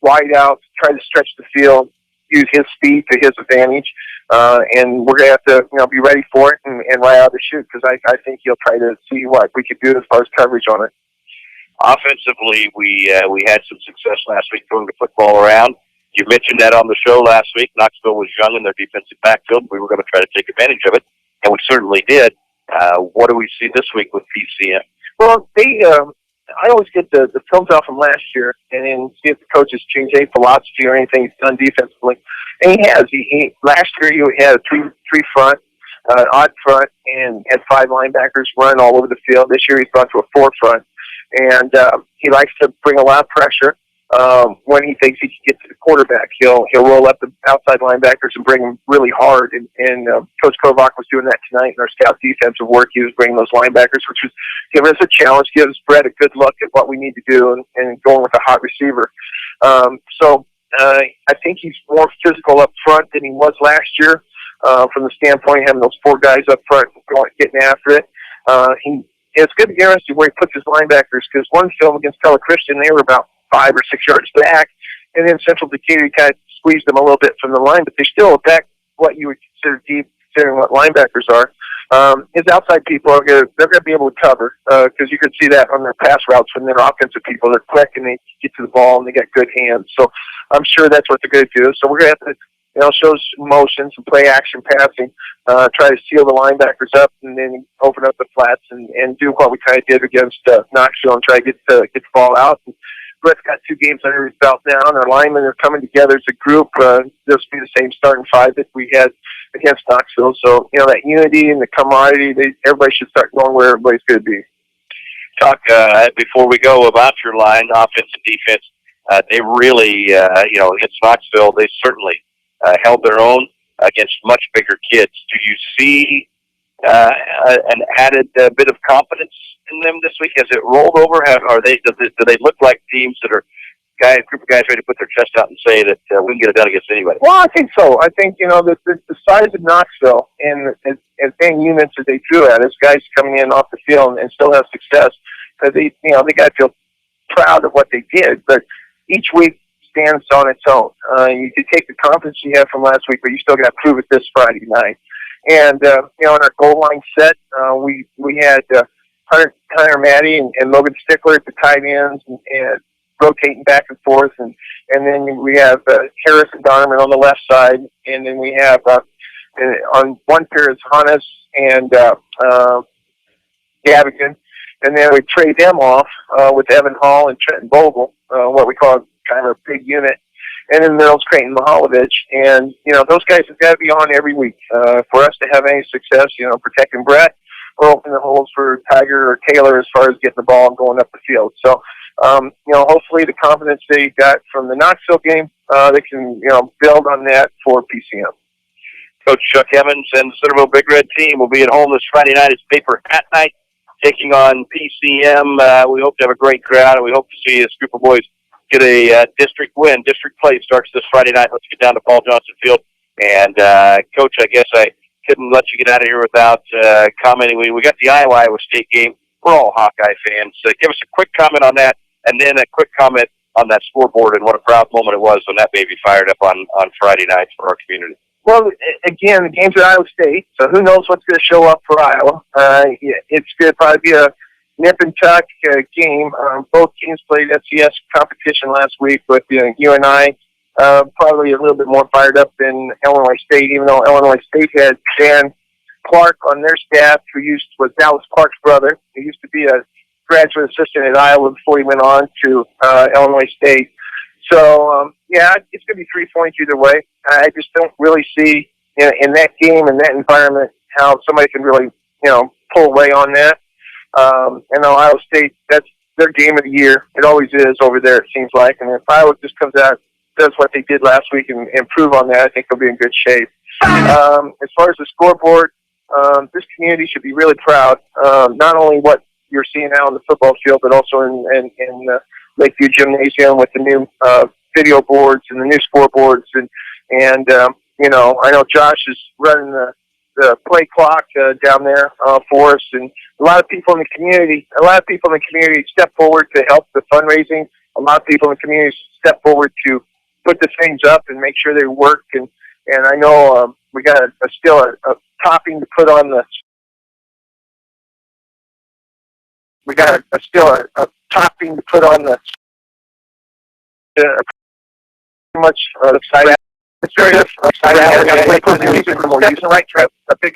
wide out, try to stretch the field, use his speed to his advantage, and we're going to have to be ready for it and right out of the chute, because I think he'll try to see what we could do as far as coverage on it. Offensively, we had some success last week throwing the football around. You mentioned that on the show last week. Knoxville was young in their defensive backfield. We were going to try to take advantage of it, and we certainly did. What do we see this week with PCM? Well, I always get the films out from last year and then see if the coaches change any philosophy or anything he's done defensively. And he has. Last year he had a three front, odd front, and had 5 linebackers running all over the field. This year he's gone to a 4 front. And he likes to bring a lot of pressure when he thinks he can get to the quarterback. He'll roll up the outside linebackers and bring them really hard. And Coach Kovac was doing that tonight in our scout defensive work. He was bringing those linebackers, which was giving us a challenge, gives Brett a good look at what we need to do, and going with a hot receiver. So I think he's more physical up front than he was last year from the standpoint of having those 4 guys up front getting after it. It's good to be interested where he puts his linebackers, because one film against Pella Christian, they were about 5 or 6 yards back, and then Central Decatur kind of squeezed them a little bit from the line, but they still back what you would consider deep, considering what linebackers are. His outside people they're going to be able to cover, because you could see that on their pass routes when they're offensive people. They're quick and they get to the ball and they got good hands. So I'm sure that's what they're going to do. So we're going to have to show some motion, some play action passing, try to seal the linebackers up, and then open up the flats and do what we kind of did against Knoxville and try to get the ball out. And Brett's got 2 games under his belt now, and our linemen are coming together as a group. This will be the same starting 5 that we had against Knoxville. So, that unity and the camaraderie, everybody should start going where everybody's going to be. Talk before we go about your line, offense and defense. They really, against Knoxville, they certainly held their own against much bigger kids. Do you see an added bit of confidence in them this week? Has it rolled over? Do they look like teams that are a group of guys ready to put their chest out and say that we can get it done against anybody? Well, I think so. I think the size of Knoxville and as many units as they threw at us, guys coming in off the field and still have success. They got to feel proud of what they did, but each week stands on its own. You can take the confidence you have from last week, but you still got to prove it this Friday night. And in our goal line set, we had Hunter Matty and Logan Stickler at the tight ends and rotating back and forth, and then we have Harris and Donovan on the left side, and then we have on one pair is Hannes and Gavigan, and then we trade them off with Evan Hall and Trenton Bogle, what we call kind of a big unit. And in the middle's Creighton Mihalovich. And, those guys have got to be on every week. For us to have any success, protecting Brett or opening the holes for Tiger or Taylor as far as getting the ball and going up the field. So, hopefully the confidence they got from the Knoxville game, they can, build on that for PCM. Coach Chuck Evans and the Centerville Big Red team will be at home this Friday night. It's Paper Hat Night. taking on PCM. We hope to have a great crowd, and we hope to see this group of boys get a district win. District play starts this Friday night. Let's get down to Paul Johnson Field. And, Coach, I guess I couldn't let you get out of here without commenting. We got the Iowa State game. We're all Hawkeye fans. So give us a quick comment on that, and then a quick comment on that scoreboard and what a proud moment it was when that baby fired up on Friday nights for our community. Well, again, the game's at Iowa State, so who knows what's going to show up for Iowa. It's going to probably be a nip and tuck game. Both teams played FCS competition last week, with UNI probably a little bit more fired up than Illinois State, even though Illinois State had Dan Clark on their staff, who was Dallas Clark's brother. He used to be a graduate assistant at Iowa before he went on to Illinois State. So, yeah, it's going to be 3 points either way. I just don't really see in that game, in that environment, how somebody can really, pull away on that. And Iowa State, that's their game of the year. It always is over there, it seems like. And if Iowa just comes out, does what they did last week and improve on that, I think they'll be in good shape. As far as the scoreboard, this community should be really proud. Not only what you're seeing out on the football field, but also in Lakeview Gymnasium with the new video boards and the new scoreboards. And I know Josh is running the play clock down there for us, and a lot of people in the community step forward to help the fundraising. A lot of people in the community step forward to put the things up and make sure they work. And I know we got still a topping to put on the. We got still a topping to put on the. Pretty much excited. It's very excited. We got to play for the music. We're using right trip. A big